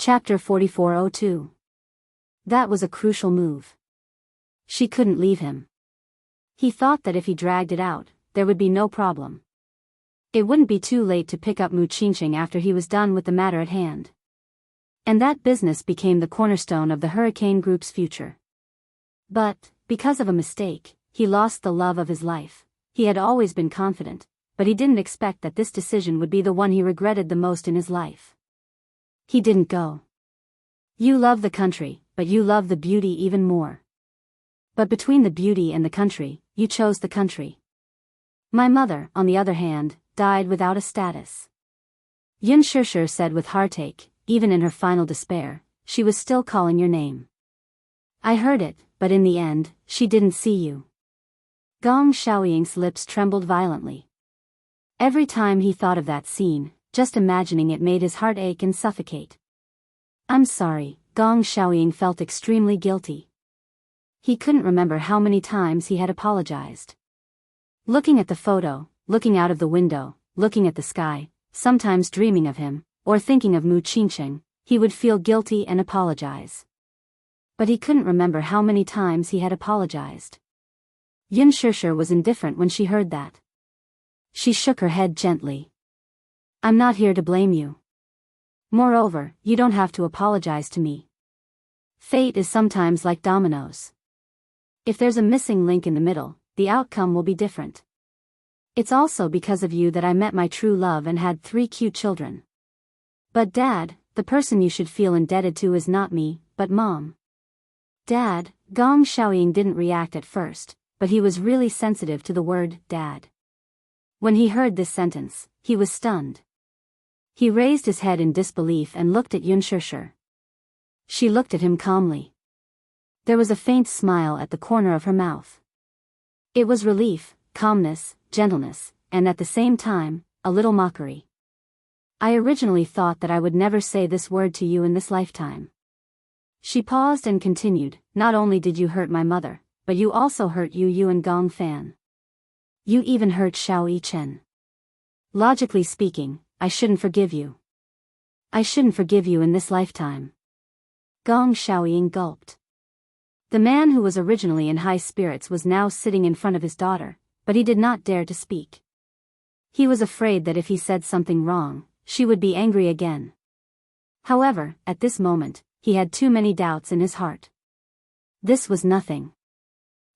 Chapter 4402. That was a crucial move. She couldn't leave him. He thought that if he dragged it out, there would be no problem. It wouldn't be too late to pick up Mu Qingqing after he was done with the matter at hand. And that business became the cornerstone of the Hurricane Group's future. But, because of a mistake, he lost the love of his life. He had always been confident, but he didn't expect that this decision would be the one he regretted the most in his life. He didn't go. You love the country, but you love the beauty even more. But between the beauty and the country, you chose the country. My mother, on the other hand, died without a status. Yun Shishir said with heartache, even in her final despair, she was still calling your name. I heard it, but in the end, she didn't see you. Gong Xiaoying's lips trembled violently. Every time he thought of that scene, just imagining it made his heart ache and suffocate. I'm sorry, Gong Xiaoying felt extremely guilty. He couldn't remember how many times he had apologized. Looking at the photo, looking out of the window, looking at the sky, sometimes dreaming of him, or thinking of Mu Qingqing, he would feel guilty and apologize. But he couldn't remember how many times he had apologized. Yun Shishir was indifferent when she heard that. She shook her head gently. I'm not here to blame you. Moreover, you don't have to apologize to me. Fate is sometimes like dominoes. If there's a missing link in the middle, the outcome will be different. It's also because of you that I met my true love and had 3 cute children. But Dad, the person you should feel indebted to is not me, but Mom. Dad, Gong Xiaoying didn't react at first, but he was really sensitive to the word, Dad. When he heard this sentence, he was stunned. He raised his head in disbelief and looked at Yun Shishir. She looked at him calmly. There was a faint smile at the corner of her mouth. It was relief, calmness, gentleness, and at the same time, a little mockery. I originally thought that I would never say this word to you in this lifetime. She paused and continued, not only did you hurt my mother, but you also hurt Yu and Gong Fan. You even hurt Xiao Yichen. Logically speaking, I shouldn't forgive you. I shouldn't forgive you in this lifetime. Gong Xiaoying gulped. The man who was originally in high spirits was now sitting in front of his daughter, but he did not dare to speak. He was afraid that if he said something wrong, she would be angry again. However, at this moment, he had too many doubts in his heart. This was nothing.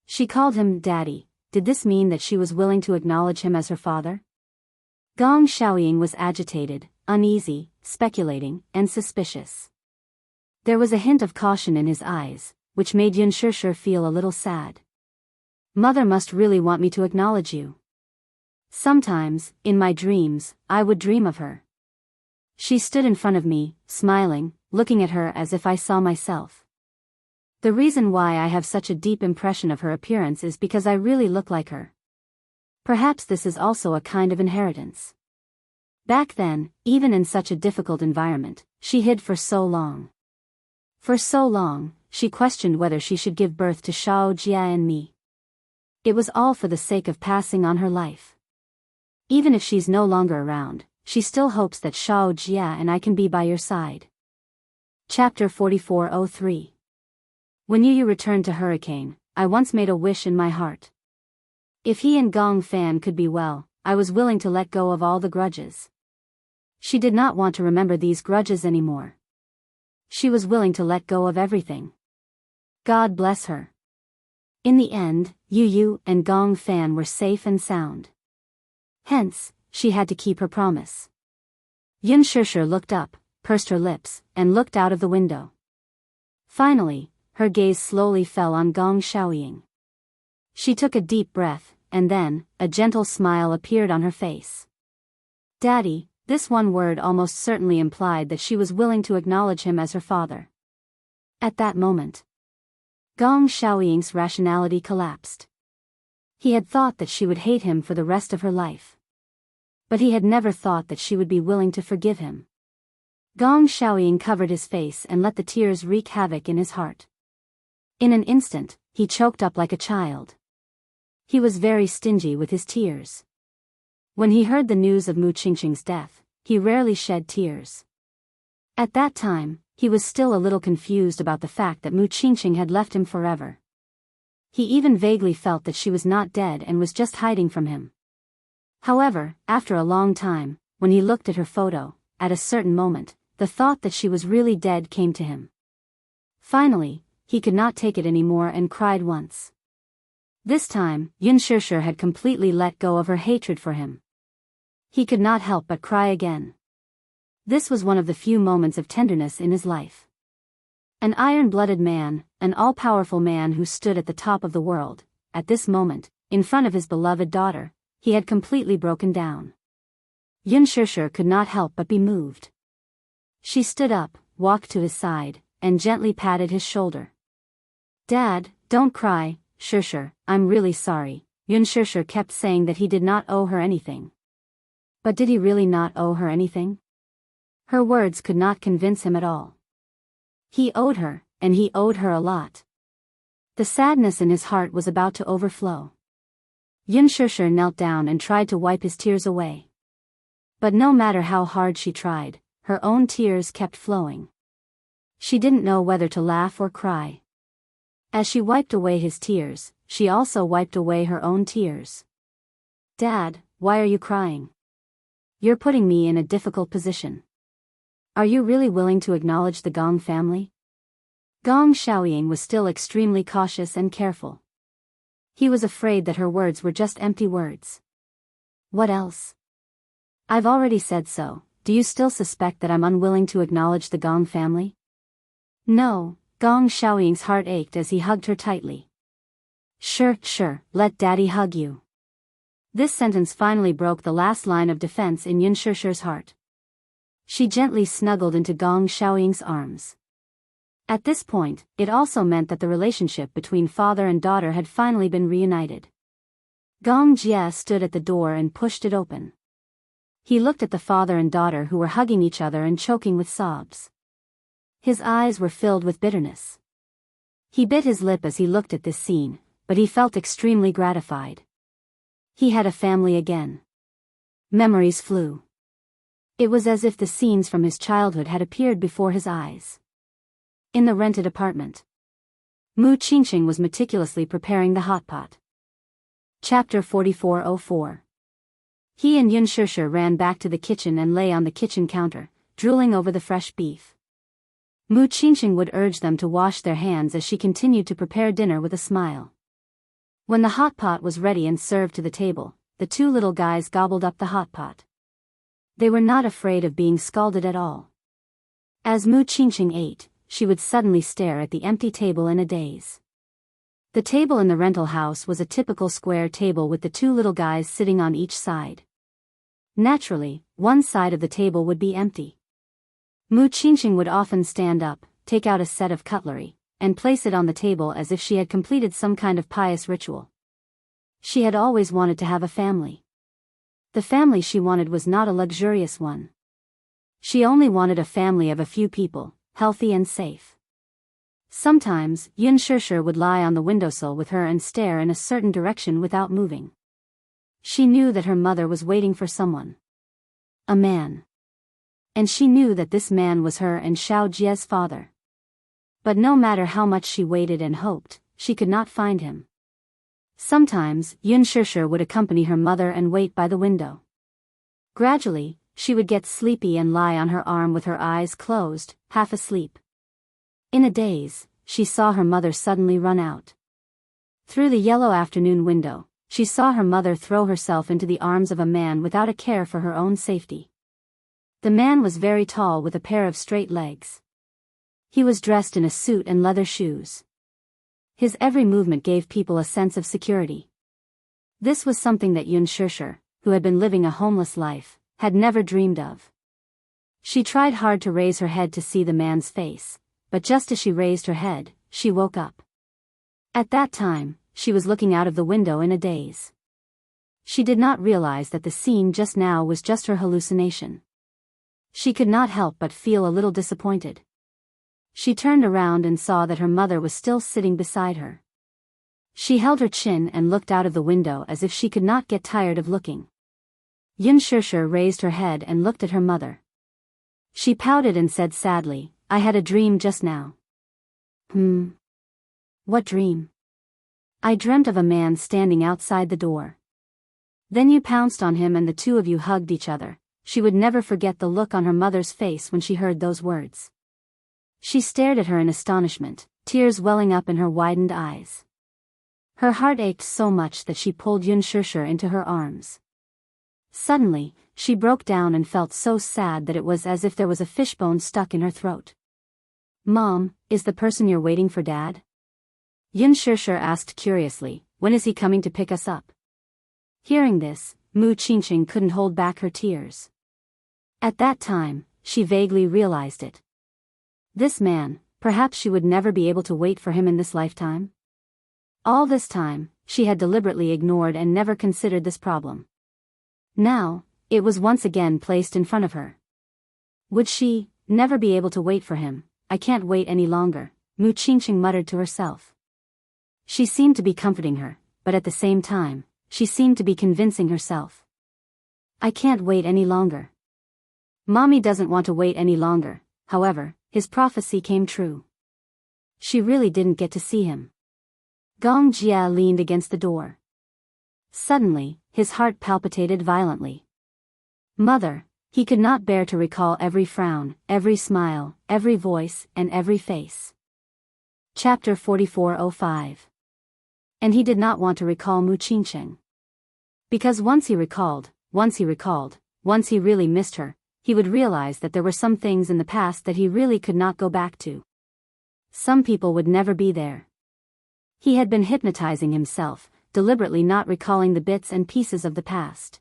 She called him Daddy. Did this mean that she was willing to acknowledge him as her father? Gong Xiaoying was agitated, uneasy, speculating, and suspicious. There was a hint of caution in his eyes, which made Yun Shishir feel a little sad. Mother must really want me to acknowledge you. Sometimes, in my dreams, I would dream of her. She stood in front of me, smiling, looking at her as if I saw myself. The reason why I have such a deep impression of her appearance is because I really look like her. Perhaps this is also a kind of inheritance. Back then, even in such a difficult environment, she hid for so long. For so long, she questioned whether she should give birth to Shao Jia and me. It was all for the sake of passing on her life. Even if she's no longer around, she still hopes that Shao Jia and I can be by your side. Chapter 4403. When Yu returned to Hurricane, I once made a wish in my heart. If he and Gong Fan could be well, I was willing to let go of all the grudges. She did not want to remember these grudges anymore. She was willing to let go of everything. God bless her. In the end, Yu and Gong Fan were safe and sound. Hence, she had to keep her promise. Yun Shishir looked up, pursed her lips, and looked out of the window. Finally, her gaze slowly fell on Gong Xiaoying. She took a deep breath, and then, a gentle smile appeared on her face. Daddy, this one word almost certainly implied that she was willing to acknowledge him as her father. At that moment, Gong Xiaoying's rationality collapsed. He had thought that she would hate him for the rest of her life. But he had never thought that she would be willing to forgive him. Gong Xiaoying covered his face and let the tears wreak havoc in his heart. In an instant, he choked up like a child. He was very stingy with his tears. When he heard the news of Mu Qingqing's death, he rarely shed tears. At that time, he was still a little confused about the fact that Mu Qingqing had left him forever. He even vaguely felt that she was not dead and was just hiding from him. However, after a long time, when he looked at her photo, at a certain moment, the thought that she was really dead came to him. Finally, he could not take it anymore and cried once. This time, Yun Shishir had completely let go of her hatred for him. He could not help but cry again. This was one of the few moments of tenderness in his life. An iron-blooded man, an all-powerful man who stood at the top of the world, at this moment, in front of his beloved daughter, he had completely broken down. Yun Shishir could not help but be moved. She stood up, walked to his side, and gently patted his shoulder. "Dad, don't cry, Shishir, I'm really sorry." Yun Shishir kept saying that he did not owe her anything. But did he really not owe her anything? Her words could not convince him at all. He owed her, and he owed her a lot. The sadness in his heart was about to overflow. Yun Shishir knelt down and tried to wipe his tears away. But no matter how hard she tried, her own tears kept flowing. She didn't know whether to laugh or cry. As she wiped away his tears, she also wiped away her own tears. "Dad, why are you crying? You're putting me in a difficult position. Are you really willing to acknowledge the Gong family?" Gong Xiaoying was still extremely cautious and careful. He was afraid that her words were just empty words. "What else? I've already said so. Do you still suspect that I'm unwilling to acknowledge the Gong family?" "No." Gong Xiaoying's heart ached as he hugged her tightly. Sure, let Daddy hug you." This sentence finally broke the last line of defense in Yun Shishir's heart. She gently snuggled into Gong Xiaoying's arms. At this point, it also meant that the relationship between father and daughter had finally been reunited. Gong Jie stood at the door and pushed it open. He looked at the father and daughter who were hugging each other and choking with sobs. His eyes were filled with bitterness. He bit his lip as he looked at this scene, but he felt extremely gratified. He had a family again. Memories flew. It was as if the scenes from his childhood had appeared before his eyes. In the rented apartment, Mu Qingqing was meticulously preparing the hot pot. Chapter 4404. He and Yun Shishir ran back to the kitchen and lay on the kitchen counter, drooling over the fresh beef. Mu Qingqing would urge them to wash their hands as she continued to prepare dinner with a smile. When the hot pot was ready and served to the table, the two little guys gobbled up the hot pot. They were not afraid of being scalded at all. As Mu Qingqing ate, she would suddenly stare at the empty table in a daze. The table in the rental house was a typical square table with the two little guys sitting on each side. Naturally, one side of the table would be empty. Mu Qingqing would often stand up, take out a set of cutlery, and place it on the table as if she had completed some kind of pious ritual. She had always wanted to have a family. The family she wanted was not a luxurious one. She only wanted a family of a few people, healthy and safe. Sometimes, Yun Shishir would lie on the windowsill with her and stare in a certain direction without moving. She knew that her mother was waiting for someone. A man. And she knew that this man was her and Xiao Jie's father. But no matter how much she waited and hoped, she could not find him. Sometimes, Yun Shishir would accompany her mother and wait by the window. Gradually, she would get sleepy and lie on her arm with her eyes closed, half asleep. In a daze, she saw her mother suddenly run out. Through the yellow afternoon window, she saw her mother throw herself into the arms of a man without a care for her own safety. The man was very tall with a pair of straight legs. He was dressed in a suit and leather shoes. His every movement gave people a sense of security. This was something that Yun Shishir, who had been living a homeless life, had never dreamed of. She tried hard to raise her head to see the man's face, but just as she raised her head, she woke up. At that time, she was looking out of the window in a daze. She did not realize that the scene just now was just her hallucination. She could not help but feel a little disappointed. She turned around and saw that her mother was still sitting beside her. She held her chin and looked out of the window as if she could not get tired of looking. Yun Shishir raised her head and looked at her mother. She pouted and said sadly, I had a dream just now. What dream? I dreamt of a man standing outside the door. Then you pounced on him and the two of you hugged each other. She would never forget the look on her mother's face when she heard those words. She stared at her in astonishment, tears welling up in her widened eyes. Her heart ached so much that she pulled Yun Shishir into her arms. Suddenly, she broke down and felt so sad that it was as if there was a fishbone stuck in her throat. Mom, is the person you're waiting for Dad? Yun Shishir asked curiously, when is he coming to pick us up? Hearing this, Mu Qingqing couldn't hold back her tears. At that time, she vaguely realized it. This man, perhaps she would never be able to wait for him in this lifetime? All this time, she had deliberately ignored and never considered this problem. Now, it was once again placed in front of her. Would she never be able to wait for him? I can't wait any longer, Mu Qingqing muttered to herself. She seemed to be comforting her, but at the same time, she seemed to be convincing herself. I can't wait any longer. Mommy doesn't want to wait any longer. However, his prophecy came true. She really didn't get to see him. Gong Jia leaned against the door. Suddenly, his heart palpitated violently. Mother, he could not bear to recall every frown, every smile, every voice, and every face. Chapter 4405. And he did not want to recall Mu Qingqing. Because once he really missed her, he would realize that there were some things in the past that he really could not go back to. Some people would never be there. He had been hypnotizing himself, deliberately not recalling the bits and pieces of the past.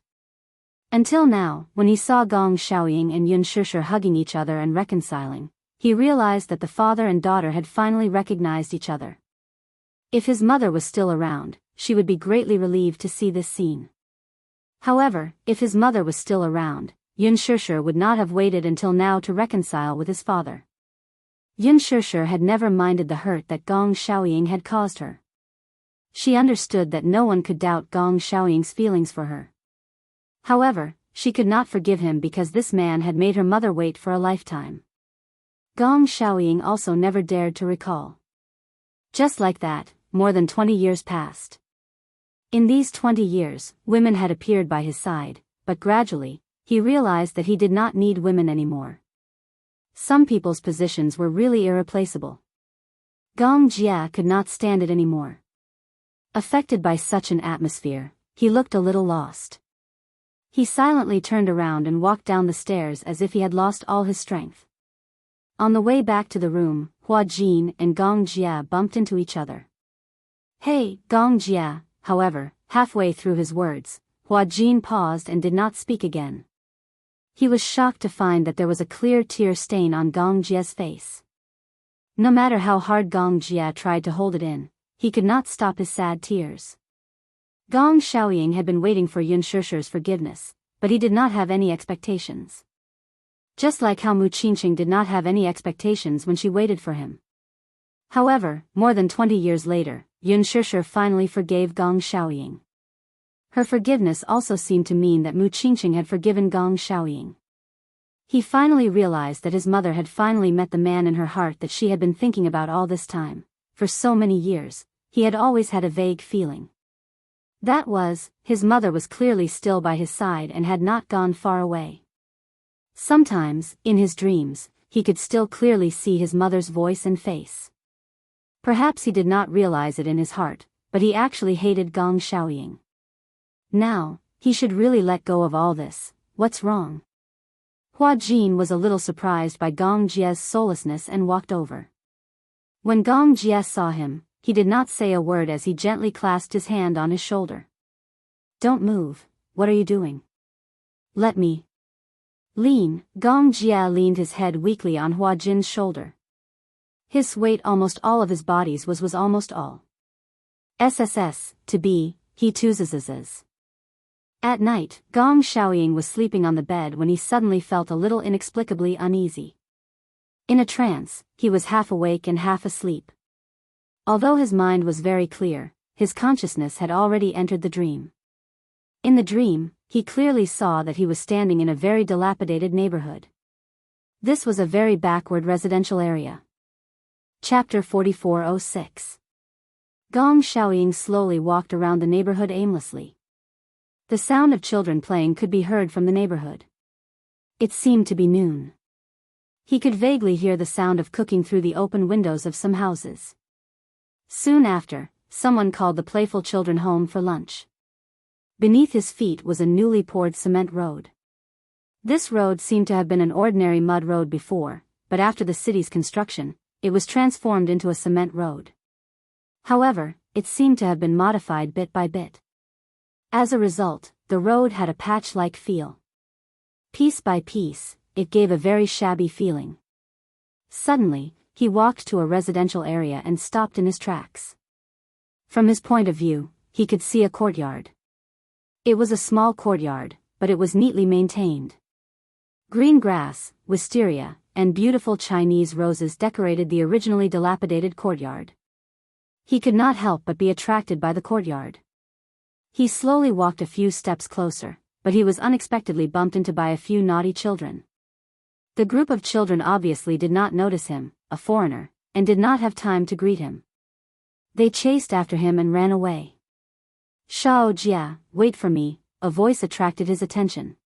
Until now, when he saw Gong Xiaoying and Yun Shishir hugging each other and reconciling, he realized that the father and daughter had finally recognized each other. If his mother was still around, she would be greatly relieved to see this scene. However, if his mother was still around, Yun Shishir would not have waited until now to reconcile with his father. Yun Shishir had never minded the hurt that Gong Xiaoying had caused her. She understood that no one could doubt Gong Xiaoying's feelings for her. However, she could not forgive him because this man had made her mother wait for a lifetime. Gong Xiaoying also never dared to recall. Just like that, more than 20 years passed. In these 20 years, women had appeared by his side, but gradually, he realized that he did not need women anymore. Some people's positions were really irreplaceable. Gong Jia could not stand it anymore. Affected by such an atmosphere, he looked a little lost. He silently turned around and walked down the stairs as if he had lost all his strength. On the way back to the room, Hua Jin and Gong Jia bumped into each other. Hey, Gong Jia, however, halfway through his words, Hua Jin paused and did not speak again. He was shocked to find that there was a clear tear stain on Gong Jia's face. No matter how hard Gong Jia tried to hold it in, he could not stop his sad tears. Gong Xiaoying had been waiting for Yun Shishir's forgiveness, but he did not have any expectations. Just like how Mu Qingqing did not have any expectations when she waited for him. However, more than 20 years later, Yun Shishir finally forgave Gong Xiaoying. Her forgiveness also seemed to mean that Mu Qingqing had forgiven Gong Xiaoying. He finally realized that his mother had finally met the man in her heart that she had been thinking about all this time. For so many years, he had always had a vague feeling. That was, his mother was clearly still by his side and had not gone far away. Sometimes, in his dreams, he could still clearly see his mother's voice and face. Perhaps he did not realize it in his heart, but he actually hated Gong Xiaoying. Now, he should really let go of all this. What's wrong? Hua Jin was a little surprised by Gong Jia's soullessness and walked over. When Gong Jia saw him, he did not say a word as he gently clasped his hand on his shoulder. Don't move, what are you doing? Let me. Gong Jia leaned his head weakly on Hua Jin's shoulder. His weight almost all of his bodies was almost all. SSS, to be, he chooses. At night, Gong Xiaoying was sleeping on the bed when he suddenly felt a little inexplicably uneasy. In a trance, he was half awake and half asleep. Although his mind was very clear, his consciousness had already entered the dream. In the dream, he clearly saw that he was standing in a very dilapidated neighborhood. This was a very backward residential area. Chapter 4406. Gong Xiaoying slowly walked around the neighborhood aimlessly. The sound of children playing could be heard from the neighborhood. It seemed to be noon. He could vaguely hear the sound of cooking through the open windows of some houses. Soon after, someone called the playful children home for lunch. Beneath his feet was a newly poured cement road. This road seemed to have been an ordinary mud road before, but after the city's construction, it was transformed into a cement road. However, it seemed to have been modified bit by bit. As a result, the road had a patch-like feel. Piece by piece, it gave a very shabby feeling. Suddenly, he walked to a residential area and stopped in his tracks. From his point of view, he could see a courtyard. It was a small courtyard, but it was neatly maintained. Green grass, wisteria, and beautiful Chinese roses decorated the originally dilapidated courtyard. He could not help but be attracted by the courtyard. He slowly walked a few steps closer, but he was unexpectedly bumped into by a few naughty children. The group of children obviously did not notice him, a foreigner, and did not have time to greet him. They chased after him and ran away. "Shao Jia, wait for me," a voice attracted his attention.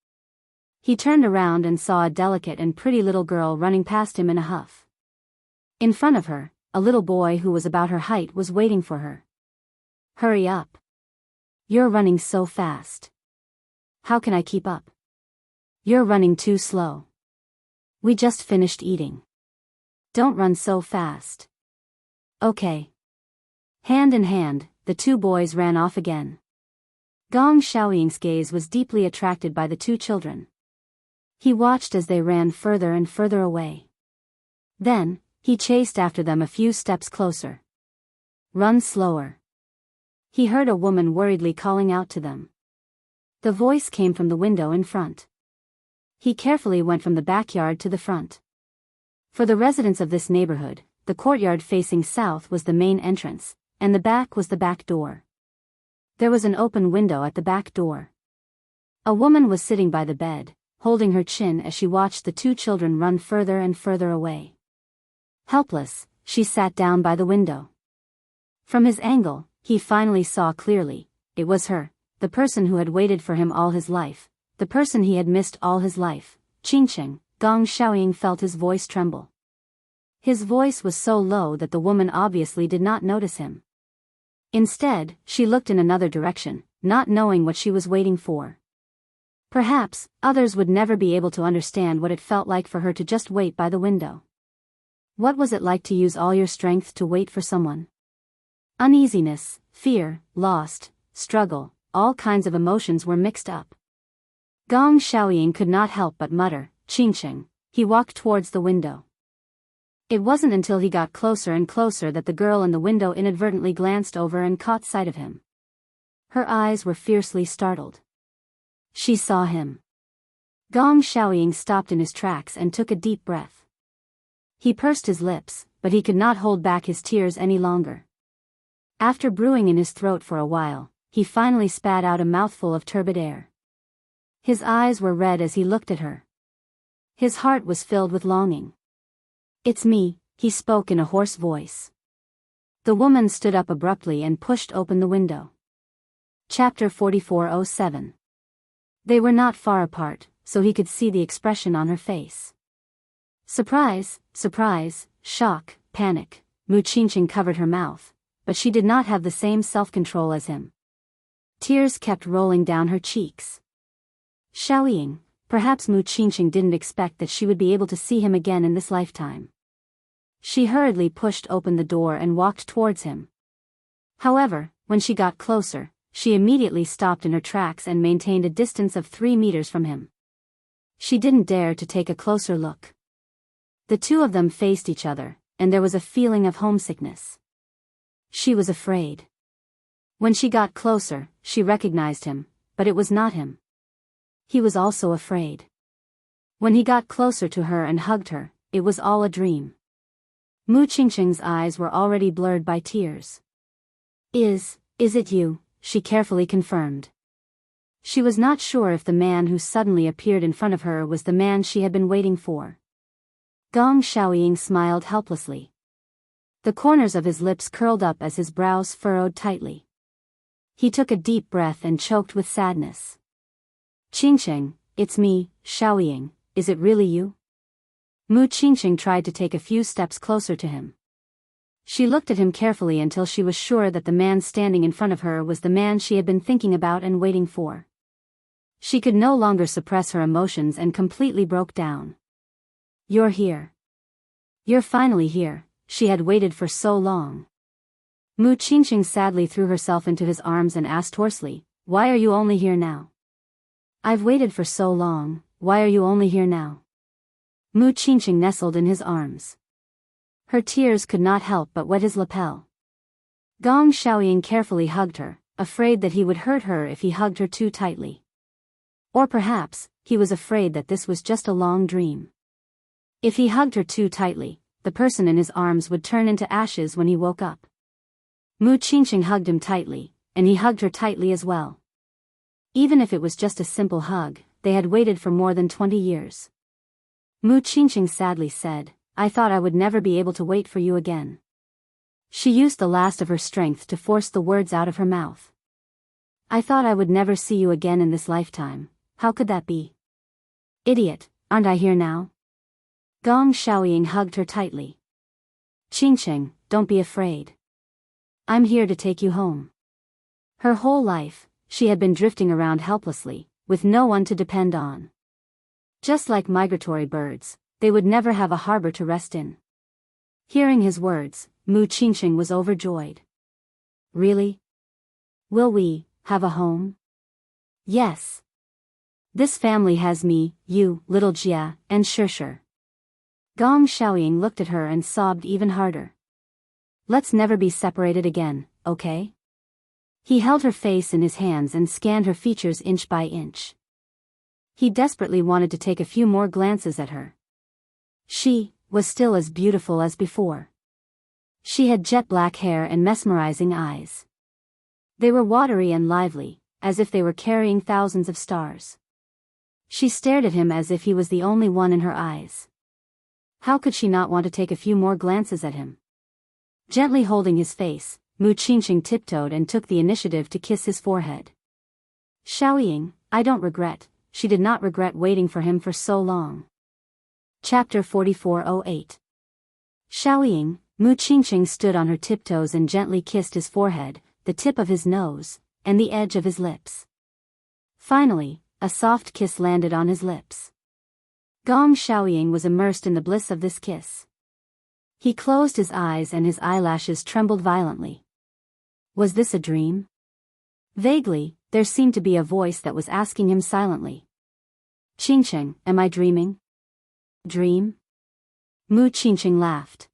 He turned around and saw a delicate and pretty little girl running past him in a huff. In front of her, a little boy who was about her height was waiting for her. "Hurry up. You're running so fast. How can I keep up? You're running too slow. We just finished eating. Don't run so fast." "Okay." Hand in hand, the two boys ran off again. Gong Xiaoying's gaze was deeply attracted by the two children. He watched as they ran further and further away. Then, he chased after them a few steps closer. "Run slower." He heard a woman worriedly calling out to them. The voice came from the window in front. He carefully went from the backyard to the front. For the residents of this neighborhood, the courtyard facing south was the main entrance, and the back was the back door. There was an open window at the back door. A woman was sitting by the bed, holding her chin as she watched the two children run further and further away. Helpless, she sat down by the window. From his angle, he finally saw clearly, it was her, the person who had waited for him all his life, the person he had missed all his life. "Qingqing," Gong Xiaoying felt his voice tremble. His voice was so low that the woman obviously did not notice him. Instead, she looked in another direction, not knowing what she was waiting for. Perhaps, others would never be able to understand what it felt like for her to just wait by the window. What was it like to use all your strength to wait for someone? Uneasiness, fear, lost, struggle, all kinds of emotions were mixed up. Gong Xiaoying could not help but mutter, "Qingqing." He walked towards the window. It wasn't until he got closer and closer that the girl in the window inadvertently glanced over and caught sight of him. Her eyes were fiercely startled. She saw him. Gong Xiaoying stopped in his tracks and took a deep breath. He pursed his lips, but he could not hold back his tears any longer. After brewing in his throat for a while, he finally spat out a mouthful of turbid air. His eyes were red as he looked at her. His heart was filled with longing. "It's me," he spoke in a hoarse voice. The woman stood up abruptly and pushed open the window. Chapter 4407. They were not far apart, so he could see the expression on her face. Surprise, surprise, shock, panic. Mu Qingqing covered her mouth, but she did not have the same self-control as him. Tears kept rolling down her cheeks. Xiaoying, perhaps Mu Qingqing didn't expect that she would be able to see him again in this lifetime. She hurriedly pushed open the door and walked towards him. However, when she got closer, she immediately stopped in her tracks and maintained a distance of 3 meters from him. She didn't dare to take a closer look. The two of them faced each other, and there was a feeling of homesickness. She was afraid. When she got closer, she recognized him, but it was not him. He was also afraid. When he got closer to her and hugged her, it was all a dream. Mu Qingqing's eyes were already blurred by tears. Is it you?" she carefully confirmed. She was not sure if the man who suddenly appeared in front of her was the man she had been waiting for. Gong Xiaoying smiled helplessly. The corners of his lips curled up as his brows furrowed tightly. He took a deep breath and choked with sadness. Qingqing, it's me, Xiaoying, is it really you? Mu Qingqing tried to take a few steps closer to him. She looked at him carefully until she was sure that the man standing in front of her was the man she had been thinking about and waiting for. She could no longer suppress her emotions and completely broke down. You're here. You're finally here, she had waited for so long. Mu Qingqing sadly threw herself into his arms and asked hoarsely, why are you only here now? I've waited for so long, why are you only here now? Mu Qingqing nestled in his arms. Her tears could not help but wet his lapel. Gong Xiaoying carefully hugged her, afraid that he would hurt her if he hugged her too tightly. Or perhaps, he was afraid that this was just a long dream. If he hugged her too tightly, the person in his arms would turn into ashes when he woke up. Mu Qingqing hugged him tightly, and he hugged her tightly as well. Even if it was just a simple hug, they had waited for more than 20 years. Mu Qingqing sadly said, I thought I would never be able to wait for you again. She used the last of her strength to force the words out of her mouth. I thought I would never see you again in this lifetime, how could that be? Idiot, aren't I here now? Gong Xiaoying hugged her tightly. Qingqing, don't be afraid. I'm here to take you home. Her whole life, she had been drifting around helplessly, with no one to depend on. Just like migratory birds, they would never have a harbor to rest in. Hearing his words, Mu Qingqing was overjoyed. Really? Will we have a home? Yes. This family has me, you, little Jia, and Shishir. Gong Xiaoying looked at her and sobbed even harder. Let's never be separated again, okay? He held her face in his hands and scanned her features inch by inch. He desperately wanted to take a few more glances at her. She was still as beautiful as before. She had jet black hair and mesmerizing eyes. They were watery and lively, as if they were carrying thousands of stars. She stared at him as if he was the only one in her eyes. How could she not want to take a few more glances at him? Gently holding his face, Mu Qingqing tiptoed and took the initiative to kiss his forehead. Xiaoying, I don't regret, she did not regret waiting for him for so long. Chapter 4408. Xiaoying, Mu Qingqing stood on her tiptoes and gently kissed his forehead, the tip of his nose, and the edge of his lips. Finally, a soft kiss landed on his lips. Gong Xiaoying was immersed in the bliss of this kiss. He closed his eyes and his eyelashes trembled violently. Was this a dream? Vaguely, there seemed to be a voice that was asking him silently. Qingqing, am I dreaming? Dream? Mu Qingqing laughed.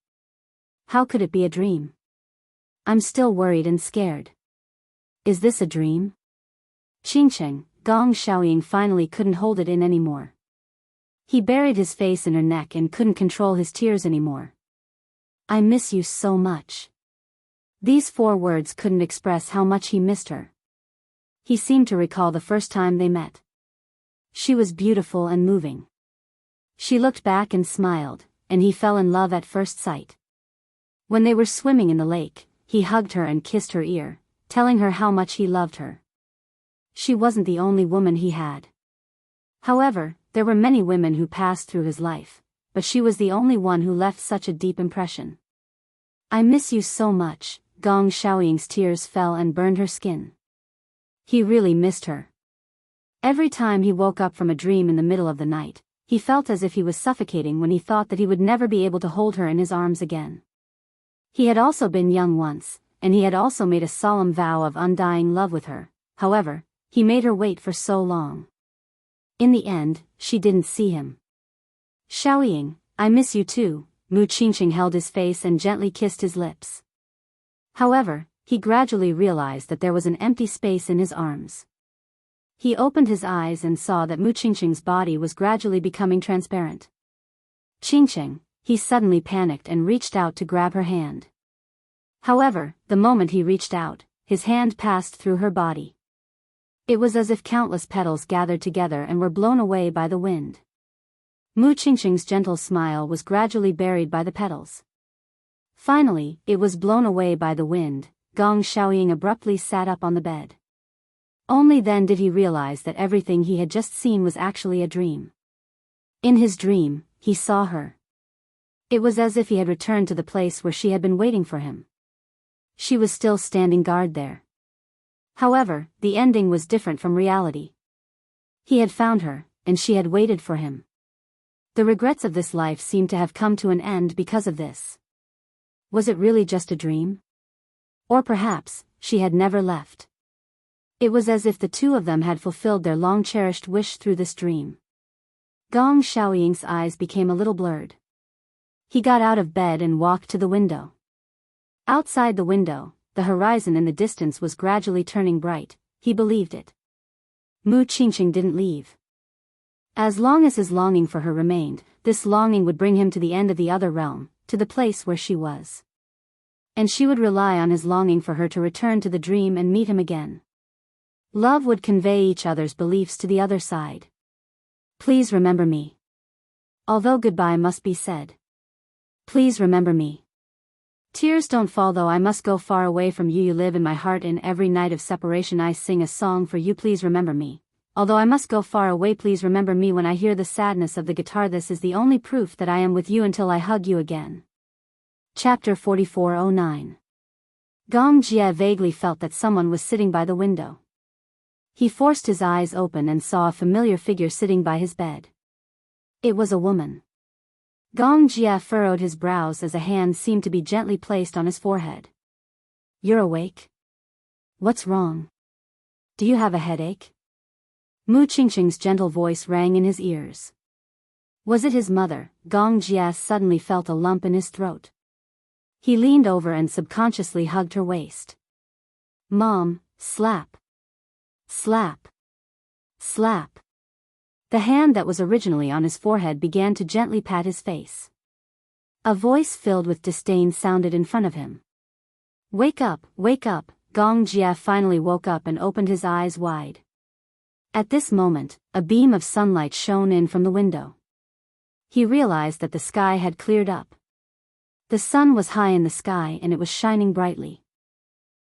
How could it be a dream? I'm still worried and scared. Is this a dream? Qingqing, Gong Xiaoying finally couldn't hold it in anymore. He buried his face in her neck and couldn't control his tears anymore. I miss you so much. These 4 words couldn't express how much he missed her. He seemed to recall the first time they met. She was beautiful and moving. She looked back and smiled, and he fell in love at first sight. When they were swimming in the lake, he hugged her and kissed her ear, telling her how much he loved her. She wasn't the only woman he had. However, there were many women who passed through his life, but she was the only one who left such a deep impression. I miss you so much, Gong Xiaoying's tears fell and burned her skin. He really missed her. Every time he woke up from a dream in the middle of the night, he felt as if he was suffocating when he thought that he would never be able to hold her in his arms again. He had also been young once, and he had also made a solemn vow of undying love with her. However, he made her wait for so long. In the end, she didn't see him. Xiaoying, I miss you too, Mu Qingqing held his face and gently kissed his lips. However, he gradually realized that there was an empty space in his arms. He opened his eyes and saw that Mu Qingqing's body was gradually becoming transparent. Qingqing, he suddenly panicked and reached out to grab her hand. However, the moment he reached out, his hand passed through her body. It was as if countless petals gathered together and were blown away by the wind. Mu Qingqing's gentle smile was gradually buried by the petals. Finally, it was blown away by the wind. Gong Xiaoying abruptly sat up on the bed. Only then did he realize that everything he had just seen was actually a dream. In his dream, he saw her. It was as if he had returned to the place where she had been waiting for him. She was still standing guard there. However, the ending was different from reality. He had found her, and she had waited for him. The regrets of this life seemed to have come to an end because of this. Was it really just a dream? Or perhaps, she had never left. It was as if the two of them had fulfilled their long-cherished wish through this dream. Gong Xiaoying's eyes became a little blurred. He got out of bed and walked to the window. Outside the window, the horizon in the distance was gradually turning bright. He believed it. Mu Qingqing didn't leave. As long as his longing for her remained, this longing would bring him to the end of the other realm, to the place where she was. And she would rely on his longing for her to return to the dream and meet him again. Love would convey each other's beliefs to the other side. Please remember me. Although goodbye must be said. Please remember me. Tears don't fall though I must go far away from you. You live in my heart. In every night of separation I sing a song for you. Please remember me. Although I must go far away, please remember me. When I hear the sadness of the guitar, this is the only proof that I am with you until I hug you again. Chapter 4409. Gong Jie vaguely felt that someone was sitting by the window. He forced his eyes open and saw a familiar figure sitting by his bed. It was a woman. Gong Jie furrowed his brows as a hand seemed to be gently placed on his forehead. You're awake? What's wrong? Do you have a headache? Mu Qingqing's gentle voice rang in his ears. Was it his mother? Gong Jie suddenly felt a lump in his throat. He leaned over and subconsciously hugged her waist. Mom, slap. Slap. Slap. The hand that was originally on his forehead began to gently pat his face. A voice filled with disdain sounded in front of him. Wake up, wake up. Gong Jie finally woke up and opened his eyes wide. At this moment, a beam of sunlight shone in from the window. He realized that the sky had cleared up. The sun was high in the sky and it was shining brightly.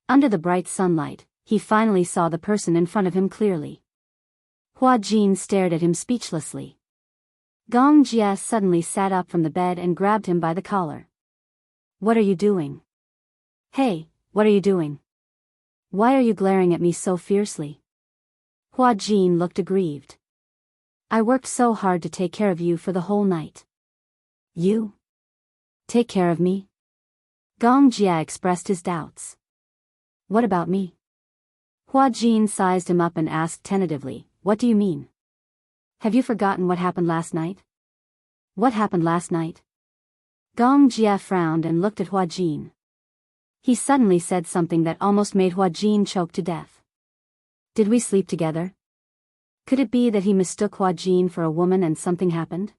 Under the bright sunlight, he finally saw the person in front of him clearly. Hua Jin stared at him speechlessly. Gong Jie suddenly sat up from the bed and grabbed him by the collar. What are you doing? Hey, what are you doing? Why are you glaring at me so fiercely? Hua Jin looked aggrieved. I worked so hard to take care of you for the whole night. You? Take care of me? Gong Jie expressed his doubts. What about me? Hua Jin sized him up and asked tentatively, what do you mean? Have you forgotten what happened last night? What happened last night? Gong Jie frowned and looked at Hua Jin. He suddenly said something that almost made Hua Jin choke to death. Did we sleep together? Could it be that he mistook Hua Jin for a woman and something happened?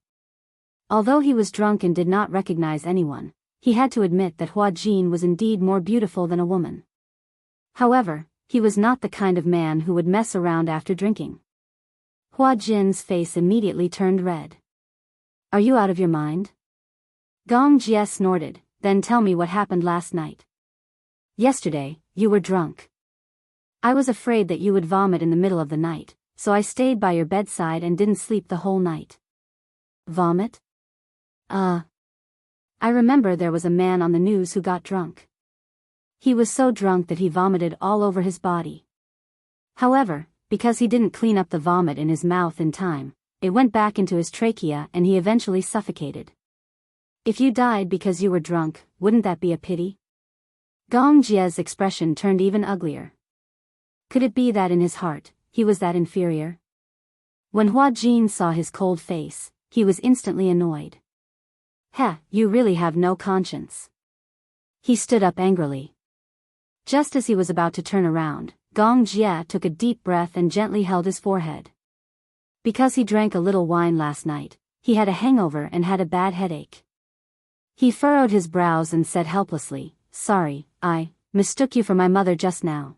Although he was drunk and did not recognize anyone, he had to admit that Hua Jin was indeed more beautiful than a woman. However, he was not the kind of man who would mess around after drinking. Hua Jin's face immediately turned red. Are you out of your mind? Gong Jie snorted, then tell me what happened last night. Yesterday, you were drunk. I was afraid that you would vomit in the middle of the night, so I stayed by your bedside and didn't sleep the whole night. Vomit? I remember there was a man on the news who got drunk. He was so drunk that he vomited all over his body. However, because he didn't clean up the vomit in his mouth in time, it went back into his trachea and he eventually suffocated. If you died because you were drunk, wouldn't that be a pity? Gong Jie's expression turned even uglier. Could it be that in his heart, he was that inferior? When Hua Jin saw his cold face, he was instantly annoyed. Heh, you really have no conscience. He stood up angrily. Just as he was about to turn around, Gong Jie took a deep breath and gently held his forehead. Because he drank a little wine last night, he had a hangover and had a bad headache. He furrowed his brows and said helplessly, Sorry, I mistook you for my mother just now.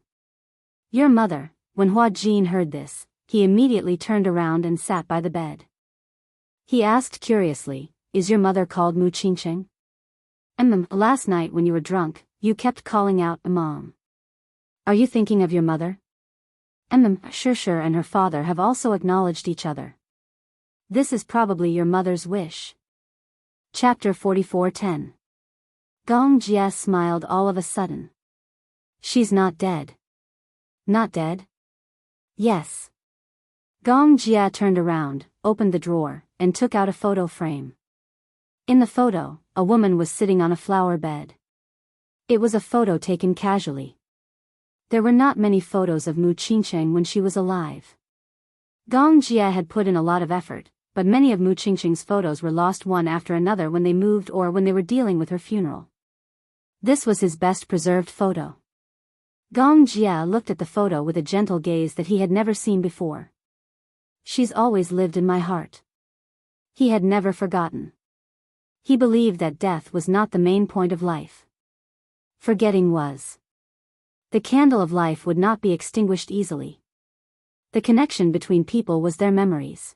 Your mother. When Hua Jin heard this, he immediately turned around and sat by the bed. He asked curiously, "Is your mother called Mu Qingqing?" Last night when you were drunk, you kept calling out, Mom. Are you thinking of your mother? Sure and her father have also acknowledged each other. This is probably your mother's wish. Chapter 44:10. Gong Jia smiled all of a sudden. She's not dead. Not dead? Yes. Gong Jia turned around, opened the drawer, and took out a photo frame. In the photo, a woman was sitting on a flower bed. It was a photo taken casually. There were not many photos of Mu Qingqing when she was alive. Gong Jia had put in a lot of effort, but many of Mu Qingqing's photos were lost one after another when they moved or when they were dealing with her funeral. This was his best preserved photo. Gong Jia looked at the photo with a gentle gaze that he had never seen before. She's always lived in my heart. He had never forgotten. He believed that death was not the main point of life. Forgetting was. The candle of life would not be extinguished easily. The connection between people was their memories.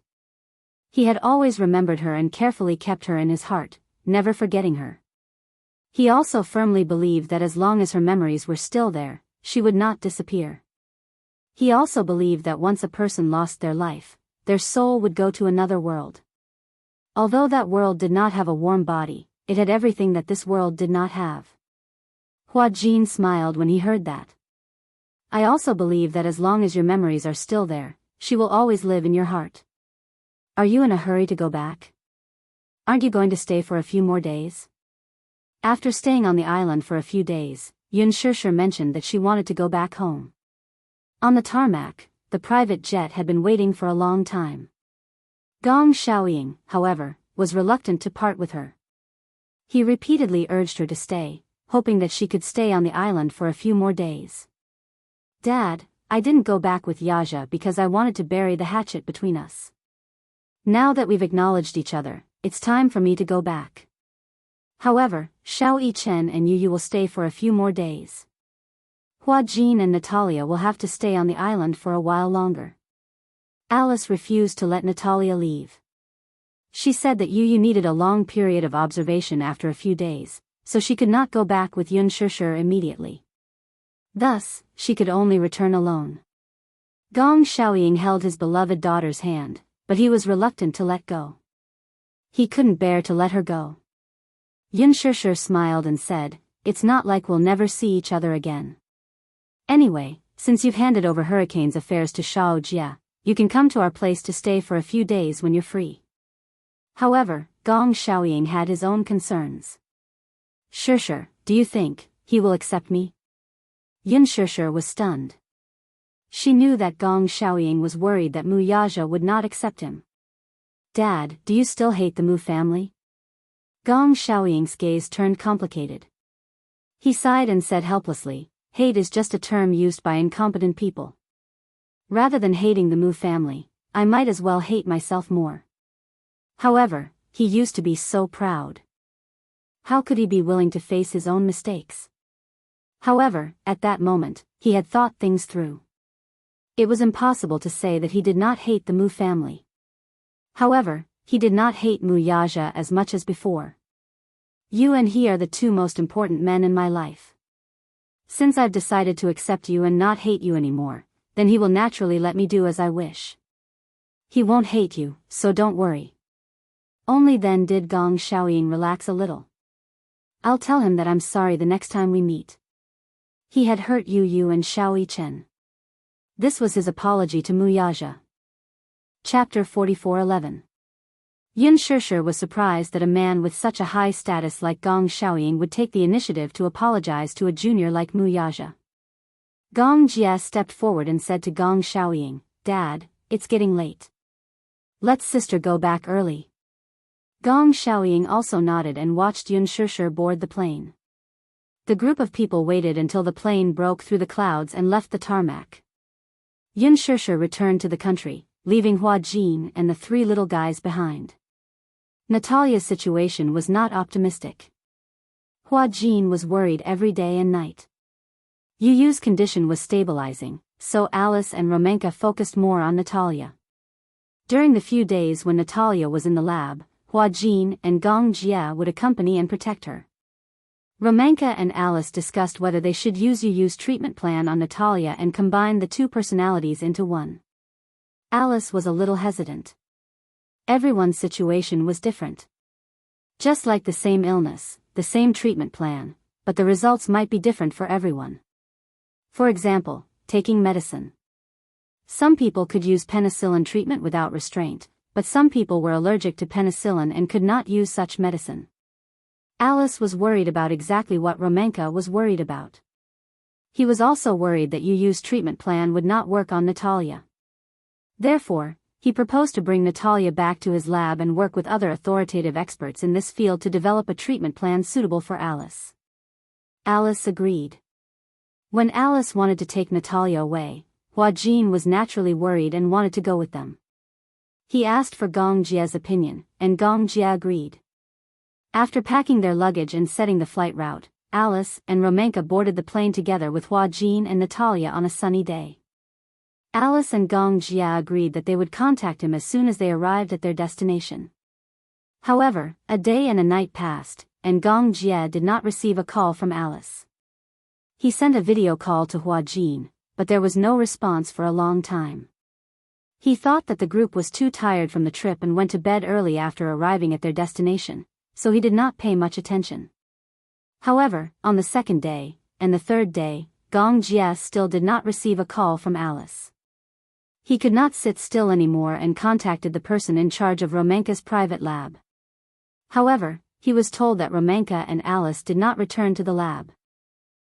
He had always remembered her and carefully kept her in his heart, never forgetting her. He also firmly believed that as long as her memories were still there, she would not disappear. He also believed that once a person lost their life, their soul would go to another world. Although that world did not have a warm body, it had everything that this world did not have. Hua Jin smiled when he heard that. I also believe that as long as your memories are still there, she will always live in your heart. Are you in a hurry to go back? Aren't you going to stay for a few more days? After staying on the island for a few days, Yun Shishir mentioned that she wanted to go back home. On the tarmac, the private jet had been waiting for a long time. Gong Xiaoying, however, was reluctant to part with her. He repeatedly urged her to stay, hoping that she could stay on the island for a few more days. Dad, I didn't go back with Yaja because I wanted to bury the hatchet between us. Now that we've acknowledged each other, it's time for me to go back. However, Xiao Yichen and Yu will stay for a few more days. Hua Jin and Natalia will have to stay on the island for a while longer. Alice refused to let Natalia leave. She said that Yu needed a long period of observation after a few days, so she could not go back with Yun Shishir immediately. Thus, she could only return alone. Gong Xiaoying held his beloved daughter's hand, but he was reluctant to let go. He couldn't bear to let her go. Yun Shishir smiled and said, "It's not like we'll never see each other again. Anyway, since you've handed over Hurricane's affairs to Shao Jia, you can come to our place to stay for a few days when you're free." However, Gong Xiaoying had his own concerns. "Shishir, do you think he will accept me?" Yun Shishir was stunned. She knew that Gong Xiaoying was worried that Mu Yaja would not accept him. "Dad, do you still hate the Mu family?" Gong Xiaoying's gaze turned complicated. He sighed and said helplessly, "Hate is just a term used by incompetent people. Rather than hating the Mu family, I might as well hate myself more." However, he used to be so proud. How could he be willing to face his own mistakes? However, at that moment, he had thought things through. It was impossible to say that he did not hate the Mu family. However, he did not hate Mu Yaja as much as before. "You and he are the two most important men in my life. Since I've decided to accept you and not hate you anymore, then he will naturally let me do as I wish. He won't hate you, so don't worry." Only then did Gong Xiaoying relax a little. "I'll tell him that I'm sorry the next time we meet. He had hurt Yu and Xiao Yichen." This was his apology to Mu Yaja. Chapter 44:11. Yun Shishir was surprised that a man with such a high status like Gong Xiaoying would take the initiative to apologize to a junior like Mu Yaja. Gong Jia stepped forward and said to Gong Xiaoying, "Dad, it's getting late. Let's sister go back early." Gong Xiaoying also nodded and watched Yun Shishir board the plane. The group of people waited until the plane broke through the clouds and left the tarmac. Yun Shishir returned to the country, leaving Hua Jin and the three little guys behind. Natalia's situation was not optimistic. Hua Jin was worried every day and night. Yu's condition was stabilizing, so Alice and Romenka focused more on Natalia. During the few days when Natalia was in the lab, Hua Jin and Gong Jia would accompany and protect her. Romanka and Alice discussed whether they should use Yu's treatment plan on Natalia and combine the two personalities into one. Alice was a little hesitant. Everyone's situation was different. Just like the same illness, the same treatment plan, but the results might be different for everyone. For example, taking medicine. Some people could use penicillin treatment without restraint, but some people were allergic to penicillin and could not use such medicine. Alice was worried about exactly what Romanka was worried about. He was also worried that Yu's treatment plan would not work on Natalia. Therefore, he proposed to bring Natalia back to his lab and work with other authoritative experts in this field to develop a treatment plan suitable for Alice. Alice agreed. When Alice wanted to take Natalia away, Hua Jin was naturally worried and wanted to go with them. He asked for Gong Jia's opinion, and Gong Jia agreed. After packing their luggage and setting the flight route, Alice and Romanka boarded the plane together with Hua Jin and Natalia on a sunny day. Alice and Gong Jia agreed that they would contact him as soon as they arrived at their destination. However, a day and a night passed, and Gong Jia did not receive a call from Alice. He sent a video call to Hua Jin, but there was no response for a long time. He thought that the group was too tired from the trip and went to bed early after arriving at their destination, so he did not pay much attention. However, on the second day, and the third day, Gong Jia still did not receive a call from Alice. He could not sit still anymore and contacted the person in charge of Romanka's private lab. However, he was told that Romanka and Alice did not return to the lab.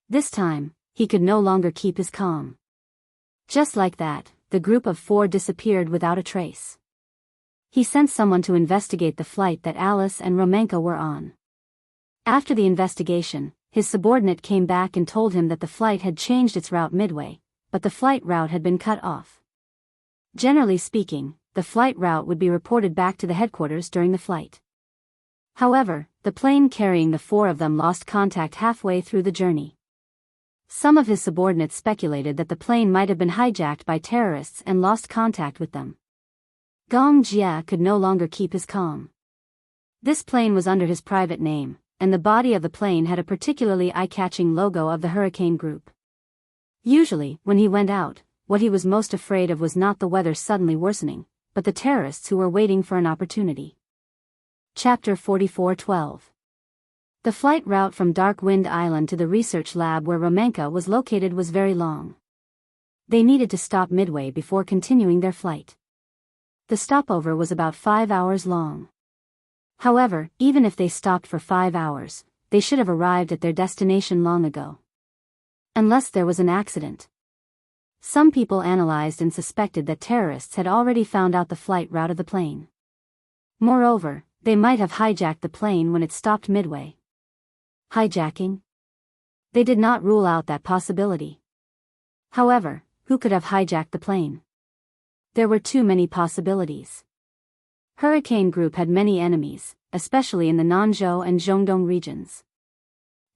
This time, he could no longer keep his calm. Just like that, the group of 4 disappeared without a trace. He sent someone to investigate the flight that Alice and Romanka were on. After the investigation, his subordinate came back and told him that the flight had changed its route midway, but the flight route had been cut off. Generally speaking, the flight route would be reported back to the headquarters during the flight. However, the plane carrying the 4 of them lost contact halfway through the journey. Some of his subordinates speculated that the plane might have been hijacked by terrorists and lost contact with them. Gong Jia could no longer keep his calm. This plane was under his private name, and the body of the plane had a particularly eye-catching logo of the Hurricane Group. Usually, when he went out, what he was most afraid of was not the weather suddenly worsening, but the terrorists who were waiting for an opportunity. Chapter 44:12. The flight route from Darkwind Island to the research lab where Romanka was located was very long. They needed to stop midway before continuing their flight. The stopover was about 5 hours long. However, even if they stopped for 5 hours, they should have arrived at their destination long ago. Unless there was an accident. Some people analyzed and suspected that terrorists had already found out the flight route of the plane. Moreover, they might have hijacked the plane when it stopped midway. Hijacking? They did not rule out that possibility. However, who could have hijacked the plane? There were too many possibilities. Hurricane Group had many enemies, especially in the Nanzhou and Zhongdong regions.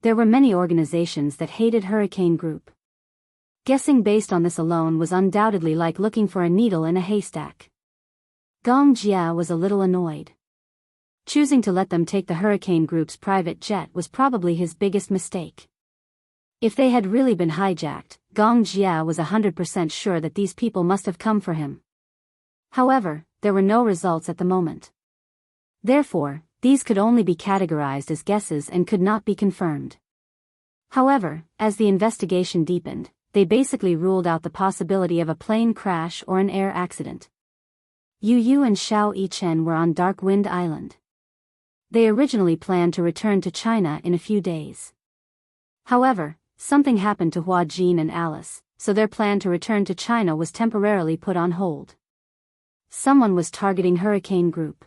There were many organizations that hated Hurricane Group. Guessing based on this alone was undoubtedly like looking for a needle in a haystack. Gong Jia was a little annoyed. Choosing to let them take the Hurricane Group's private jet was probably his biggest mistake. If they had really been hijacked, Gong Jia was 100% sure that these people must have come for him. However, there were no results at the moment. Therefore, these could only be categorized as guesses and could not be confirmed. However, as the investigation deepened, they basically ruled out the possibility of a plane crash or an air accident. Yu and Xiao Yichen were on Darkwind Island. They originally planned to return to China in a few days. However, something happened to Hua Jin and Alice, so their plan to return to China was temporarily put on hold. Someone was targeting Hurricane Group.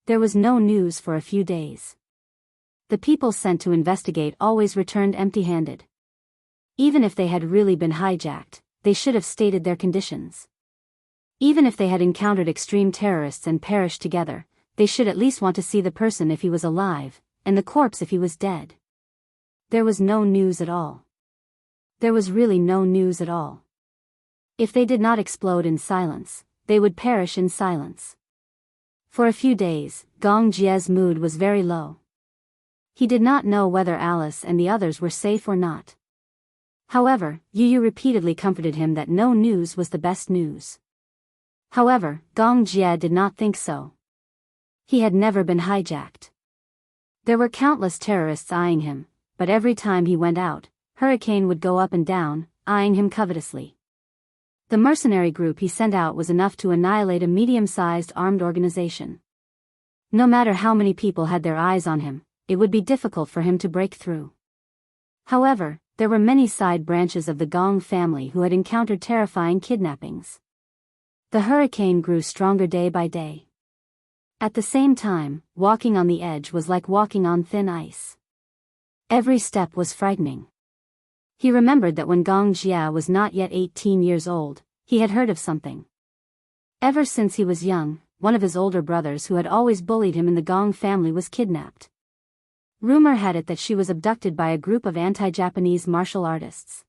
There was no news for a few days. The people sent to investigate always returned empty-handed. Even if they had really been hijacked, they should have stated their conditions. Even if they had encountered extreme terrorists and perished together, they should at least want to see the person if he was alive, and the corpse if he was dead. There was no news at all. There was really no news at all. If they did not explode in silence, they would perish in silence. For a few days, Gong Jie's mood was very low. He did not know whether Alice and the others were safe or not. However, Yu repeatedly comforted him that no news was the best news. However, Gong Jie did not think so. He had never been hijacked. There were countless terrorists eyeing him, but every time he went out, Hurricane would go up and down, eyeing him covetously. The mercenary group he sent out was enough to annihilate a medium-sized armed organization. No matter how many people had their eyes on him, it would be difficult for him to break through. However, there were many side branches of the Gong family who had encountered terrifying kidnappings. The hurricane grew stronger day by day. At the same time, walking on the edge was like walking on thin ice. Every step was frightening. He remembered that when Gong Jia was not yet 18 years old, he had heard of something. Ever since he was young, one of his older brothers who had always bullied him in the Gong family was kidnapped. Rumor had it that she was abducted by a group of anti-Japanese martial artists.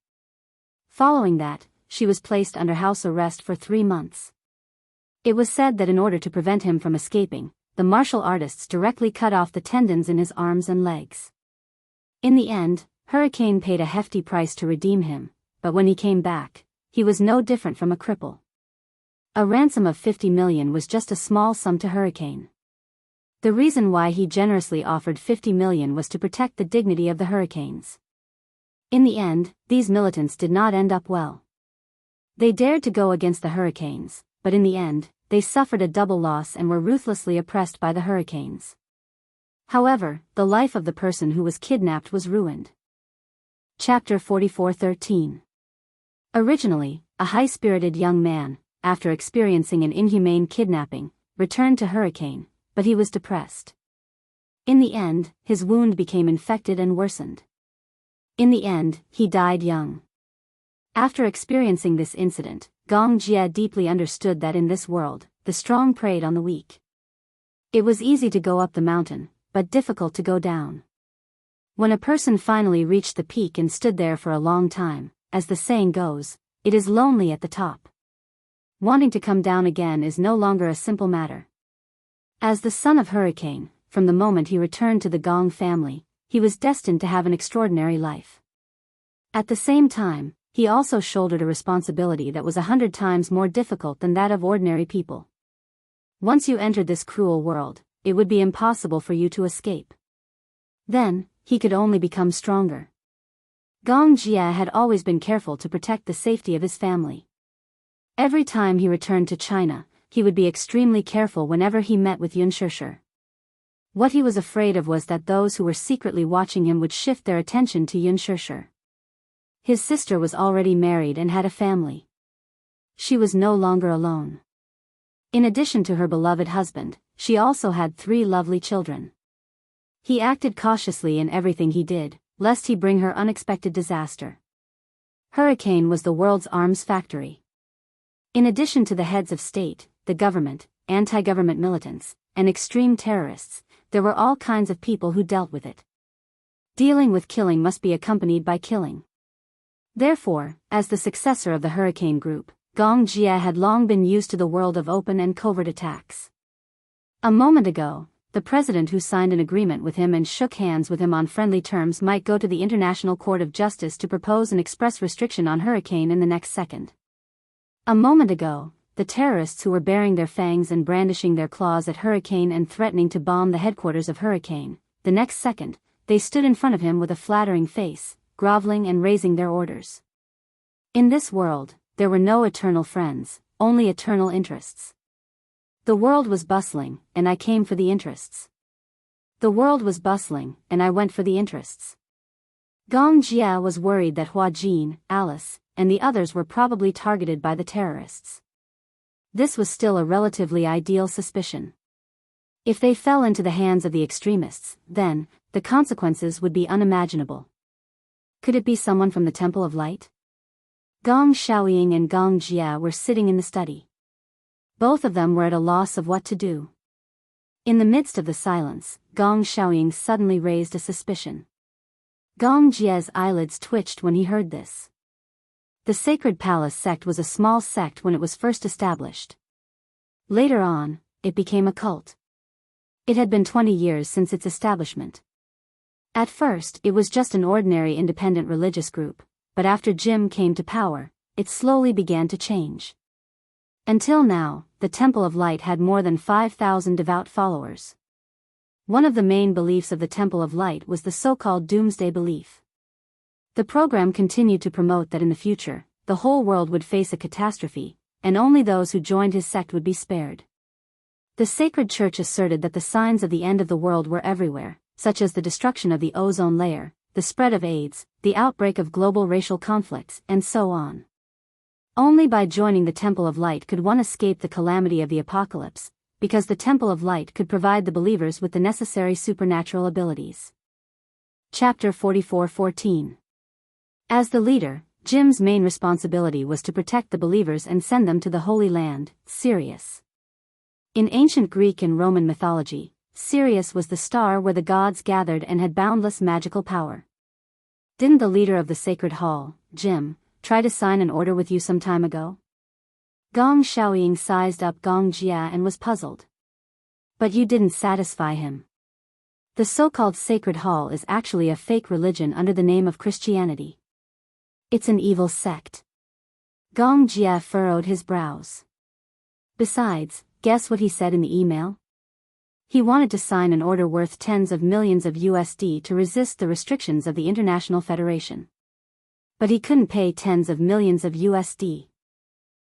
Following that, she was placed under house arrest for 3 months. It was said that in order to prevent him from escaping, the martial artists directly cut off the tendons in his arms and legs. In the end, Hurricane paid a hefty price to redeem him, but when he came back, he was no different from a cripple. A ransom of 50 million was just a small sum to Hurricane. The reason why he generously offered 50 million was to protect the dignity of the Hurricanes. In the end, these militants did not end up well. They dared to go against the Hurricanes, but in the end, they suffered a double loss and were ruthlessly oppressed by the Hurricanes. However, the life of the person who was kidnapped was ruined. Chapter 44:13. Originally, a high-spirited young man, after experiencing an inhumane kidnapping, returned to Hurricane, but he was depressed. In the end, his wound became infected and worsened. In the end, he died young. After experiencing this incident, Gong Jie deeply understood that in this world, the strong preyed on the weak. It was easy to go up the mountain, but difficult to go down. When a person finally reached the peak and stood there for a long time, as the saying goes, it is lonely at the top. Wanting to come down again is no longer a simple matter. As the son of Hurricane, from the moment he returned to the Gong family, he was destined to have an extraordinary life. At the same time, he also shouldered a responsibility that was 100 times more difficult than that of ordinary people. Once you entered this cruel world, it would be impossible for you to escape. Then, he could only become stronger. Gong Jie had always been careful to protect the safety of his family. Every time he returned to China, he would be extremely careful whenever he met with Yun Shishir. What he was afraid of was that those who were secretly watching him would shift their attention to Yun Shishir. His sister was already married and had a family. She was no longer alone. In addition to her beloved husband, she also had 3 lovely children. He acted cautiously in everything he did, lest he bring her unexpected disaster. Hurricane was the world's arms factory. In addition to the heads of state, the government, anti-government militants, and extreme terrorists, there were all kinds of people who dealt with it. Dealing with killing must be accompanied by killing. Therefore, as the successor of the Hurricane Group, Gong Jie had long been used to the world of open and covert attacks. A moment ago, the president who signed an agreement with him and shook hands with him on friendly terms might go to the International Court of Justice to propose an express restriction on Hurricane in the next second. A moment ago, the terrorists who were baring their fangs and brandishing their claws at Hurricane and threatening to bomb the headquarters of Hurricane, the next second, they stood in front of him with a flattering face, groveling and raising their orders. In this world, there were no eternal friends, only eternal interests. The world was bustling, and I came for the interests. The world was bustling, and I went for the interests. Gong Jie was worried that Hua Jin, Alice, and the others were probably targeted by the terrorists. This was still a relatively ideal suspicion. If they fell into the hands of the extremists, then, the consequences would be unimaginable. Could it be someone from the Temple of Light? Gong Xiaoying and Gong Jie were sitting in the study. Both of them were at a loss of what to do. In the midst of the silence, Gong Xiaoying suddenly raised a suspicion. Gong Jie's eyelids twitched when he heard this. The Sacred Palace sect was a small sect when it was first established. Later on, it became a cult. It had been 20 years since its establishment. At first, it was just an ordinary independent religious group, but after Jim came to power, it slowly began to change. Until now, the Temple of Light had more than 5,000 devout followers. One of the main beliefs of the Temple of Light was the so-called doomsday belief. The program continued to promote that in the future, the whole world would face a catastrophe, and only those who joined his sect would be spared. The sacred church asserted that the signs of the end of the world were everywhere, such as the destruction of the ozone layer, the spread of AIDS, the outbreak of global racial conflicts, and so on. Only by joining the Temple of Light could one escape the calamity of the apocalypse, because the Temple of Light could provide the believers with the necessary supernatural abilities. Chapter 44:14. As the leader, Jim's main responsibility was to protect the believers and send them to the Holy Land, Sirius. In ancient Greek and Roman mythology, Sirius was the star where the gods gathered and had boundless magical power. Didn't the leader of the Sacred Hall, Jim, try to sign an order with you some time ago? Gong Xiaoying sized up Gong Jia and was puzzled. But you didn't satisfy him. The so-called Sacred Hall is actually a fake religion under the name of Christianity. It's an evil sect. Gong Jia furrowed his brows. Besides, guess what he said in the email? He wanted to sign an order worth tens of millions of USD to resist the restrictions of the International Federation. But he couldn't pay tens of millions of USD.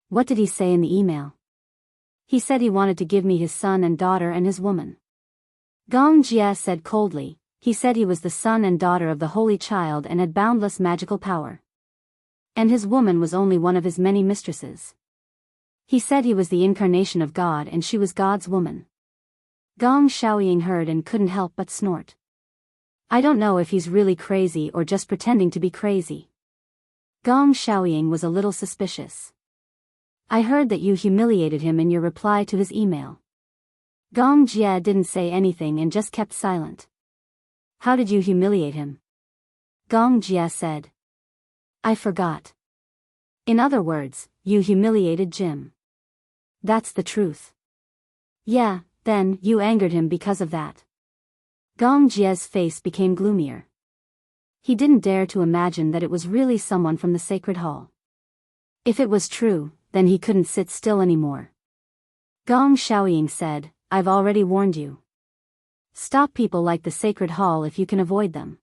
What did he say in the email? He said he wanted to give me his son and daughter and his woman. Gong Jia said coldly, he said he was the son and daughter of the Holy Child and had boundless magical power. And his woman was only one of his many mistresses. He said he was the incarnation of God and she was God's woman. Gong Xiaoying heard and couldn't help but snort. I don't know if he's really crazy or just pretending to be crazy. Gong Xiaoying was a little suspicious. I heard that you humiliated him in your reply to his email. Gong Jia didn't say anything and just kept silent. How did you humiliate him? Gong Jia said. I forgot. In other words, you humiliated Jim. That's the truth. Yeah, then, you angered him because of that. Gong Jia's face became gloomier. He didn't dare to imagine that it was really someone from the Sacred Hall. If it was true, then he couldn't sit still anymore. Gong Xiaoying said, I've already warned you. Stop people like the Sacred Hall if you can avoid them.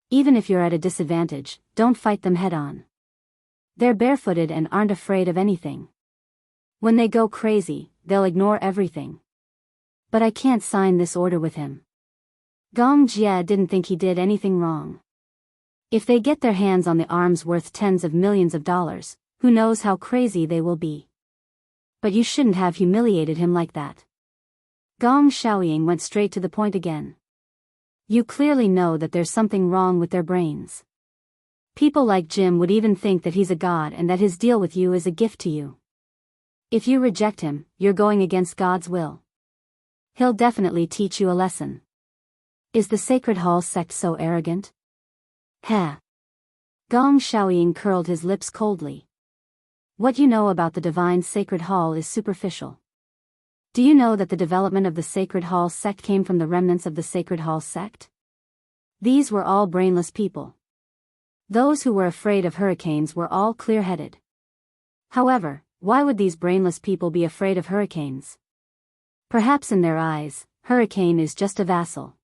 Even if you're at a disadvantage, don't fight them head-on. They're barefooted and aren't afraid of anything. When they go crazy, they'll ignore everything. But I can't sign this order with him. Gong Jia didn't think he did anything wrong. If they get their hands on the arms worth tens of millions of dollars, who knows how crazy they will be. But you shouldn't have humiliated him like that. Gong Xiaoying went straight to the point again. You clearly know that there's something wrong with their brains. People like Jim would even think that he's a god and that his deal with you is a gift to you. If you reject him, you're going against God's will. He'll definitely teach you a lesson. Is the Sacred Hall sect so arrogant? Heh. Gong Xiaoying curled his lips coldly. What you know about the divine Sacred Hall is superficial. Do you know that the development of the Sacred Hall sect came from the remnants of the Sacred Hall sect? These were all brainless people. Those who were afraid of hurricanes were all clear-headed. However, why would these brainless people be afraid of hurricanes? Perhaps in their eyes, hurricane is just a vassal.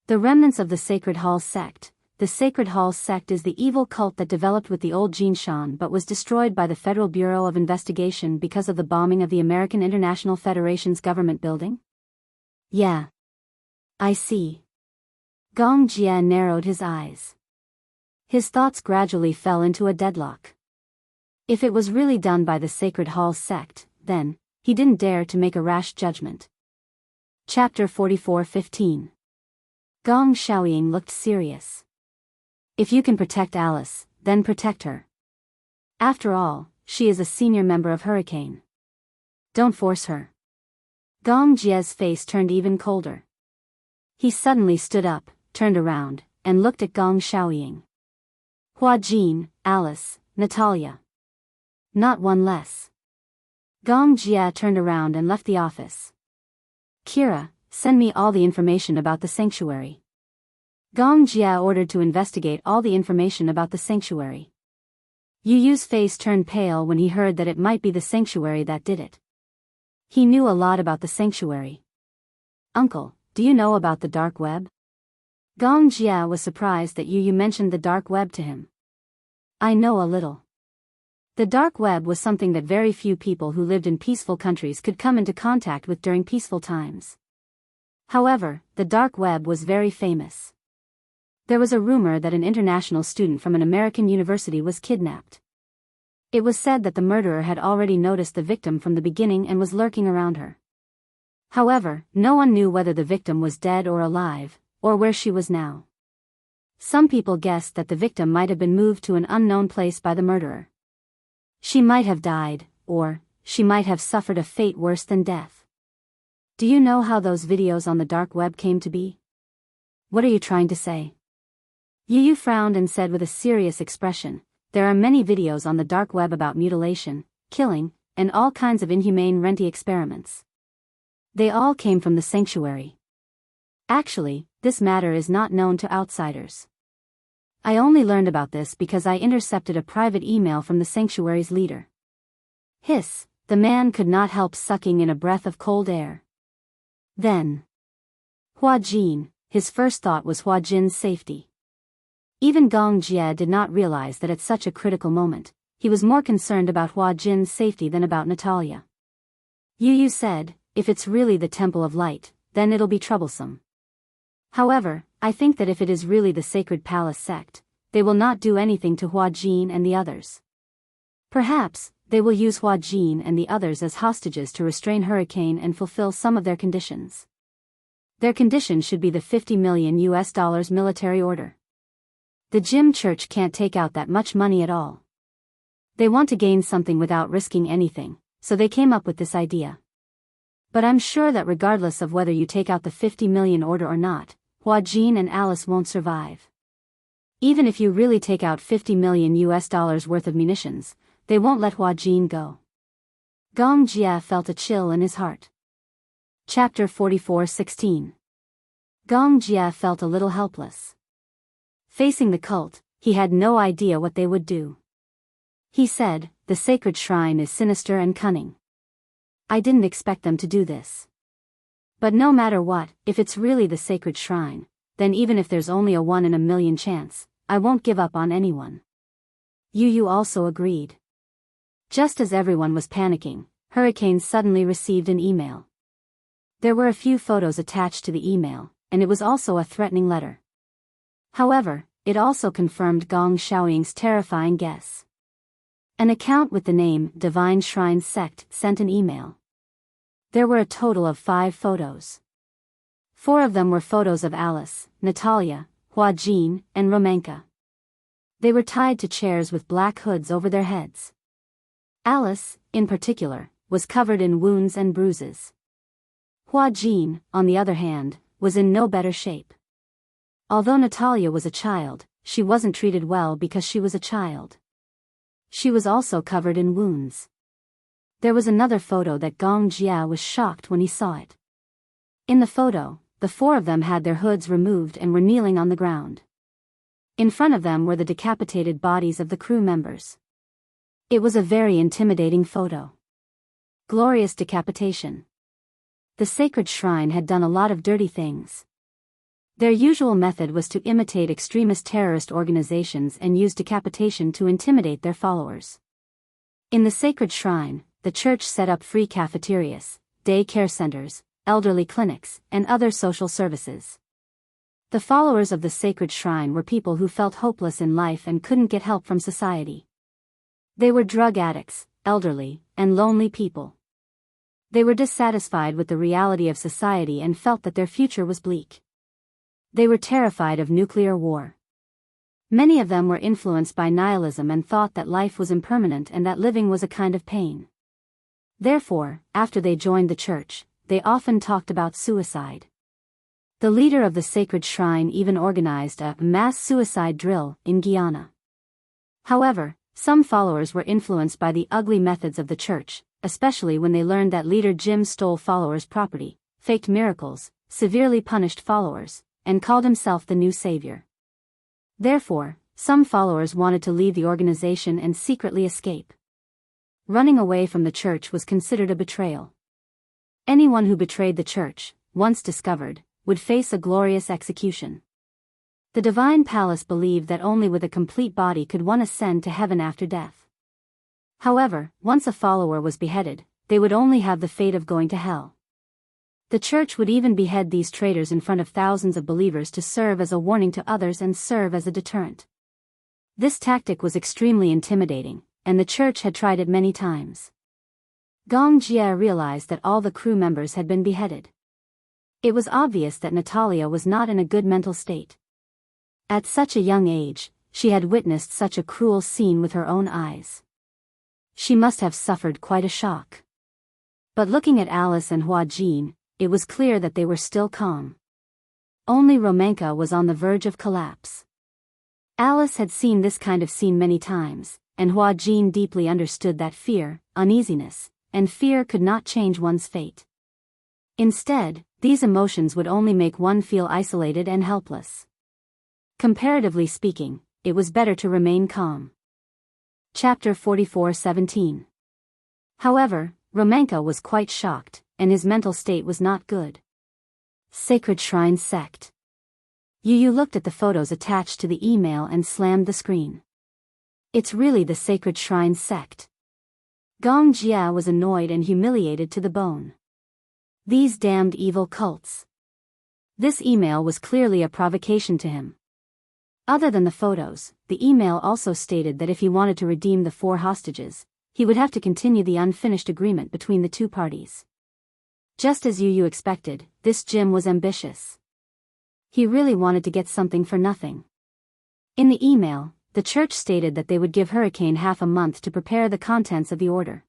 The remnants of the Sacred Hall sect. The Sacred Hall sect is the evil cult that developed with the old Jinshan but was destroyed by the Federal Bureau of Investigation because of the bombing of the American International Federation's government building? Yeah. I see. Gong Jia narrowed his eyes. His thoughts gradually fell into a deadlock. If it was really done by the Sacred Hall sect, then, he didn't dare to make a rash judgment. Chapter 44:15. Gong Xiaoying looked serious. If you can protect Alice, then protect her. After all, she is a senior member of Hurricane. Don't force her. Gong Jia's face turned even colder. He suddenly stood up, turned around, and looked at Gong Xiaoying. Hua Jin, Alice, Natalia. Not one less. Gong Jia turned around and left the office. Kira, send me all the information about the sanctuary. Gong Jia ordered to investigate all the information about the sanctuary. Yu Yu's face turned pale when he heard that it might be the sanctuary that did it. He knew a lot about the sanctuary. Uncle, do you know about the dark web? Gong Jia was surprised that Yu Yu mentioned the dark web to him. I know a little. The dark web was something that very few people who lived in peaceful countries could come into contact with during peaceful times. However, the dark web was very famous. There was a rumor that an international student from an American university was kidnapped. It was said that the murderer had already noticed the victim from the beginning and was lurking around her. However, no one knew whether the victim was dead or alive, or where she was now. Some people guessed that the victim might have been moved to an unknown place by the murderer. She might have died, or she might have suffered a fate worse than death. Do you know how those videos on the dark web came to be? What are you trying to say? Yu Yu frowned and said with a serious expression, there are many videos on the dark web about mutilation, killing, and all kinds of inhumane Renti experiments. They all came from the sanctuary. Actually, this matter is not known to outsiders. I only learned about this because I intercepted a private email from the sanctuary's leader. Hiss, the man could not help sucking in a breath of cold air. Then, Hua Jin, his first thought was Hua Jin's safety. Even Gong Jia did not realize that at such a critical moment, he was more concerned about Hua Jin's safety than about Natalia. Yu Yu said, if it's really the Temple of Light, then it'll be troublesome. However, I think that if it is really the Sacred Palace sect, they will not do anything to Hua Jin and the others. Perhaps, they will use Hua Jin and the others as hostages to restrain Hurricane and fulfill some of their conditions. Their condition should be the $50 million military order. The Jim Church can't take out that much money at all. They want to gain something without risking anything, so they came up with this idea. But I'm sure that regardless of whether you take out the 50 million order or not, Hua Jin and Alice won't survive. Even if you really take out $50 million worth of munitions, they won't let Hua Jin go. Gong Jia felt a chill in his heart. Chapter 44:16. Gong Jia felt a little helpless. Facing the cult, he had no idea what they would do. He said, the sacred shrine is sinister and cunning. I didn't expect them to do this. But no matter what, if it's really the sacred shrine, then even if there's only a 1 in a million chance, I won't give up on anyone. Yu Yu also agreed. Just as everyone was panicking, Hurricane suddenly received an email. There were a few photos attached to the email, and it was also a threatening letter. However, it also confirmed Gong Xiaoying's terrifying guess. An account with the name Divine Shrine Sect sent an email. There were a total of 5 photos. 4 of them were photos of Alice, Natalia, Hua Jin, and Romanka. They were tied to chairs with black hoods over their heads. Alice, in particular, was covered in wounds and bruises. Hua Jin, on the other hand, was in no better shape. Although Natalia was a child, she wasn't treated well because she was a child. She was also covered in wounds. There was another photo that Gong Jia was shocked when he saw it. In the photo, the 4 of them had their hoods removed and were kneeling on the ground. In front of them were the decapitated bodies of the crew members. It was a very intimidating photo. Glorious decapitation. The sacred shrine had done a lot of dirty things. Their usual method was to imitate extremist terrorist organizations and use decapitation to intimidate their followers. In the sacred shrine, the church set up free cafeterias, day care centers, elderly clinics, and other social services. The followers of the sacred shrine were people who felt hopeless in life and couldn't get help from society. They were drug addicts, elderly, and lonely people. They were dissatisfied with the reality of society and felt that their future was bleak. They were terrified of nuclear war. Many of them were influenced by nihilism and thought that life was impermanent and that living was a kind of pain. Therefore, after they joined the church, they often talked about suicide. The leader of the sacred shrine even organized a mass suicide drill in Guyana. However, some followers were influenced by the ugly methods of the church, especially when they learned that leader Jim stole followers' property, faked miracles, severely punished followers, and called himself the new savior. Therefore, some followers wanted to leave the organization and secretly escape. Running away from the church was considered a betrayal. Anyone who betrayed the church, once discovered, would face a glorious execution. The divine palace believed that only with a complete body could one ascend to heaven after death. However, once a follower was beheaded, they would only have the fate of going to hell. The church would even behead these traitors in front of thousands of believers to serve as a warning to others and serve as a deterrent. This tactic was extremely intimidating, and the church had tried it many times. Gong Jie realized that all the crew members had been beheaded. It was obvious that Natalia was not in a good mental state. At such a young age, she had witnessed such a cruel scene with her own eyes. She must have suffered quite a shock. But looking at Alice and Hua Jin, it was clear that they were still calm. Only Romanka was on the verge of collapse. Alice had seen this kind of scene many times, and Hua Jin deeply understood that fear, uneasiness, and fear could not change one's fate. Instead, these emotions would only make one feel isolated and helpless. Comparatively speaking, it was better to remain calm. Chapter 44:17. However, Romanka was quite shocked, and his mental state was not good. Sacred Shrine Sect. Yu looked at the photos attached to the email and slammed the screen. It's really the Sacred Shrine Sect. Gong Jia was annoyed and humiliated to the bone. These damned evil cults. This email was clearly a provocation to him. Other than the photos, the email also stated that if he wanted to redeem the 4 hostages, he would have to continue the unfinished agreement between the two parties. Just as Yu expected, this Jim was ambitious. He really wanted to get something for nothing. In the email, the church stated that they would give Hurricane half a month to prepare the contents of the order.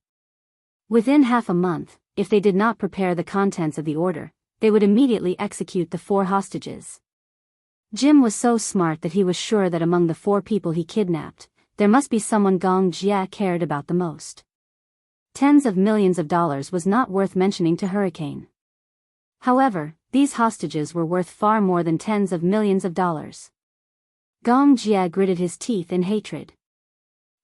Within half a month, if they did not prepare the contents of the order, they would immediately execute the 4 hostages. Jim was so smart that he was sure that among the 4 people he kidnapped, there must be someone Gong Jia cared about the most. Tens of millions of dollars was not worth mentioning to Hurricane. However, these hostages were worth far more than tens of millions of dollars. Gong Jia gritted his teeth in hatred.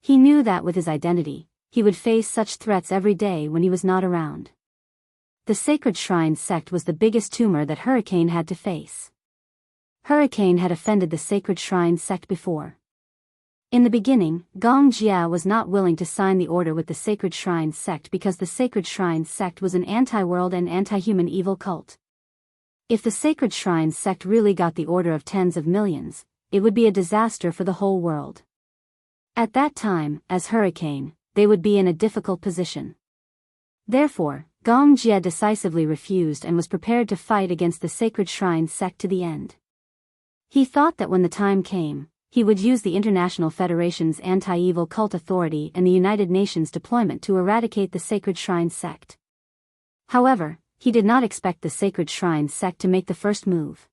He knew that with his identity, he would face such threats every day when he was not around. The Sacred Shrine Sect was the biggest tumor that Hurricane had to face. Hurricane had offended the Sacred Shrine Sect before. In the beginning, Gong Jia was not willing to sign the order with the Sacred Shrine Sect because the Sacred Shrine Sect was an anti-world and anti-human evil cult. If the Sacred Shrine Sect really got the order of tens of millions, it would be a disaster for the whole world. At that time, as Hurricane, they would be in a difficult position. Therefore, Gong Jia decisively refused and was prepared to fight against the Sacred Shrine Sect to the end. He thought that when the time came, he would use the International Federation's anti-evil cult authority and the United Nations deployment to eradicate the Sacred Shrine Sect. However, he did not expect the Sacred Shrine Sect to make the first move.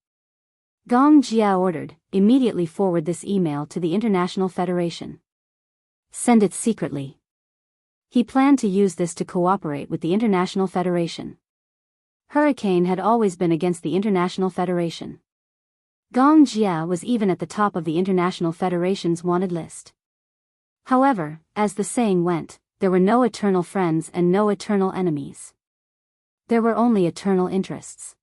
Gong Jia ordered, immediately forward this email to the International Federation. Send it secretly. He planned to use this to cooperate with the International Federation. Hurricane had always been against the International Federation. Gong Jia was even at the top of the International Federation's wanted list. However, as the saying went, there were no eternal friends and no eternal enemies. There were only eternal interests.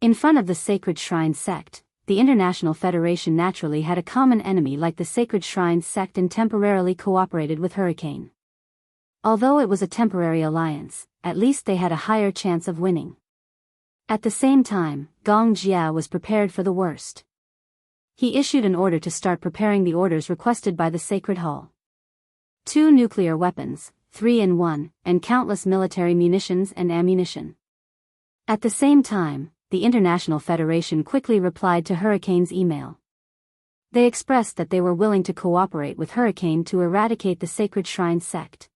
In front of the Sacred Shrine Sect, the International Federation naturally had a common enemy like the Sacred Shrine Sect and temporarily cooperated with Hurricane. Although it was a temporary alliance, at least they had a higher chance of winning. At the same time, Gong Jia was prepared for the worst. He issued an order to start preparing the orders requested by the Sacred Hall. 2 nuclear weapons, 3 in 1, and countless military munitions and ammunition. At the same time, the International Federation quickly replied to Hurricane's email. They expressed that they were willing to cooperate with Hurricane to eradicate the Sacred Shrine Sect.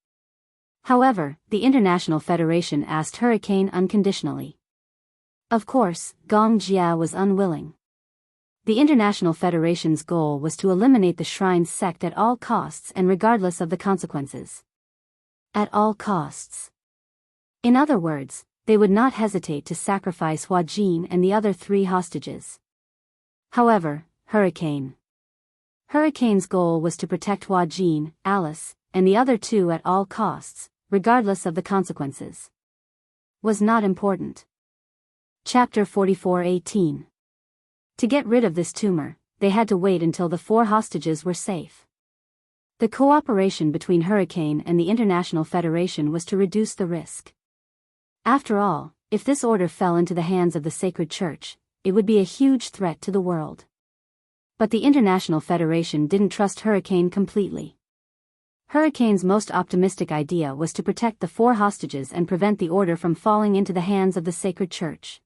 However, the International Federation asked Hurricane unconditionally. Of course, Gong Jia was unwilling. The International Federation's goal was to eliminate the Shrine Sect at all costs and regardless of the consequences. At all costs. In other words, they would not hesitate to sacrifice Huajin and the other 3 hostages. However, Hurricane's goal was to protect Huajin, Alice, and the other 2 at all costs, regardless of the consequences. Was not important. Chapter 44:18. To get rid of this tumor, they had to wait until the 4 hostages were safe. The cooperation between Hurricane and the International Federation was to reduce the risk. After all, if this order fell into the hands of the Sacred Church, it would be a huge threat to the world. But the International Federation didn't trust Hurricane completely. Hurricane's most optimistic idea was to protect the 4 hostages and prevent the order from falling into the hands of the Sacred Church.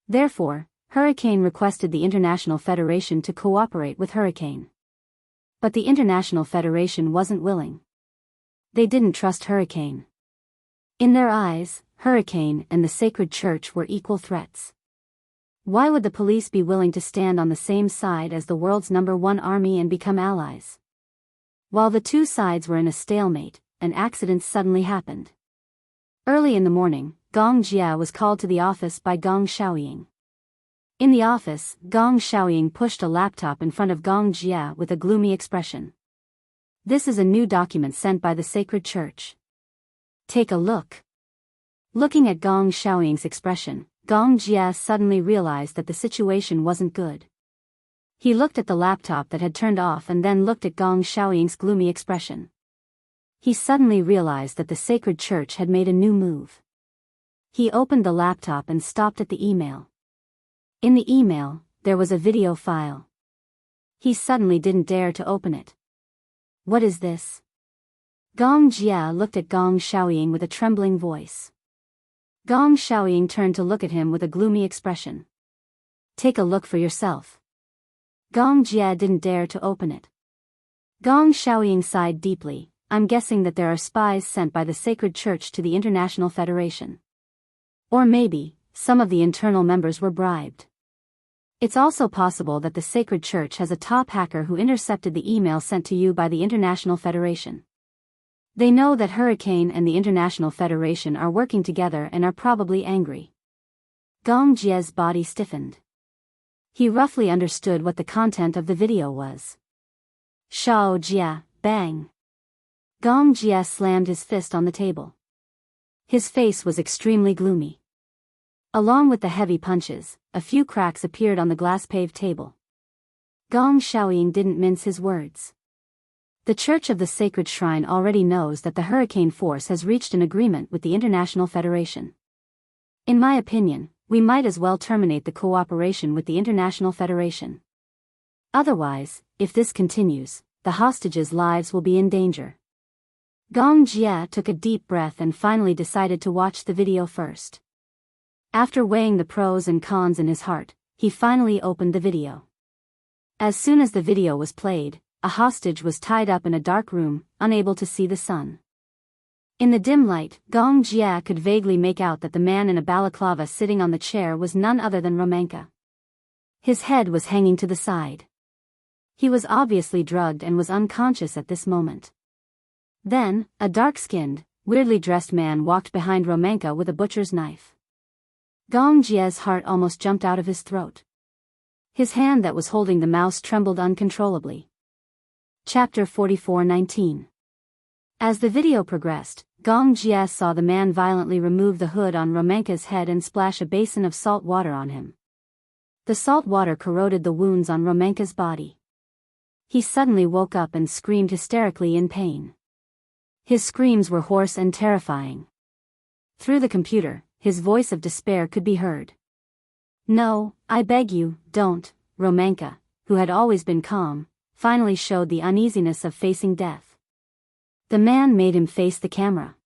Therefore, Hurricane requested the International Federation to cooperate with Hurricane. But the International Federation wasn't willing. They didn't trust Hurricane. In their eyes, Hurricane and the Sacred Church were equal threats. Why would the police be willing to stand on the same side as the world's #1 army and become allies? While the 2 sides were in a stalemate, an accident suddenly happened. Early in the morning, Gong Jia was called to the office by Gong Xiaoying. In the office, Gong Xiaoying pushed a laptop in front of Gong Jia with a gloomy expression. This is a new document sent by the Sacred Church. Take a look. Looking at Gong Xiaoying's expression, Gong Jia suddenly realized that the situation wasn't good. He looked at the laptop that had turned off and then looked at Gong Xiaoying's gloomy expression. He suddenly realized that the Sacred Church had made a new move. He opened the laptop and stopped at the email. In the email, there was a video file. He suddenly didn't dare to open it. What is this? Gong Jia looked at Gong Xiaoying with a trembling voice. Gong Xiaoying turned to look at him with a gloomy expression. Take a look for yourself. Gong Jia didn't dare to open it. Gong Xiaoying sighed deeply. I'm guessing that there are spies sent by the Sacred Church to the International Federation. Or maybe, some of the internal members were bribed. It's also possible that the Sacred Church has a top hacker who intercepted the email sent to you by the International Federation. They know that Hurricane and the International Federation are working together and are probably angry. Gong Jia's body stiffened. He roughly understood what the content of the video was. Shao Jia, bang. Gong Jia slammed his fist on the table. His face was extremely gloomy. Along with the heavy punches, a few cracks appeared on the glass-paved table. Gong Xiaoying didn't mince his words. The Church of the Sacred Shrine already knows that the Hurricane Force has reached an agreement with the International Federation. In my opinion, we might as well terminate the cooperation with the International Federation. Otherwise, if this continues, the hostages' lives will be in danger. Gong Jia took a deep breath and finally decided to watch the video first. After weighing the pros and cons in his heart, he finally opened the video. As soon as the video was played, a hostage was tied up in a dark room, unable to see the sun. In the dim light, Gong Jia could vaguely make out that the man in a balaclava sitting on the chair was none other than Romanka. His head was hanging to the side. He was obviously drugged and was unconscious at this moment. Then, a dark-skinned, weirdly dressed man walked behind Romanka with a butcher's knife. Gong Jia's heart almost jumped out of his throat. His hand that was holding the mouse trembled uncontrollably. Chapter 44:19. As the video progressed, Gong Jia saw the man violently remove the hood on Romanka's head and splash a basin of salt water on him. The salt water corroded the wounds on Romanka's body. He suddenly woke up and screamed hysterically in pain. His screams were hoarse and terrifying. Through the computer, his voice of despair could be heard. No, I beg you, don't. Romanka, who had always been calm, finally showed the uneasiness of facing death. The man made him face the camera.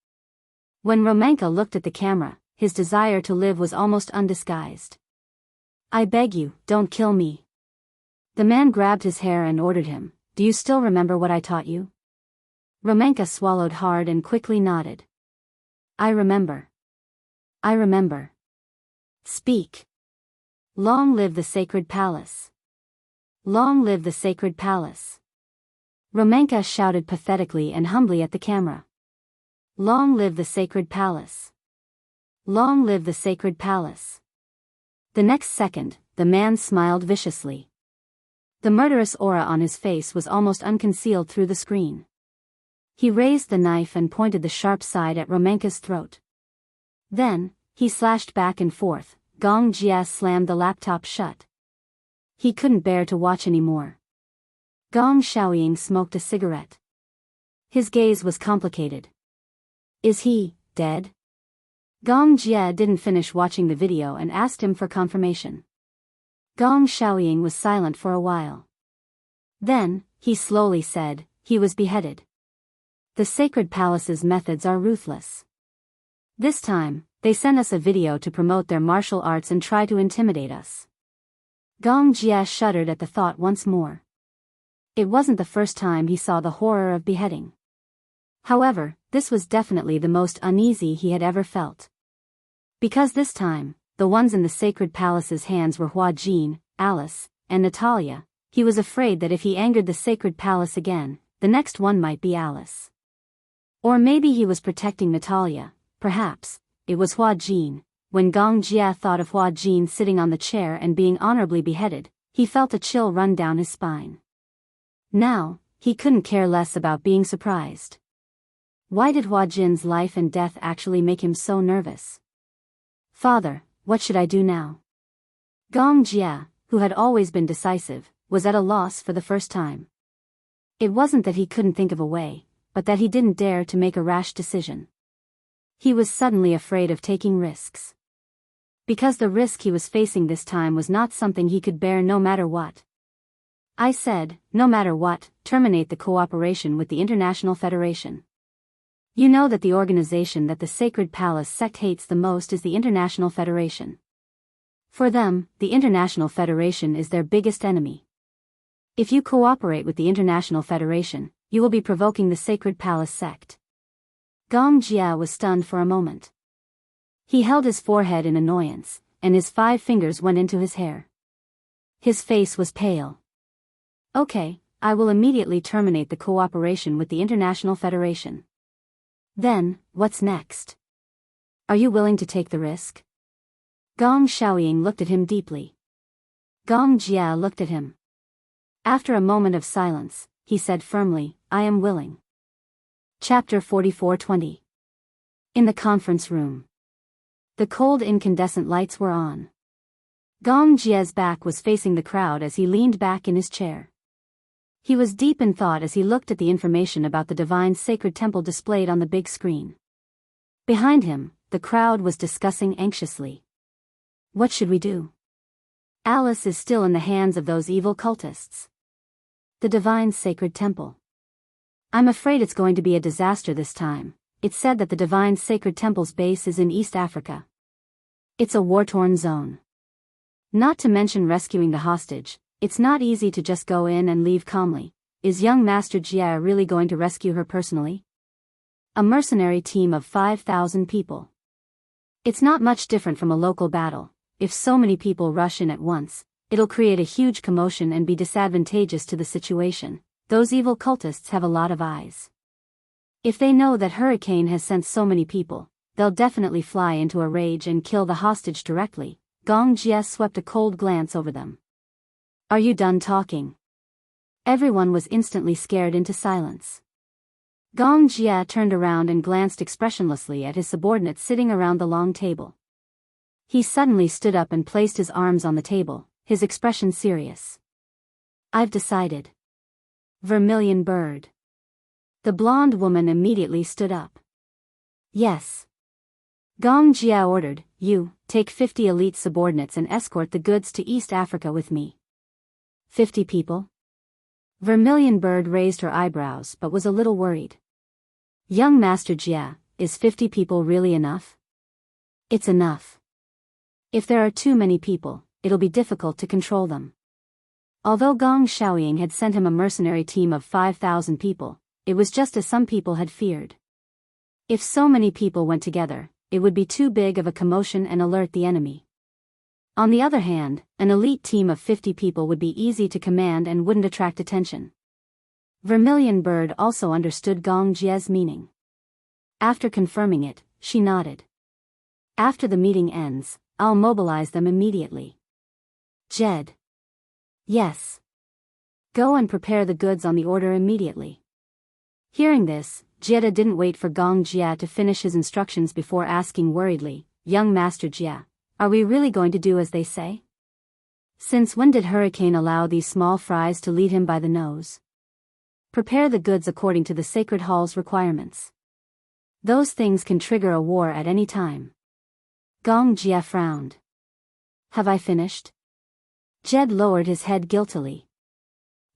When Romanka looked at the camera, his desire to live was almost undisguised. I beg you, don't kill me. The man grabbed his hair and ordered him, do you still remember what I taught you? Romanka swallowed hard and quickly nodded. I remember. I remember. Speak. Long live the Sacred Palace. Long live the Sacred Palace. Romanka shouted pathetically and humbly at the camera. Long live the sacred palace. Long live the sacred palace. The next second, the man smiled viciously. The murderous aura on his face was almost unconcealed through the screen. He raised the knife and pointed the sharp side at Romanka's throat. Then, he slashed back and forth. Gong Jia slammed the laptop shut. He couldn't bear to watch anymore. Gong Xiaoying smoked a cigarette. His gaze was complicated. Is he dead? Gong Jia didn't finish watching the video and asked him for confirmation. Gong Xiaoying was silent for a while. Then, he slowly said, he was beheaded. The sacred palace's methods are ruthless. This time, they sent us a video to promote their martial arts and try to intimidate us. Gong Jia shuddered at the thought once more. It wasn't the first time he saw the horror of beheading. However, this was definitely the most uneasy he had ever felt. Because this time, the ones in the sacred palace's hands were Hua Jin, Alice, and Natalia. He was afraid that if he angered the sacred palace again, the next one might be Alice. Or maybe he was protecting Natalia, perhaps. It was Hua Jin. When Gong Jia thought of Hua Jin sitting on the chair and being honorably beheaded, he felt a chill run down his spine. Now, he couldn't care less about being surprised. Why did Hua Jin's life and death actually make him so nervous? Father, what should I do now? Gong Jia, who had always been decisive, was at a loss for the first time. It wasn't that he couldn't think of a way, but that he didn't dare to make a rash decision. He was suddenly afraid of taking risks. Because the risk he was facing this time was not something he could bear no matter what. I said, no matter what, terminate the cooperation with the International Federation. You know that the organization that the Sacred Palace sect hates the most is the International Federation. For them, the International Federation is their biggest enemy. If you cooperate with the International Federation, you will be provoking the Sacred Palace sect. Gong Jia was stunned for a moment. He held his forehead in annoyance, and his 5 fingers went into his hair. His face was pale. Okay, I will immediately terminate the cooperation with the International Federation. Then, what's next? Are you willing to take the risk? Gong Xiaoying looked at him deeply. Gong Jia looked at him. After a moment of silence, he said firmly, I am willing. Chapter 44:20. In the conference room. The cold incandescent lights were on. Gong Jia's back was facing the crowd as he leaned back in his chair. He was deep in thought as he looked at the information about the divine sacred temple displayed on the big screen. Behind him, the crowd was discussing anxiously. What should we do? Alice is still in the hands of those evil cultists. The divine sacred temple. I'm afraid it's going to be a disaster this time. It's said that the divine sacred temple's base is in East Africa. It's a war-torn zone. Not to mention rescuing the hostage, it's not easy to just go in and leave calmly. Is young Master Jia really going to rescue her personally? A mercenary team of 5,000 people. It's not much different from a local battle. If so many people rush in at once, it'll create a huge commotion and be disadvantageous to the situation. Those evil cultists have a lot of eyes. If they know that Hurricane has sent so many people, they'll definitely fly into a rage and kill the hostage directly. Gong Jia swept a cold glance over them. Are you done talking? Everyone was instantly scared into silence. Gong Jia turned around and glanced expressionlessly at his subordinates sitting around the long table. He suddenly stood up and placed his arms on the table, his expression serious. I've decided. Vermilion Bird. The blonde woman immediately stood up. Yes. Gong Jia ordered, you, take 50 elite subordinates and escort the goods to East Africa with me. 50 people? Vermilion Bird raised her eyebrows but was a little worried. Young Master Jia, is 50 people really enough? It's enough. If there are too many people, it'll be difficult to control them. Although Gong Xiaoying had sent him a mercenary team of 5,000 people, it was just as some people had feared. If so many people went together, it would be too big of a commotion and alert the enemy. On the other hand, an elite team of 50 people would be easy to command and wouldn't attract attention. Vermilion Bird also understood Gong Jia's meaning. After confirming it, she nodded. After the meeting ends, I'll mobilize them immediately. Jed. Yes. Go and prepare the goods on the order immediately. Hearing this, Jeda didn't wait for Gong Jia to finish his instructions before asking worriedly, Young Master Jia, are we really going to do as they say? Since when did Hurricane allow these small fries to lead him by the nose? Prepare the goods according to the Sacred Hall's requirements. Those things can trigger a war at any time. Gong Jia frowned. Have I finished? Jed lowered his head guiltily.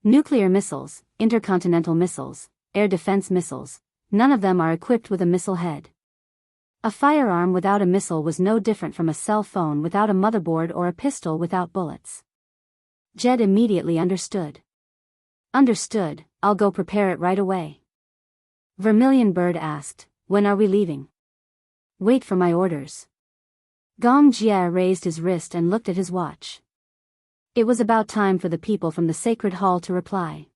Nuclear missiles, intercontinental missiles, air defense missiles, none of them are equipped with a missile head. A firearm without a missile was no different from a cell phone without a motherboard or a pistol without bullets. Jed immediately understood. Understood, I'll go prepare it right away. Vermilion Bird asked, when are we leaving? Wait for my orders. Gong Jia raised his wrist and looked at his watch. It was about time for the people from the Sacred Hall to reply.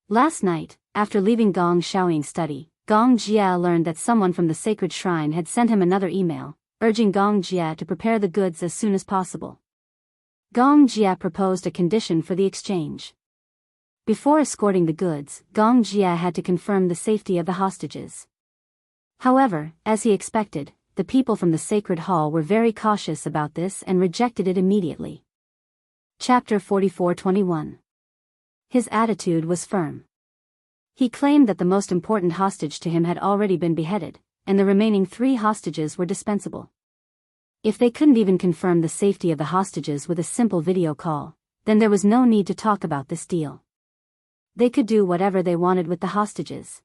Last night, after leaving Gong Xiaoying's study, Gong Jia learned that someone from the sacred shrine had sent him another email, urging Gong Jia to prepare the goods as soon as possible. Gong Jia proposed a condition for the exchange. Before escorting the goods, Gong Jia had to confirm the safety of the hostages. However, as he expected, the people from the Sacred Hall were very cautious about this and rejected it immediately. Chapter 44:21. His attitude was firm. He claimed that the most important hostage to him had already been beheaded, and the remaining 3 hostages were dispensable. If they couldn't even confirm the safety of the hostages with a simple video call, then there was no need to talk about this deal. They could do whatever they wanted with the hostages.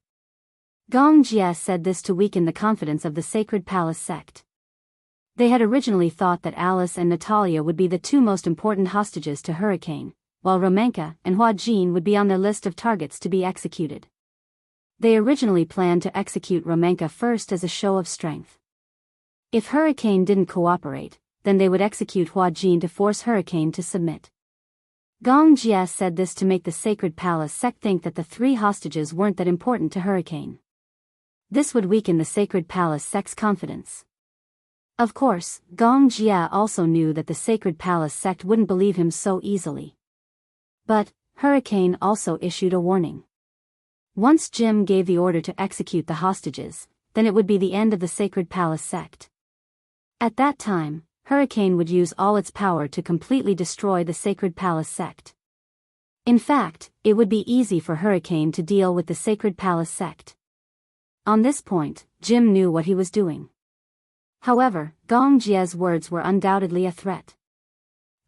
Gong Jia said this to weaken the confidence of the Sacred Palace sect. They had originally thought that Alice and Natalia would be the 2 most important hostages to Hurricane, while Romanka and Hua Jin would be on their list of targets to be executed. They originally planned to execute Romanka first as a show of strength. If Hurricane didn't cooperate, then they would execute Hua Jin to force Hurricane to submit. Gong Jia said this to make the Sacred Palace sect think that the 3 hostages weren't that important to Hurricane. This would weaken the Sacred Palace sect's confidence. Of course, Gong Jia also knew that the Sacred Palace sect wouldn't believe him so easily. But, Hurricane also issued a warning. Once Jim gave the order to execute the hostages, then it would be the end of the Sacred Palace sect. At that time, Hurricane would use all its power to completely destroy the Sacred Palace sect. In fact, it would be easy for Hurricane to deal with the Sacred Palace sect. On this point, Jim knew what he was doing. However, Gong Jia's words were undoubtedly a threat.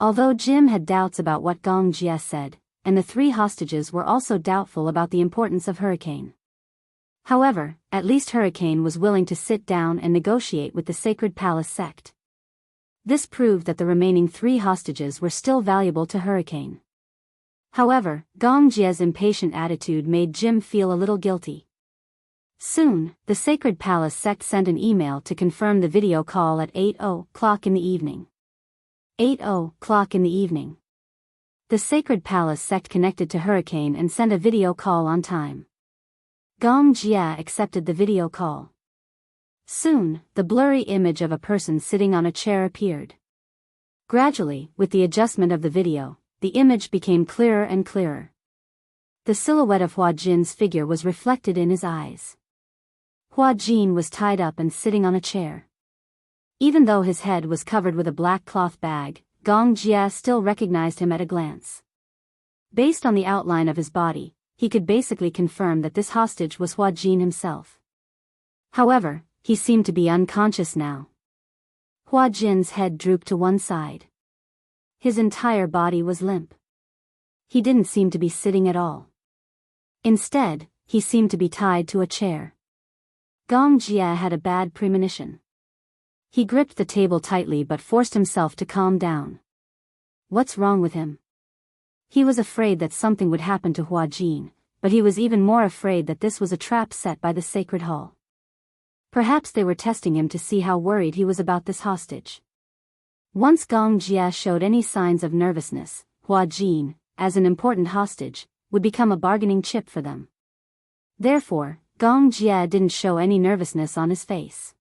Although Jim had doubts about what Gong Jia said, and the 3 hostages were also doubtful about the importance of Hurricane. However, at least Hurricane was willing to sit down and negotiate with the Sacred Palace sect. This proved that the remaining 3 hostages were still valuable to Hurricane. However, Gong Jia's impatient attitude made Jim feel a little guilty. Soon, the Sacred Palace sect sent an email to confirm the video call at 8:00 in the evening. 8:00 in the evening. The Sacred Palace sect connected to Hurricane and sent a video call on time. Gong Jia accepted the video call. Soon, the blurry image of a person sitting on a chair appeared. Gradually, with the adjustment of the video, the image became clearer and clearer. The silhouette of Hua Jin's figure was reflected in his eyes. Hua Jin was tied up and sitting on a chair. Even though his head was covered with a black cloth bag, Gong Jia still recognized him at a glance. Based on the outline of his body, he could basically confirm that this hostage was Hua Jin himself. However, he seemed to be unconscious now. Hua Jin's head drooped to one side. His entire body was limp. He didn't seem to be sitting at all. Instead, he seemed to be tied to a chair. Gong Jia had a bad premonition. He gripped the table tightly but forced himself to calm down. What's wrong with him? He was afraid that something would happen to Hua Jin, but he was even more afraid that this was a trap set by the Sacred Hall. Perhaps they were testing him to see how worried he was about this hostage. Once Gong Jia showed any signs of nervousness, Hua Jin, as an important hostage, would become a bargaining chip for them. Therefore, Gong Jia didn't show any nervousness on his face.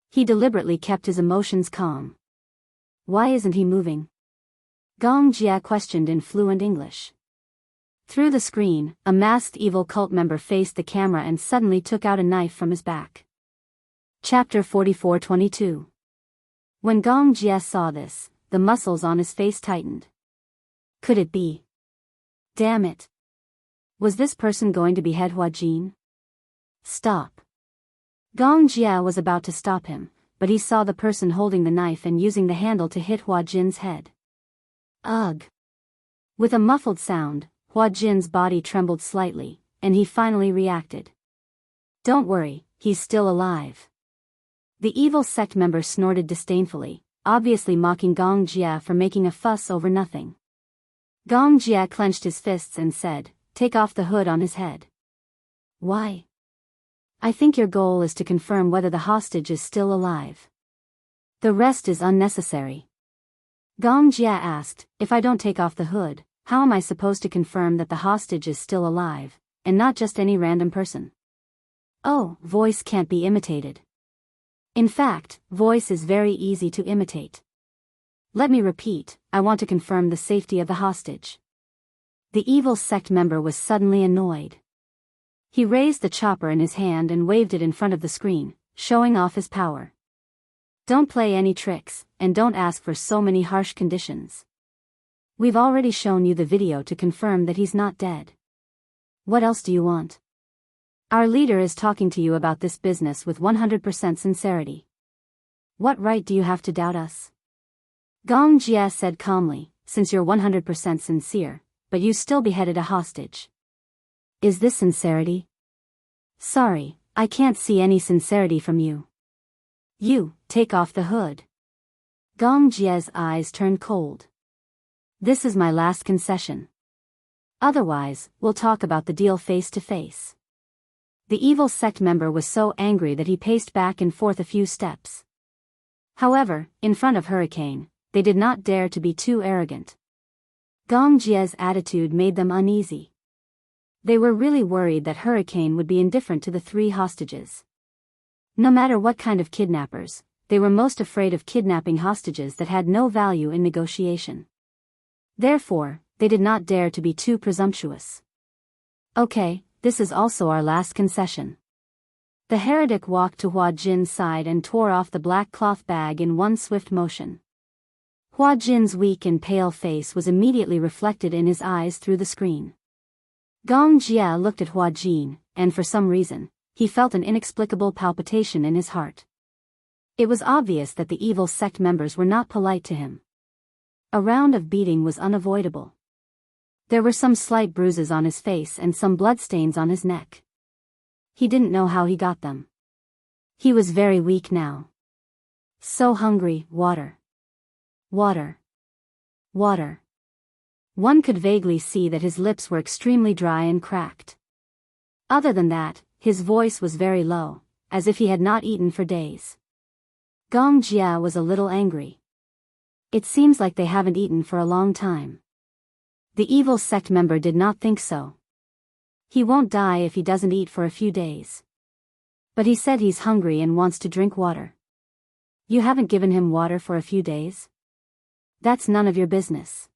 He deliberately kept his emotions calm. Why isn't he moving? Gong Jia questioned in fluent English. Through the screen, a masked evil cult member faced the camera and suddenly took out a knife from his back. Chapter 44:22. When Gong Jia saw this, the muscles on his face tightened. Could it be? Damn it. Was this person going to behead Hua Jin? Stop. Gong Jia was about to stop him, but he saw the person holding the knife and using the handle to hit Hua Jin's head. Ugh. With a muffled sound, Hua Jin's body trembled slightly, and he finally reacted. Don't worry, he's still alive. The evil sect member snorted disdainfully, obviously mocking Gong Jia for making a fuss over nothing. Gong Jia clenched his fists and said, "Take off the hood on his head." Why? I think your goal is to confirm whether the hostage is still alive. The rest is unnecessary. Gong Jia asked, if I don't take off the hood, how am I supposed to confirm that the hostage is still alive, and not just any random person? Oh, voice can't be imitated. In fact, voice is very easy to imitate. Let me repeat, I want to confirm the safety of the hostage. The evil sect member was suddenly annoyed. He raised the chopper in his hand and waved it in front of the screen, showing off his power. Don't play any tricks, and don't ask for so many harsh conditions. We've already shown you the video to confirm that he's not dead. What else do you want? Our leader is talking to you about this business with 100% sincerity. What right do you have to doubt us? Gong Jia said calmly, since you're 100% sincere, but you still beheaded a hostage. Is this sincerity? Sorry, I can't see any sincerity from you. You, take off the hood. Gong Jia's eyes turned cold. This is my last concession. Otherwise, we'll talk about the deal face to face. The evil sect member was so angry that he paced back and forth a few steps. However, in front of Hurricane, they did not dare to be too arrogant. Gong Jia's attitude made them uneasy. They were really worried that Hurricane would be indifferent to the three hostages. No matter what kind of kidnappers, they were most afraid of kidnapping hostages that had no value in negotiation. Therefore, they did not dare to be too presumptuous. Okay, this is also our last concession. The heretic walked to Hua Jin's side and tore off the black cloth bag in one swift motion. Hua Jin's weak and pale face was immediately reflected in his eyes through the screen. Gong Jia looked at Hua Jin, and for some reason, he felt an inexplicable palpitation in his heart. It was obvious that the evil sect members were not polite to him. A round of beating was unavoidable. There were some slight bruises on his face and some bloodstains on his neck. He didn't know how he got them. He was very weak now. So hungry, water. Water. Water. One could vaguely see that his lips were extremely dry and cracked. Other than that, his voice was very low, as if he had not eaten for days. Gong Jia was a little angry. It seems like they haven't eaten for a long time. The evil sect member did not think so. He won't die if he doesn't eat for a few days. But he said he's hungry and wants to drink water. You haven't given him water for a few days? That's none of your business.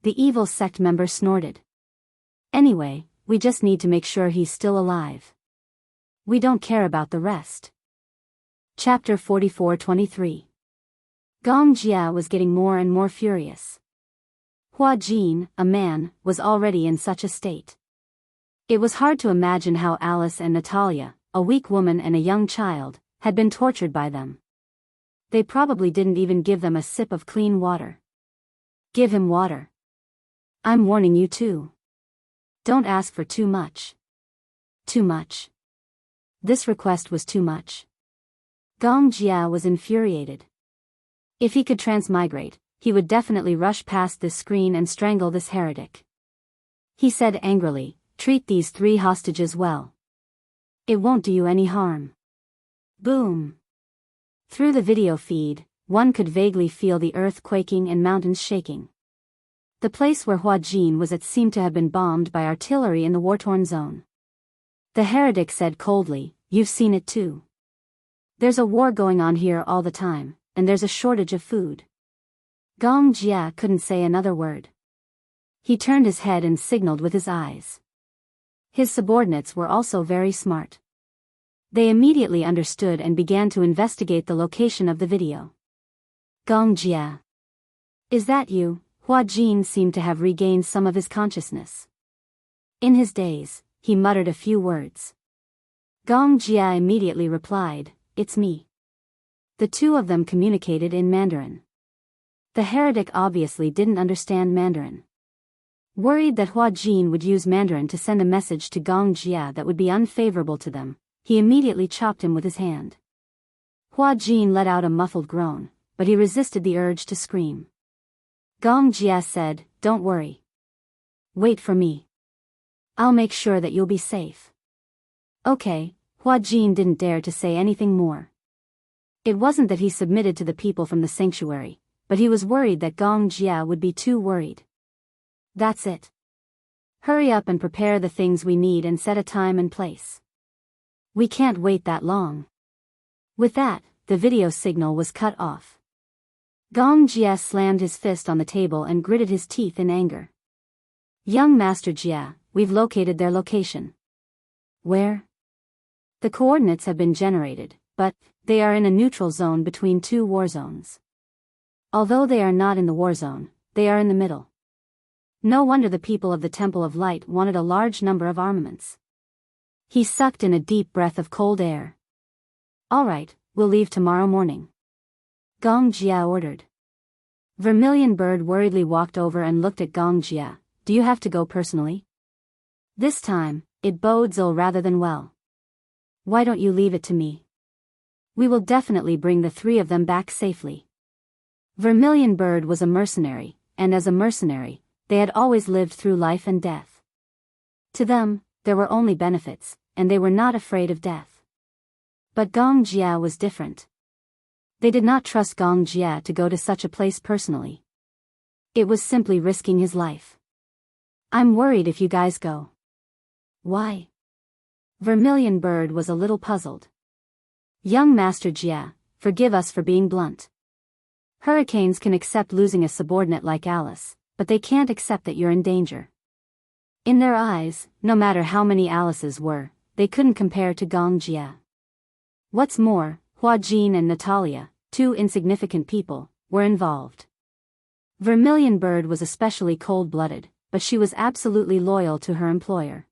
The evil sect member snorted. Anyway, we just need to make sure he's still alive. We don't care about the rest. Chapter 44:23. Gong Jia was getting more and more furious. Hua Jin, a man, was already in such a state. It was hard to imagine how Alice and Natalia, a weak woman and a young child, had been tortured by them. They probably didn't even give them a sip of clean water. Give him water. I'm warning you too. Don't ask for too much. Too much. This request was too much. Gong Jia was infuriated. If he could transmigrate, he would definitely rush past this screen and strangle this heretic. He said angrily, treat these three hostages well. It won't do you any harm. Boom. Through the video feed, one could vaguely feel the earth quaking and mountains shaking. The place where Hua Jin was at seemed to have been bombed by artillery in the war-torn zone. The heretic said coldly, "You've seen it too. There's a war going on here all the time, and there's a shortage of food." Gong Jia couldn't say another word. He turned his head and signaled with his eyes. His subordinates were also very smart. They immediately understood and began to investigate the location of the video. "Gong Jia. Is that you?" Hua Jin seemed to have regained some of his consciousness. In his daze, he muttered a few words. Gong Jia immediately replied, "It's me." The two of them communicated in Mandarin. The heretic obviously didn't understand Mandarin. Worried that Hua Jin would use Mandarin to send a message to Gong Jia that would be unfavorable to them, he immediately chopped him with his hand. Hua Jin let out a muffled groan, but he resisted the urge to scream. Gong Jia said, "Don't worry. Wait for me. I'll make sure that you'll be safe." Okay, Hua Jin didn't dare to say anything more. It wasn't that he submitted to the people from the sanctuary, but he was worried that Gong Jia would be too worried. "That's it. Hurry up and prepare the things we need and set a time and place. We can't wait that long." With that, the video signal was cut off. Gong Jia slammed his fist on the table and gritted his teeth in anger. "Young Master Jia, we've located their location." "Where?" "The coordinates have been generated, but they are in a neutral zone between two war zones. Although they are not in the war zone, they are in the middle. No wonder the people of the Temple of Light wanted a large number of armaments." He sucked in a deep breath of cold air. "All right, we'll leave tomorrow morning," Gong Jia ordered. Vermilion Bird worriedly walked over and looked at Gong Jia. "Do you have to go personally? This time, it bodes ill rather than well. Why don't you leave it to me? We will definitely bring the three of them back safely." Vermilion Bird was a mercenary, and as a mercenary, they had always lived through life and death. To them, there were only benefits, and they were not afraid of death. But Gong Jia was different. They did not trust Gong Jia to go to such a place personally. It was simply risking his life. "I'm worried if you guys go." "Why?" Vermilion Bird was a little puzzled. "Young Master Jia, forgive us for being blunt. Hurricanes can accept losing a subordinate like Alice, but they can't accept that you're in danger." In their eyes, no matter how many Alices were, they couldn't compare to Gong Jia. What's more, Hua Jin and Natalia, two insignificant people, were involved. Vermilion Bird was especially cold-blooded, but she was absolutely loyal to her employer.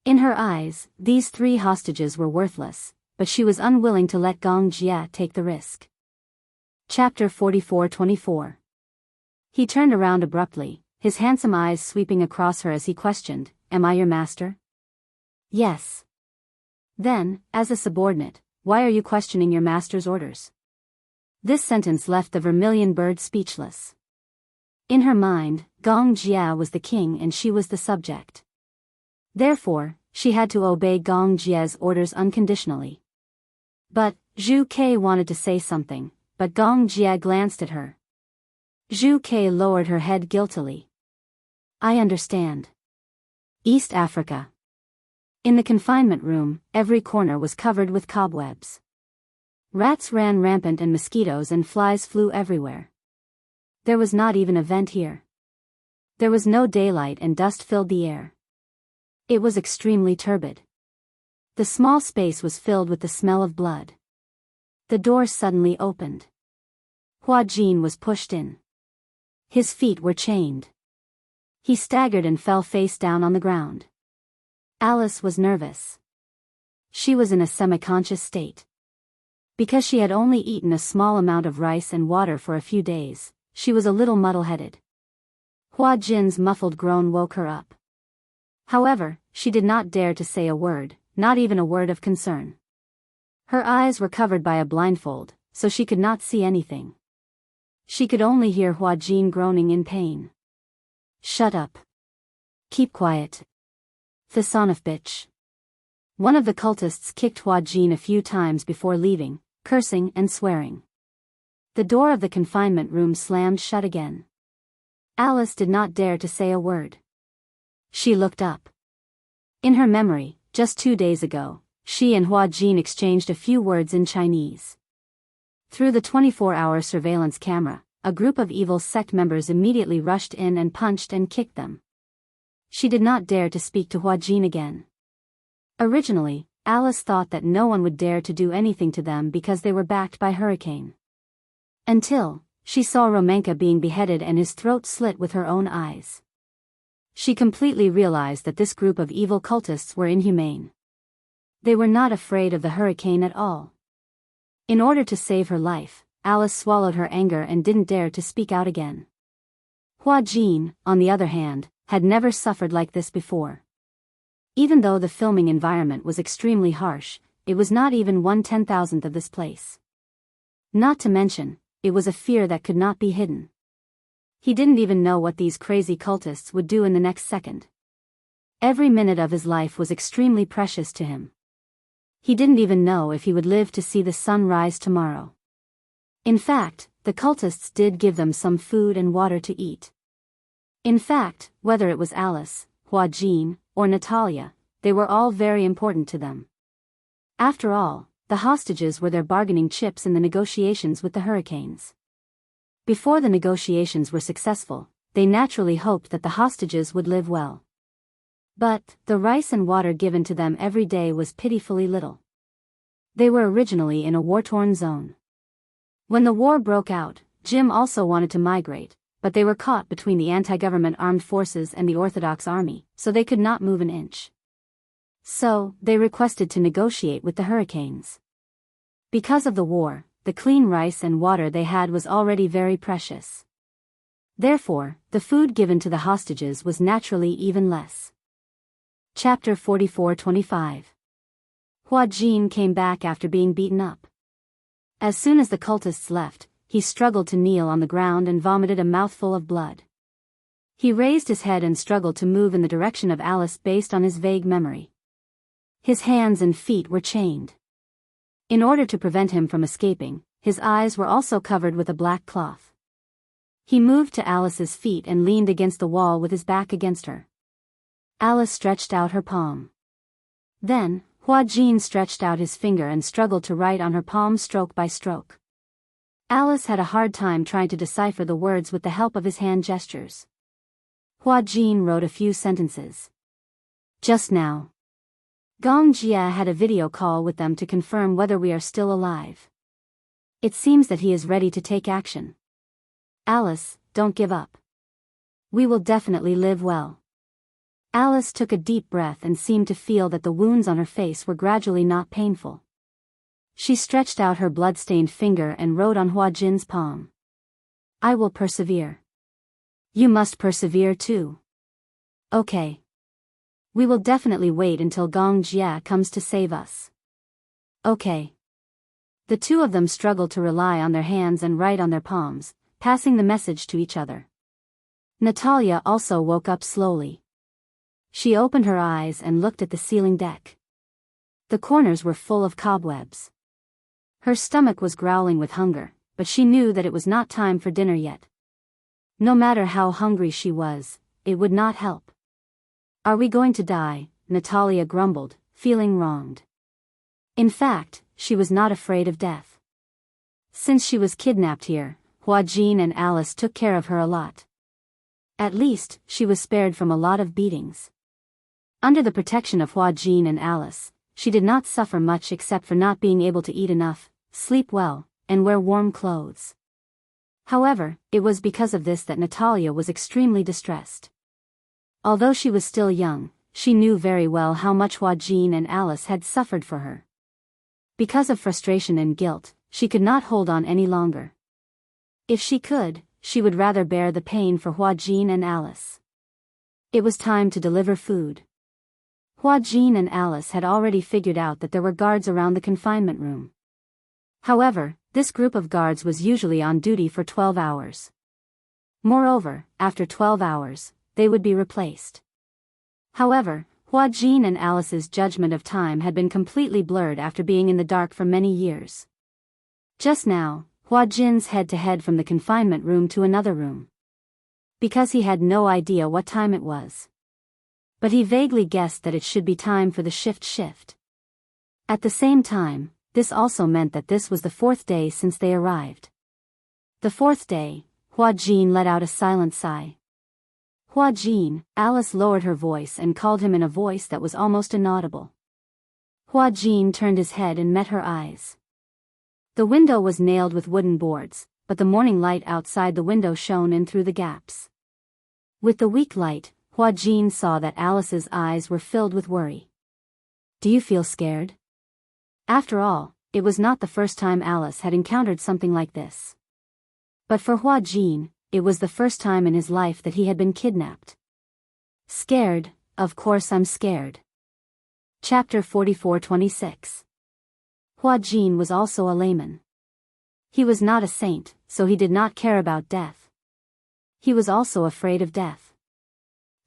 In her eyes, these three hostages were worthless, but she was unwilling to let Gong Jia take the risk. Chapter 44-24. He turned around abruptly, his handsome eyes sweeping across her as he questioned, "Am I your master?" "Yes." "Then, as a subordinate, why are you questioning your master's orders?" This sentence left the Vermilion Bird speechless. In her mind, Gong Jia was the king and she was the subject. Therefore, she had to obey Gong Jia's orders unconditionally. But Zhu Ke wanted to say something, but Gong Jia glanced at her. Zhu Ke lowered her head guiltily. "I understand. East Africa." In the confinement room, every corner was covered with cobwebs. Rats ran rampant and mosquitoes and flies flew everywhere. There was not even a vent here. There was no daylight and dust filled the air. It was extremely turbid. The small space was filled with the smell of blood. The door suddenly opened. Hua Jin was pushed in. His feet were chained. He staggered and fell face down on the ground. Alice was nervous. She was in a semi-conscious state. Because she had only eaten a small amount of rice and water for a few days, she was a little muddle-headed. Hua Jin's muffled groan woke her up. However, she did not dare to say a word, not even a word of concern. Her eyes were covered by a blindfold, so she could not see anything. She could only hear Hua Jin groaning in pain. "Shut up. Keep quiet. The son of bitch." One of the cultists kicked Hua Jin a few times before leaving, cursing and swearing. The door of the confinement room slammed shut again. Alice did not dare to say a word. She looked up. In her memory, Just 2 days ago, she and Hua Jin exchanged a few words in Chinese. Through the 24-hour surveillance camera, a group of evil sect members immediately rushed in and punched and kicked them. She did not dare to speak to Hua Jin again. Originally, Alice thought that no one would dare to do anything to them because they were backed by Hurricane. Until she saw Romanka being beheaded and his throat slit with her own eyes. She completely realized that this group of evil cultists were inhumane. They were not afraid of the Hurricane at all. In order to save her life, Alice swallowed her anger and didn't dare to speak out again. Hua Jin, on the other hand, had never suffered like this before. Even though the filming environment was extremely harsh, it was not even 1/10,000th of this place. Not to mention, it was a fear that could not be hidden. He didn't even know what these crazy cultists would do in the next second. Every minute of his life was extremely precious to him. He didn't even know if he would live to see the sun rise tomorrow. In fact, the cultists did give them some food and water to eat. In fact, whether it was Alice, Hua Jin, or Natalia, they were all very important to them. After all, the hostages were their bargaining chips in the negotiations with the Hurricanes. Before the negotiations were successful, they naturally hoped that the hostages would live well. But the rice and water given to them every day was pitifully little. They were originally in a war-torn zone. When the war broke out, Jim also wanted to migrate, but they were caught between the anti-government armed forces and the Orthodox army, so they could not move an inch. So, they requested to negotiate with the Hurricanes. Because of the war, the clean rice and water they had was already very precious. Therefore, the food given to the hostages was naturally even less. Chapter 44-25. Hua Jin came back after being beaten up. As soon as the cultists left, he struggled to kneel on the ground and vomited a mouthful of blood. He raised his head and struggled to move in the direction of Alice based on his vague memory. His hands and feet were chained. In order to prevent him from escaping, his eyes were also covered with a black cloth. He moved to Alice's feet and leaned against the wall with his back against her. Alice stretched out her palm. Then, Hua Jin stretched out his finger and struggled to write on her palm stroke by stroke. Alice had a hard time trying to decipher the words with the help of his hand gestures. Hua Jin wrote a few sentences. Just now. Gong Jia had a video call with them to confirm whether we are still alive. It seems that he is ready to take action. Alice, don't give up. We will definitely live well. Alice took a deep breath and seemed to feel that the wounds on her face were gradually not painful. She stretched out her blood-stained finger and wrote on Hua Jin's palm. I will persevere. You must persevere too. Okay. We will definitely wait until Gong Jia comes to save us. Okay. The two of them struggled to rely on their hands and write on their palms, passing the message to each other. Natalia also woke up slowly. She opened her eyes and looked at the ceiling deck. The corners were full of cobwebs. Her stomach was growling with hunger, but she knew that it was not time for dinner yet. No matter how hungry she was, it would not help. Are we going to die? Natalia grumbled, feeling wronged. In fact, she was not afraid of death. Since she was kidnapped here, Hua Jin and Alice took care of her a lot. At least, she was spared from a lot of beatings. Under the protection of Hua Jin and Alice, she did not suffer much except for not being able to eat enough, sleep well, and wear warm clothes. However, it was because of this that Natalia was extremely distressed. Although she was still young, she knew very well how much Hua Jin and Alice had suffered for her. Because of frustration and guilt, she could not hold on any longer. If she could, she would rather bear the pain for Hua Jin and Alice. It was time to deliver food. Hua Jin and Alice had already figured out that there were guards around the confinement room. However, this group of guards was usually on duty for 12 hours. Moreover, after 12 hours, they would be replaced. However, Hua Jin and Alice's judgment of time had been completely blurred after being in the dark for many years. Just now, Hua Jin's head-to-head from the confinement room to another room. Because he had no idea what time it was. But he vaguely guessed that it should be time for the shift. At the same time, this also meant that this was the 4th day since they arrived. The 4th day, Hua Jin let out a silent sigh. Hua Jin, Alice lowered her voice and called him in a voice that was almost inaudible. Hua Jin turned his head and met her eyes. The window was nailed with wooden boards, but the morning light outside the window shone in through the gaps. With the weak light, Hua Jin saw that Alice's eyes were filled with worry. "Do you feel scared?" After all, it was not the first time Alice had encountered something like this. But for Hua Jin, it was the first time in his life that he had been kidnapped. "Scared, of course I'm scared." Chapter 44-26. Hua Jin was also a layman. He was not a saint, so he did not care about death. He was also afraid of death.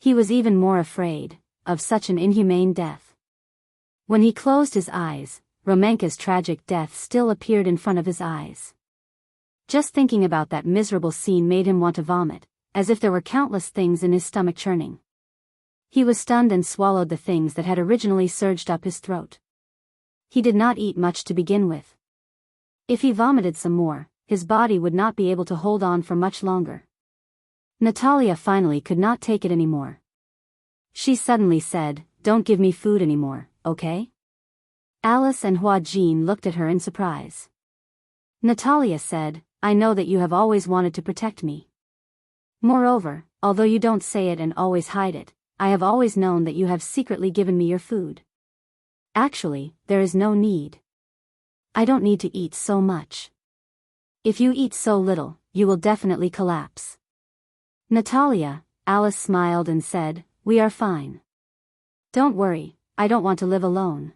He was even more afraid of such an inhumane death. When he closed his eyes, Romanka's tragic death still appeared in front of his eyes. Just thinking about that miserable scene made him want to vomit, as if there were countless things in his stomach churning. He was stunned and swallowed the things that had originally surged up his throat. He did not eat much to begin with. If he vomited some more, his body would not be able to hold on for much longer. Natalia finally could not take it anymore. She suddenly said, "Don't give me food anymore, okay?" Alice and Hua Jin looked at her in surprise. Natalia said, "I know that you have always wanted to protect me. Moreover, although you don't say it and always hide it, I have always known that you have secretly given me your food. Actually, there is no need. I don't need to eat so much. If you eat so little, you will definitely collapse." "Natalia," Alice smiled and said, "we are fine. Don't worry, I don't want to live alone."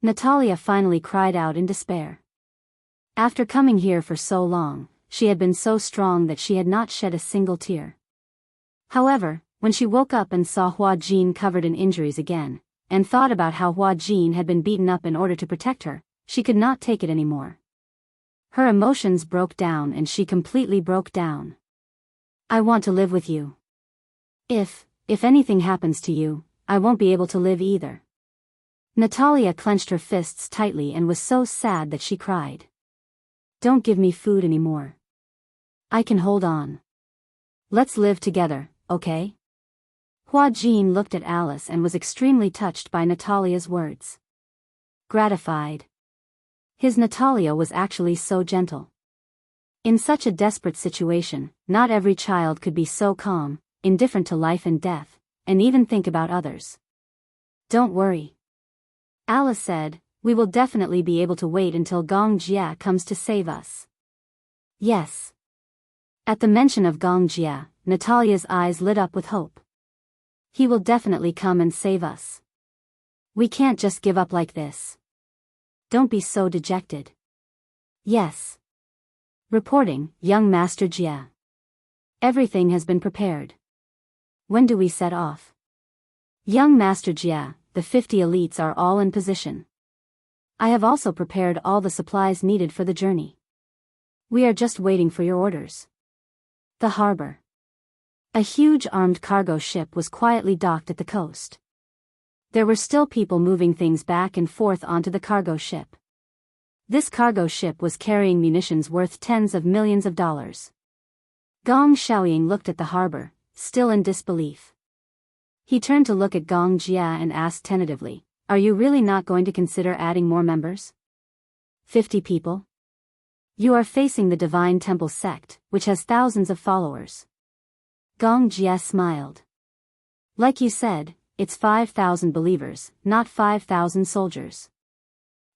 Natalia finally cried out in despair. After coming here for so long, she had been so strong that she had not shed a single tear. However, when she woke up and saw Hua Jin covered in injuries again, and thought about how Hua Jin had been beaten up in order to protect her, she could not take it anymore. Her emotions broke down and she completely broke down. "I want to live with you. If anything happens to you, I won't be able to live either." Natalia clenched her fists tightly and was so sad that she cried. "Don't give me food anymore. I can hold on. Let's live together, okay?" Hua Jin looked at Alice and was extremely touched by Natalia's words. Gratified. His Natalia was actually so gentle. In such a desperate situation, not every child could be so calm, indifferent to life and death, and even think about others. "Don't worry," Alice said, "we will definitely be able to wait until Gong Jia comes to save us." "Yes." At the mention of Gong Jia, Natalia's eyes lit up with hope. "He will definitely come and save us. We can't just give up like this. Don't be so dejected." "Yes." Reporting, young Master Jia. "Everything has been prepared. When do we set off?" "Young Master Jia, the 50 elites are all in position. I have also prepared all the supplies needed for the journey. We are just waiting for your orders." The harbor. A huge armed cargo ship was quietly docked at the coast. There were still people moving things back and forth onto the cargo ship. This cargo ship was carrying munitions worth tens of millions of dollars. Gong Xiaoying looked at the harbor, still in disbelief. He turned to look at Gong Jia and asked tentatively, "Are you really not going to consider adding more members?" 50 people? You are facing the Divine Temple sect, which has thousands of followers. Gong Jia smiled. "Like you said, it's 5,000 believers, not 5,000 soldiers.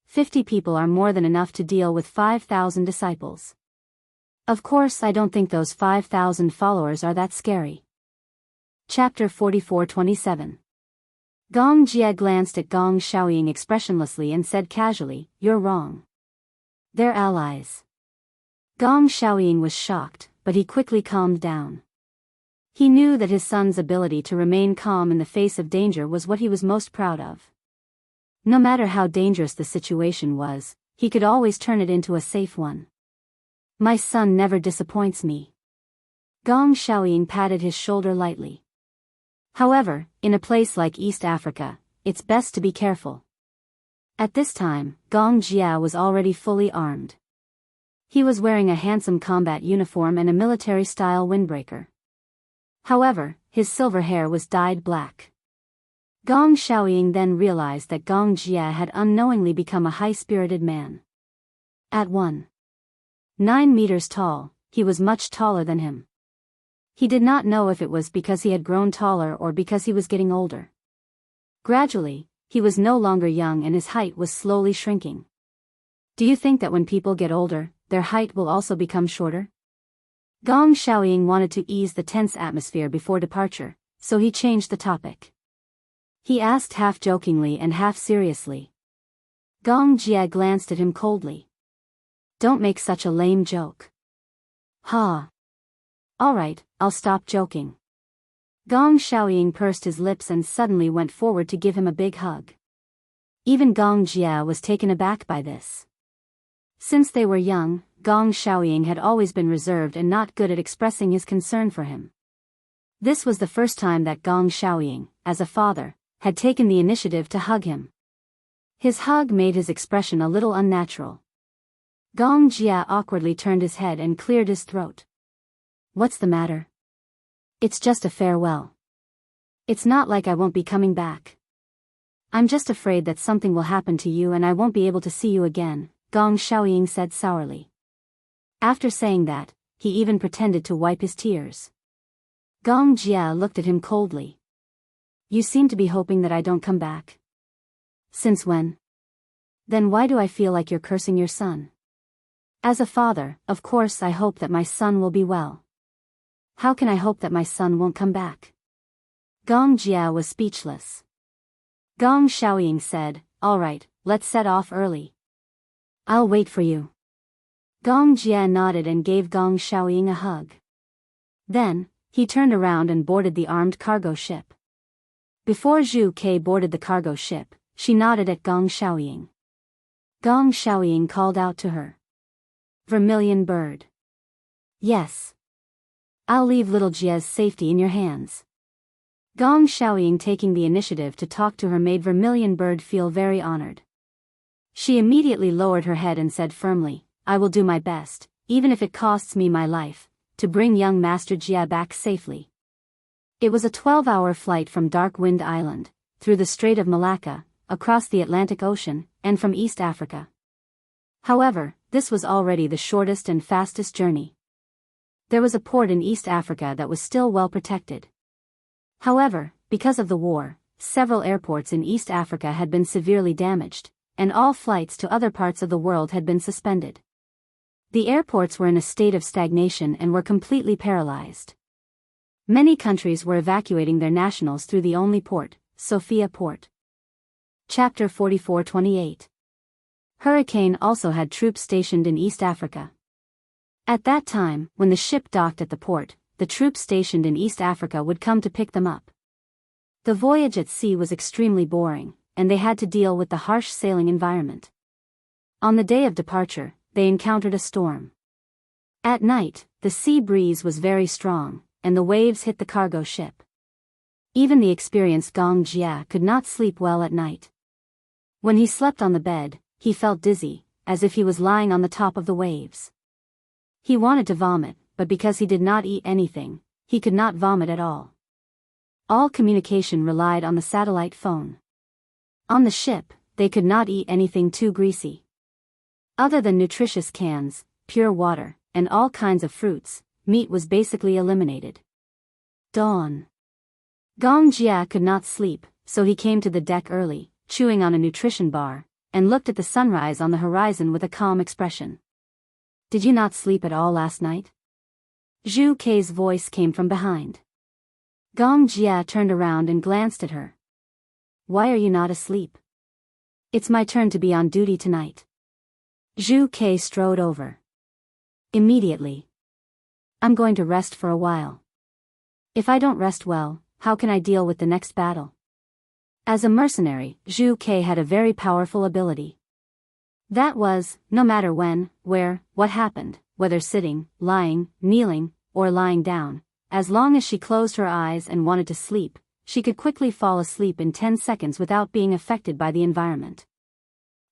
50 people are more than enough to deal with 5,000 disciples. Of course, I don't think those 5,000 followers are that scary." Chapter 44-27. Gong Jia glanced at Gong Xiaoying expressionlessly and said casually, "You're wrong. They're allies." Gong Xiaoying was shocked, but he quickly calmed down. He knew that his son's ability to remain calm in the face of danger was what he was most proud of. No matter how dangerous the situation was, he could always turn it into a safe one. "My son never disappoints me." Gong Xiaoying patted his shoulder lightly. However, in a place like East Africa, it's best to be careful. At this time, Gong Jia was already fully armed. He was wearing a handsome combat uniform and a military-style windbreaker. However, his silver hair was dyed black. Gong Xiaoying then realized that Gong Jia had unknowingly become a high-spirited man. At 1.9 meters tall, he was much taller than him. He did not know if it was because he had grown taller or because he was getting older. Gradually, he was no longer young and his height was slowly shrinking. Do you think that when people get older, their height will also become shorter? Gong Xiaoying wanted to ease the tense atmosphere before departure, so he changed the topic. He asked half jokingly and half seriously. Gong Jia glanced at him coldly. Don't make such a lame joke. Ha. Alright, I'll stop joking. Gong Xiaoying pursed his lips and suddenly went forward to give him a big hug. Even Gong Jia was taken aback by this. Since they were young, Gong Xiaoying had always been reserved and not good at expressing his concern for him. This was the first time that Gong Xiaoying, as a father, had taken the initiative to hug him. His hug made his expression a little unnatural. Gong Jia awkwardly turned his head and cleared his throat. What's the matter? It's just a farewell. It's not like I won't be coming back. I'm just afraid that something will happen to you and I won't be able to see you again, Gong Xiaoying said sourly. After saying that, he even pretended to wipe his tears. Gong Jia looked at him coldly. You seem to be hoping that I don't come back. Since when? Then why do I feel like you're cursing your son? As a father, of course I hope that my son will be well. How can I hope that my son won't come back? Gong Jia was speechless. Gong Xiaoying said, All right, let's set off early. I'll wait for you. Gong Jia nodded and gave Gong Xiaoying a hug. Then, he turned around and boarded the armed cargo ship. Before Zhu Ke boarded the cargo ship, she nodded at Gong Xiaoying. Gong Xiaoying called out to her. Vermilion bird. Yes. I'll leave little Jia's safety in your hands. Gong Xiaoying taking the initiative to talk to her made Vermilion bird feel very honored. She immediately lowered her head and said firmly, I will do my best, even if it costs me my life, to bring young Master Jia back safely. It was a 12-hour flight from Dark Wind Island, through the Strait of Malacca, across the Atlantic Ocean, and from East Africa. However, this was already the shortest and fastest journey. There was a port in East Africa that was still well protected. However, because of the war, several airports in East Africa had been severely damaged, and all flights to other parts of the world had been suspended. The airports were in a state of stagnation and were completely paralyzed. Many countries were evacuating their nationals through the only port, Sofia Port. Chapter 44-28. Hurricane also had troops stationed in East Africa. At that time, when the ship docked at the port, the troops stationed in East Africa would come to pick them up. The voyage at sea was extremely boring, and they had to deal with the harsh sailing environment. On the day of departure, they encountered a storm. At night, the sea breeze was very strong, and the waves hit the cargo ship. Even the experienced Gong Jia could not sleep well at night. When he slept on the bed, he felt dizzy, as if he was lying on the top of the waves. He wanted to vomit, but because he did not eat anything, he could not vomit at all. All communication relied on the satellite phone. On the ship, they could not eat anything too greasy. Other than nutritious cans, pure water, and all kinds of fruits, meat was basically eliminated. Dawn. Gong Jia could not sleep, so he came to the deck early, chewing on a nutrition bar, and looked at the sunrise on the horizon with a calm expression. Did you not sleep at all last night? Zhu Ke's voice came from behind. Gong Jia turned around and glanced at her. Why are you not asleep? It's my turn to be on duty tonight. Zhu Ke strode over. Immediately. I'm going to rest for a while. If I don't rest well, how can I deal with the next battle? As a mercenary, Zhu Ke had a very powerful ability. That was, no matter when, where, what happened, whether sitting, lying, kneeling, or lying down, as long as she closed her eyes and wanted to sleep, she could quickly fall asleep in 10 seconds without being affected by the environment.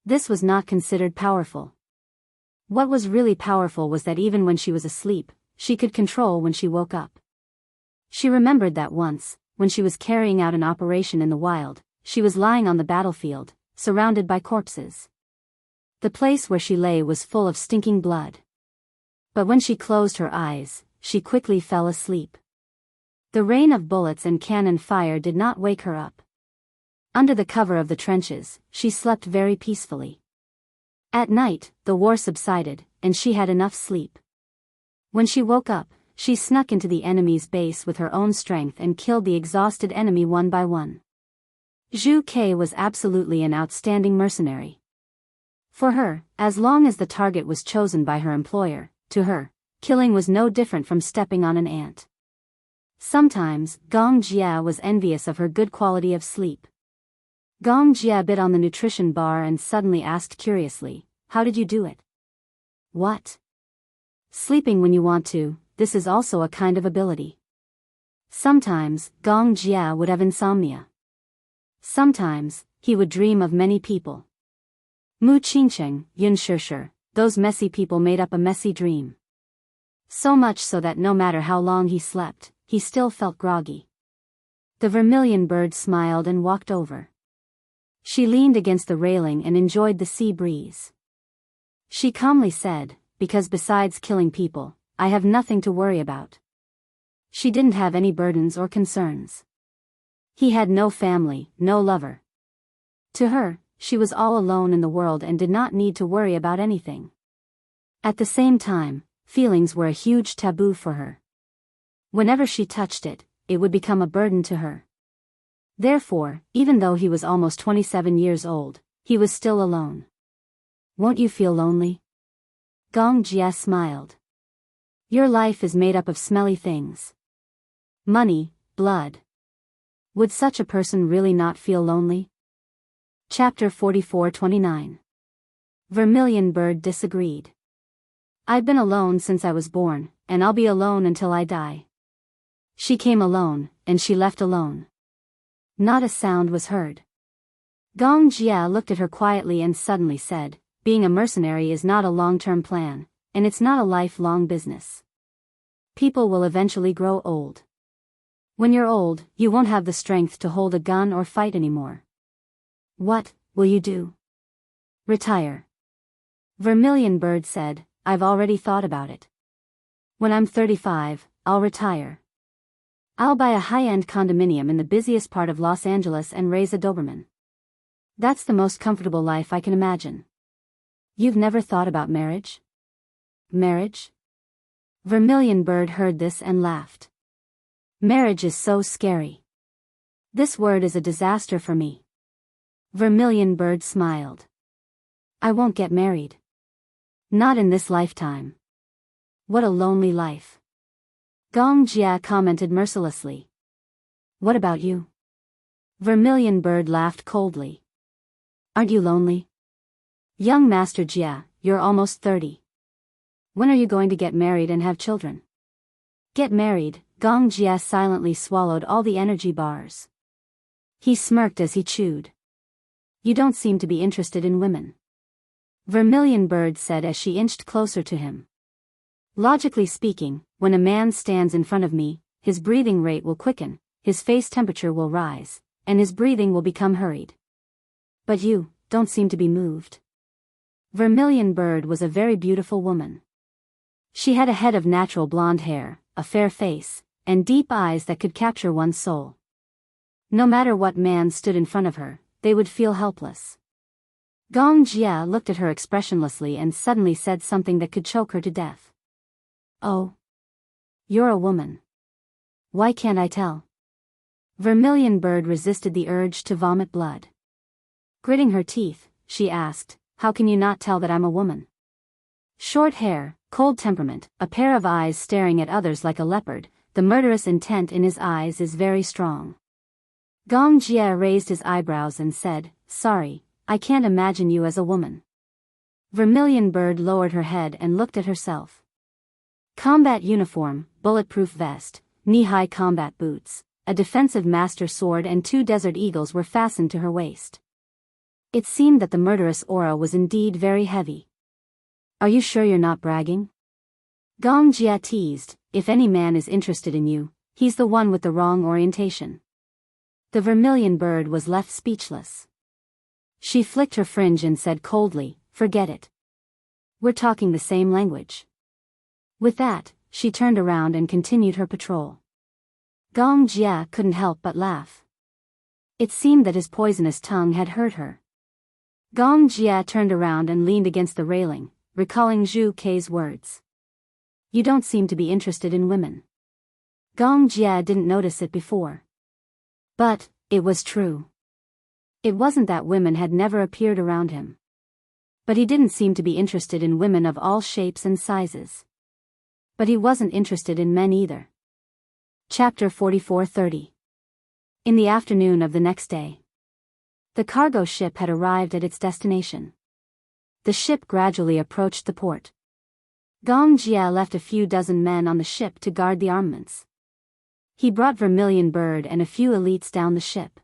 This was not considered powerful. What was really powerful was that even when she was asleep, she could control when she woke up. She remembered that once, when she was carrying out an operation in the wild, she was lying on the battlefield, surrounded by corpses. The place where she lay was full of stinking blood. But when she closed her eyes, she quickly fell asleep. The rain of bullets and cannon fire did not wake her up. Under the cover of the trenches, she slept very peacefully. At night, the war subsided, and she had enough sleep. When she woke up, she snuck into the enemy's base with her own strength and killed the exhausted enemy one by one. Zhu Ke was absolutely an outstanding mercenary. For her, as long as the target was chosen by her employer, to her, killing was no different from stepping on an ant. Sometimes, Gong Jia was envious of her good quality of sleep. Gong Jia bit on the nutrition bar and suddenly asked curiously, "How did you do it?" "What?" "Sleeping when you want to, this is also a kind of ability." Sometimes, Gong Jia would have insomnia. Sometimes, he would dream of many people. Mu Qingcheng, Yun Shishir, those messy people made up a messy dream. So much so that no matter how long he slept, he still felt groggy. The vermilion bird smiled and walked over. She leaned against the railing and enjoyed the sea breeze. She calmly said, "Because besides killing people, I have nothing to worry about." She didn't have any burdens or concerns. He had no family, no lover. To her, she was all alone in the world and did not need to worry about anything. At the same time, feelings were a huge taboo for her. Whenever she touched it, it would become a burden to her. Therefore, even though he was almost 27 years old, he was still alone. "Won't you feel lonely?" Gong Jia smiled. "Your life is made up of smelly things. Money, blood. Would such a person really not feel lonely?" Chapter 44-29. Vermilion Bird disagreed. "I've been alone since I was born, and I'll be alone until I die." She came alone, and she left alone. Not a sound was heard. Gong Jia looked at her quietly and suddenly said, "Being a mercenary is not a long-term plan, and it's not a lifelong business. People will eventually grow old. When you're old, you won't have the strength to hold a gun or fight anymore. What will you do?" "Retire." Vermilion Bird said, "I've already thought about it. When I'm 35, I'll retire. I'll buy a high-end condominium in the busiest part of Los Angeles and raise a Doberman. That's the most comfortable life I can imagine." "You've never thought about marriage?" "Marriage?" Vermilion Bird heard this and laughed. "Marriage is so scary. This word is a disaster for me." Vermilion Bird smiled. "I won't get married. Not in this lifetime. What a lonely life." Gong Jia commented mercilessly. "What about you?" Vermilion Bird laughed coldly. "Aren't you lonely? Young Master Jia, you're almost 30. When are you going to get married and have children?" "Get married?" Gong Jia silently swallowed all the energy bars. He smirked as he chewed. "You don't seem to be interested in women," Vermilion Bird said as she inched closer to him. "Logically speaking, when a man stands in front of me, his breathing rate will quicken, his face temperature will rise, and his breathing will become hurried. But you don't seem to be moved." Vermilion Bird was a very beautiful woman. She had a head of natural blonde hair, a fair face, and deep eyes that could capture one's soul. No matter what man stood in front of her, they would feel helpless. Gong Jia looked at her expressionlessly and suddenly said something that could choke her to death. "Oh. You're a woman. Why can't I tell?" Vermilion Bird resisted the urge to vomit blood. Gritting her teeth, she asked, "How can you not tell that I'm a woman?" Short hair, cold temperament, a pair of eyes staring at others like a leopard, the murderous intent in his eyes is very strong. Gong Jia raised his eyebrows and said, "Sorry, I can't imagine you as a woman." Vermilion Bird lowered her head and looked at herself. Combat uniform, bulletproof vest, knee-high combat boots, a defensive master sword and 2 desert eagles were fastened to her waist. It seemed that the murderous aura was indeed very heavy. "Are you sure you're not bragging?" Gong Jia teased. "If any man is interested in you, he's the one with the wrong orientation." The vermilion bird was left speechless. She flicked her fringe and said coldly, "Forget it. We're talking the same language." With that, she turned around and continued her patrol. Gong Jia couldn't help but laugh. It seemed that his poisonous tongue had hurt her. Gong Jia turned around and leaned against the railing, recalling Zhu Kei's words. "You don't seem to be interested in women." Gong Jia didn't notice it before. But it was true. It wasn't that women had never appeared around him. But he didn't seem to be interested in women of all shapes and sizes. But he wasn't interested in men either. Chapter 44:30. In the afternoon of the next day, the cargo ship had arrived at its destination. The ship gradually approached the port. Gong Jia left a few dozen men on the ship to guard the armaments. He brought Vermilion Bird and a few elites down the ship.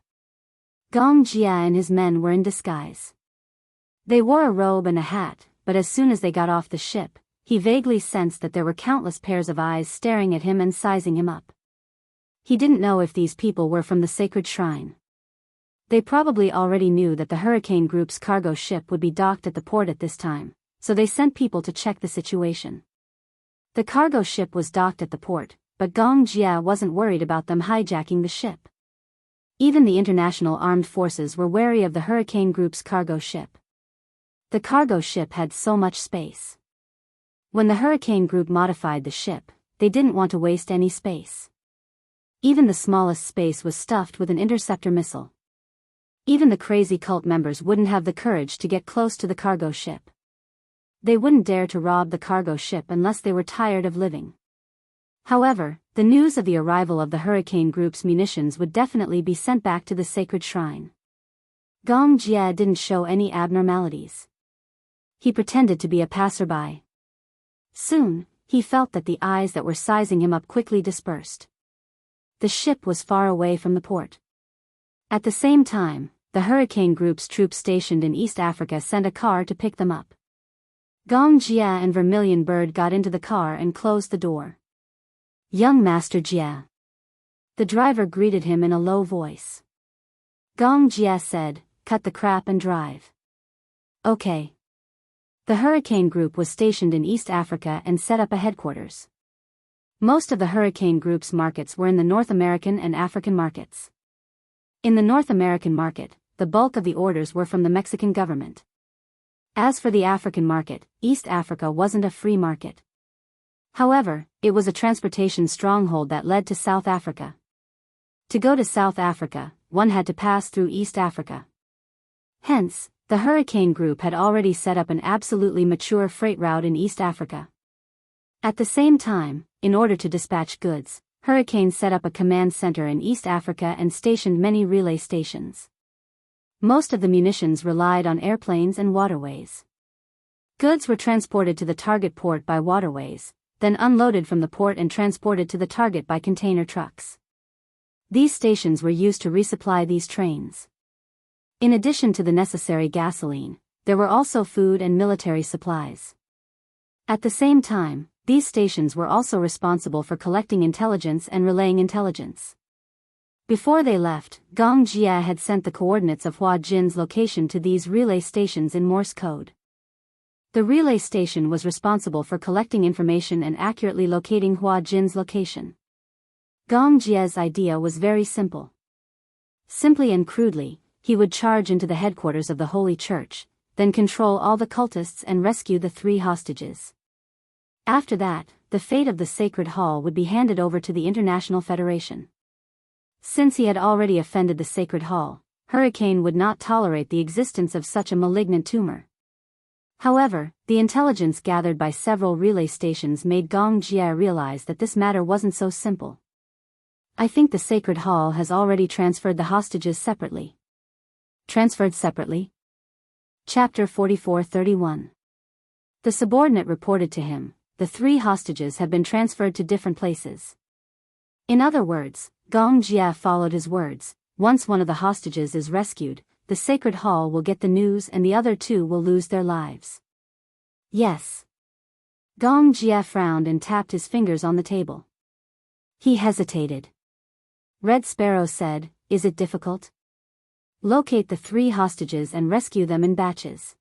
Gong Jia and his men were in disguise. They wore a robe and a hat, but as soon as they got off the ship, he vaguely sensed that there were countless pairs of eyes staring at him and sizing him up. He didn't know if these people were from the sacred shrine. They probably already knew that the Hurricane Group's cargo ship would be docked at the port at this time, so they sent people to check the situation. The cargo ship was docked at the port, but Gong Jia wasn't worried about them hijacking the ship. Even the international armed forces were wary of the Hurricane Group's cargo ship. The cargo ship had so much space. When the Hurricane Group modified the ship, they didn't want to waste any space. Even the smallest space was stuffed with an interceptor missile. Even the crazy cult members wouldn't have the courage to get close to the cargo ship. They wouldn't dare to rob the cargo ship unless they were tired of living. However, the news of the arrival of the Hurricane Group's munitions would definitely be sent back to the sacred shrine. Gong Jia didn't show any abnormalities. He pretended to be a passerby. Soon, he felt that the eyes that were sizing him up quickly dispersed. The ship was far away from the port. At the same time, the Hurricane Group's troops stationed in East Africa sent a car to pick them up. Gong Jia and Vermilion Bird got into the car and closed the door. "Young Master Jia." The driver greeted him in a low voice. Gong Jia said, "Cut the crap and drive." "Okay." The Hurricane Group was stationed in East Africa and set up a headquarters. Most of the Hurricane Group's markets were in the North American and African markets. In the North American market, the bulk of the orders were from the Mexican government. As for the African market, East Africa wasn't a free market. However, it was a transportation stronghold that led to South Africa. To go to South Africa, one had to pass through East Africa. Hence, the Hurricane Group had already set up an absolutely mature freight route in East Africa. At the same time, in order to dispatch goods, Hurricane set up a command center in East Africa and stationed many relay stations. Most of the munitions relied on airplanes and waterways. Goods were transported to the target port by waterways, then unloaded from the port and transported to the target by container trucks. These stations were used to resupply these trains. In addition to the necessary gasoline, there were also food and military supplies. At the same time, these stations were also responsible for collecting intelligence and relaying intelligence. Before they left, Gong Jia had sent the coordinates of Hua Jin's location to these relay stations in Morse code. The relay station was responsible for collecting information and accurately locating Hua Jin's location. Gong Jia's idea was very simple. Simply and crudely, he would charge into the headquarters of the Holy Church, then control all the cultists and rescue the 3 hostages. After that, the fate of the Sacred Hall would be handed over to the International Federation. Since he had already offended the Sacred Hall, Hurricane would not tolerate the existence of such a malignant tumor. However, the intelligence gathered by several relay stations made Gong Jia realize that this matter wasn't so simple. "I think the Sacred Hall has already transferred the hostages separately." Transferred separately? Chapter 44:31. The subordinate reported to him, "The 3 hostages have been transferred to different places." In other words, Gong Jia followed his words. Once one of the hostages is rescued, the Sacred Hall will get the news and the other two will lose their lives. Yes. Gong Jia frowned and tapped his fingers on the table. He hesitated. Red Sparrow said, "Is it difficult? Locate the 3 hostages and rescue them in batches.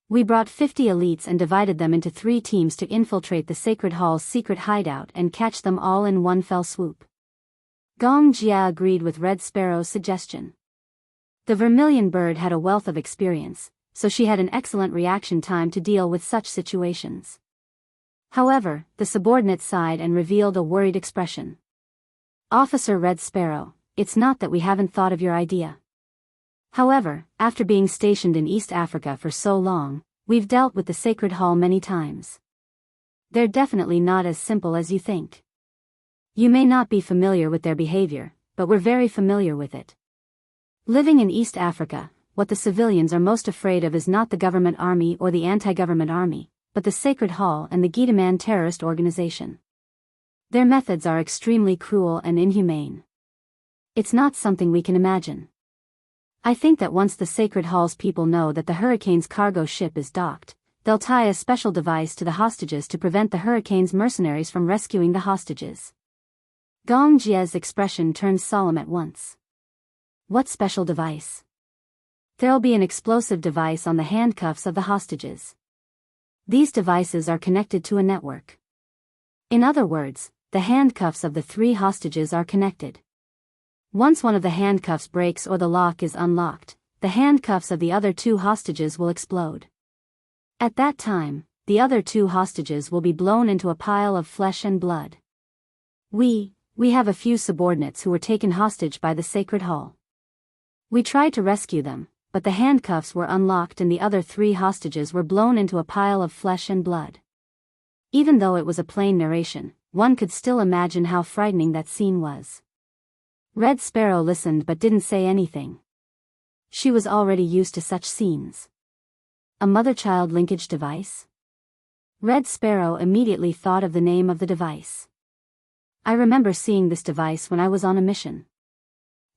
We brought 50 elites and divided them into 3 teams to infiltrate the Sacred Hall's secret hideout and catch them all in one fell swoop." Gong Jia agreed with Red Sparrow's suggestion. The vermilion bird had a wealth of experience, so she had an excellent reaction time to deal with such situations. However, the subordinate sighed and revealed a worried expression. "Officer Red Sparrow, it's not that we haven't thought of your idea. However, after being stationed in East Africa for so long, we've dealt with the Sacred Hall many times. They're definitely not as simple as you think. You may not be familiar with their behavior, but we're very familiar with it. Living in East Africa, what the civilians are most afraid of is not the government army or the anti-government army, but the Sacred Hall and the Gitaman terrorist organization. Their methods are extremely cruel and inhumane. It's not something we can imagine. I think that once the Sacred Hall's people know that the Hurricane's cargo ship is docked, they'll tie a special device to the hostages to prevent the Hurricane's mercenaries from rescuing the hostages." Gong Jia's expression turned solemn at once. "What special device?" "There'll be an explosive device on the handcuffs of the hostages. These devices are connected to a network. In other words, the handcuffs of the 3 hostages are connected. Once one of the handcuffs breaks or the lock is unlocked, the handcuffs of the other 2 hostages will explode. At that time, the other 2 hostages will be blown into a pile of flesh and blood. We have a few subordinates who were taken hostage by the Sacred Hall. We tried to rescue them, but the handcuffs were unlocked and the other 3 hostages were blown into a pile of flesh and blood." Even though it was a plain narration, one could still imagine how frightening that scene was. Red Sparrow listened but didn't say anything. She was already used to such scenes. A mother-child linkage device? Red Sparrow immediately thought of the name of the device. "I remember seeing this device when I was on a mission.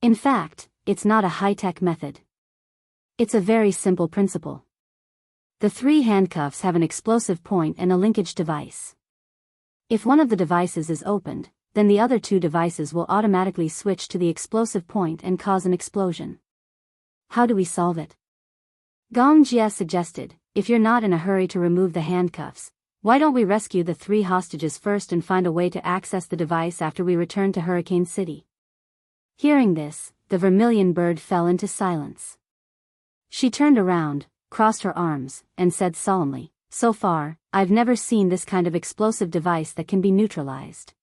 In fact, it's not a high-tech method. It's a very simple principle. The 3 handcuffs have an explosive point and a linkage device. If one of the devices is opened, then the other 2 devices will automatically switch to the explosive point and cause an explosion. How do we solve it?" Gong Jia suggested, "If you're not in a hurry to remove the handcuffs, why don't we rescue the 3 hostages first and find a way to access the device after we return to Hurricane City?" Hearing this, the vermilion bird fell into silence. She turned around, crossed her arms, and said solemnly, "So far, I've never seen this kind of explosive device that can be neutralized."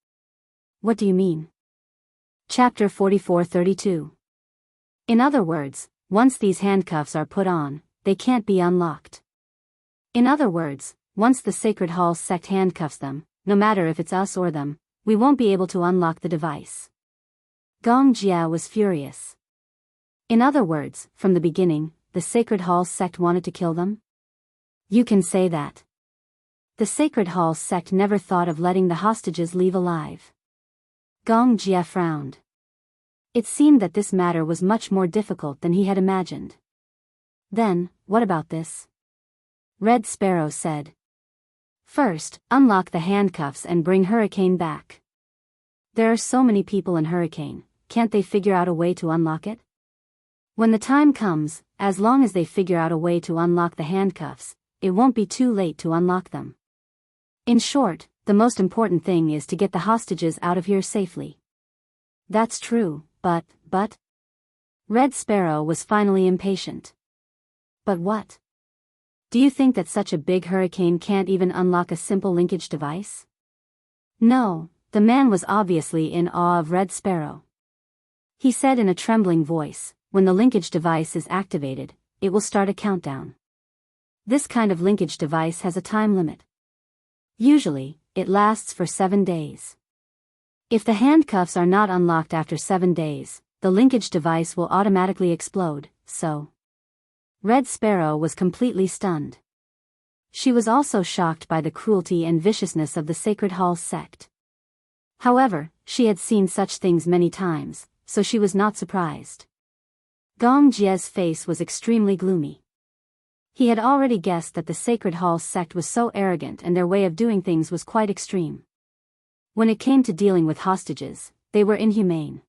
"What do you mean?" Chapter 4432. In other words, once these handcuffs are put on, they can't be unlocked. In other words, once the Sacred Hall sect handcuffs them, no matter if it's us or them, we won't be able to unlock the device. Gong Jia was furious. In other words, from the beginning, the Sacred Hall sect wanted to kill them? You can say that. The Sacred Hall sect never thought of letting the hostages leave alive. Gong Jia frowned. It seemed that this matter was much more difficult than he had imagined. "Then, what about this?" Red Sparrow said. "First, unlock the handcuffs and bring Hurricane back. There are so many people in Hurricane, can't they figure out a way to unlock it? When the time comes, as long as they figure out a way to unlock the handcuffs, it won't be too late to unlock them. In short, the most important thing is to get the hostages out of here safely." "That's true, but... Red Sparrow was finally impatient. "But what? Do you think that such a big hurricane can't even unlock a simple linkage device?" No, the man was obviously in awe of Red Sparrow. He said in a trembling voice, "When the linkage device is activated, it will start a countdown. This kind of linkage device has a time limit. Usually, it lasts for 7 days. If the handcuffs are not unlocked after 7 days, the linkage device will automatically explode, so..." Red Sparrow was completely stunned. She was also shocked by the cruelty and viciousness of the Sacred Hall sect. However, she had seen such things many times, so she was not surprised. Gong Jie's face was extremely gloomy. He had already guessed that the Sacred Hall sect was so arrogant and their way of doing things was quite extreme. When it came to dealing with hostages, they were inhumane.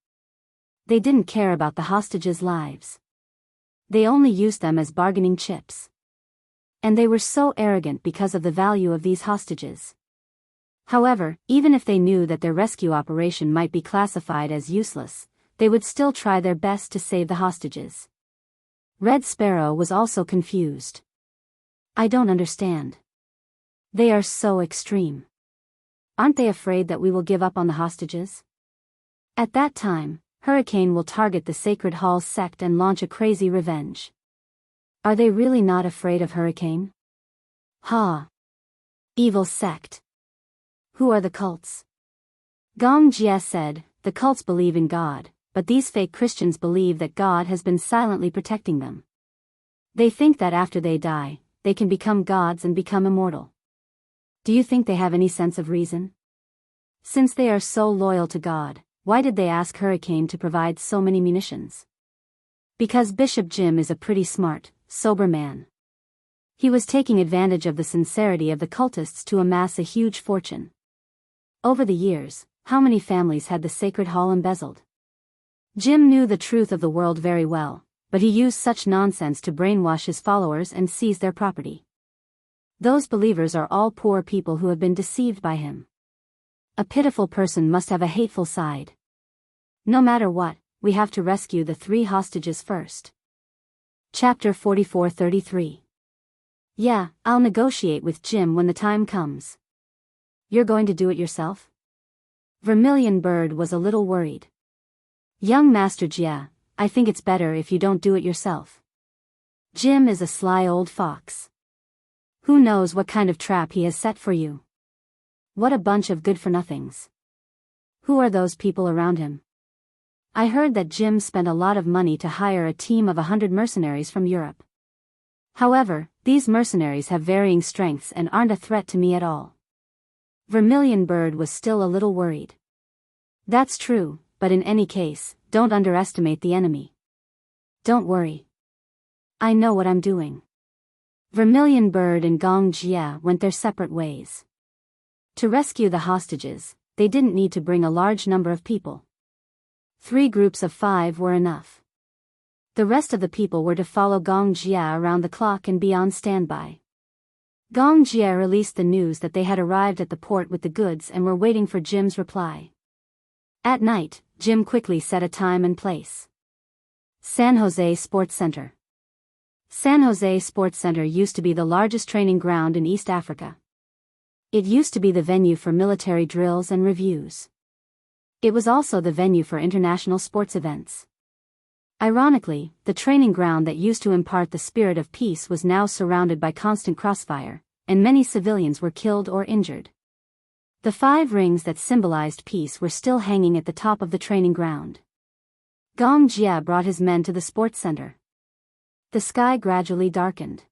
They didn't care about the hostages' lives. They only used them as bargaining chips. And they were so arrogant because of the value of these hostages. However, even if they knew that their rescue operation might be classified as useless, they would still try their best to save the hostages. Red Sparrow was also confused. I don't understand. They are so extreme. Aren't they afraid that we will give up on the hostages? At that time, Hurricane will target the Sacred Hall sect and launch a crazy revenge. Are they really not afraid of Hurricane? Ha! Evil sect. Who are the cults? Gong Jie said, the cults believe in God, but these fake Christians believe that God has been silently protecting them. They think that after they die, they can become gods and become immortal. Do you think they have any sense of reason? Since they are so loyal to God, why did they ask Hurricane to provide so many munitions? Because Bishop Jim is a pretty smart, sober man. He was taking advantage of the sincerity of the cultists to amass a huge fortune. Over the years, how many families had the Sacred Hall embezzled? Jim knew the truth of the world very well, but he used such nonsense to brainwash his followers and seize their property. Those believers are all poor people who have been deceived by him. A pitiful person must have a hateful side. No matter what, we have to rescue the 3 hostages first. Chapter 44-33. Yeah, I'll negotiate with Jim when the time comes. You're going to do it yourself? Vermilion Bird was a little worried. Young Master Jia, I think it's better if you don't do it yourself. Jim is a sly old fox. Who knows what kind of trap he has set for you? What a bunch of good-for-nothings. Who are those people around him? I heard that Jim spent a lot of money to hire a team of 100 mercenaries from Europe. However, these mercenaries have varying strengths and aren't a threat to me at all. Vermilion Bird was still a little worried. That's true, but in any case, don't underestimate the enemy. Don't worry. I know what I'm doing. Vermilion Bird and Gong Jie went their separate ways. To rescue the hostages, they didn't need to bring a large number of people. 3 groups of 5 were enough. The rest of the people were to follow Gong Jie around the clock and be on standby. Gong Jie released the news that they had arrived at the port with the goods and were waiting for Jim's reply. At night, Jim quickly set a time and place. San Jose Sports Center. San Jose Sports Center used to be the largest training ground in East Africa. It used to be the venue for military drills and reviews. It was also the venue for international sports events. Ironically, the training ground that used to impart the spirit of peace was now surrounded by constant crossfire, and many civilians were killed or injured. The 5 rings that symbolized peace were still hanging at the top of the training ground. Gong Jie brought his men to the sports center. The sky gradually darkened.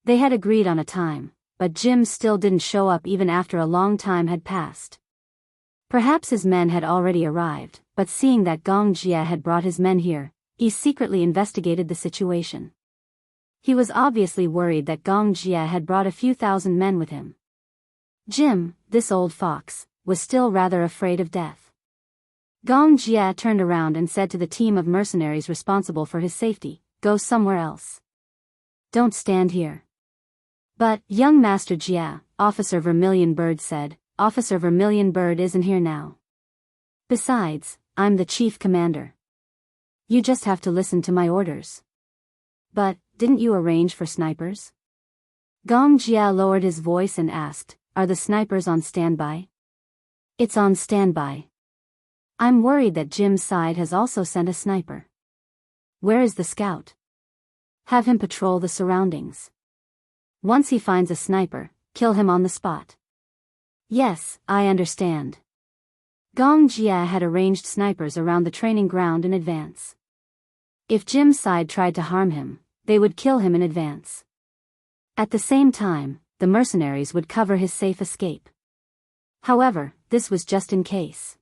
They had agreed on a time, but Jim still didn't show up even after a long time had passed. Perhaps his men had already arrived, but seeing that Gong Jie had brought his men here, he secretly investigated the situation. He was obviously worried that Gong Jie had brought a few thousand men with him. Jim, this old fox, was still rather afraid of death. Gong Jie turned around and said to the team of mercenaries responsible for his safety, "Go somewhere else. Don't stand here." "But, young Master Jie," Officer Vermilion Bird said, "Officer Vermilion Bird isn't here now. Besides, I'm the chief commander. You just have to listen to my orders." "But, didn't you arrange for snipers?" Gong Jie lowered his voice and asked, "Are the snipers on standby?" "It's on standby. I'm worried that Jim's side has also sent a sniper." "Where is the scout?" "Have him patrol the surroundings. Once he finds a sniper, kill him on the spot." "Yes, I understand." Gong Jie had arranged snipers around the training ground in advance. If Jim's side tried to harm him, they would kill him in advance. At the same time, the mercenaries would cover his safe escape. However, this was just in case.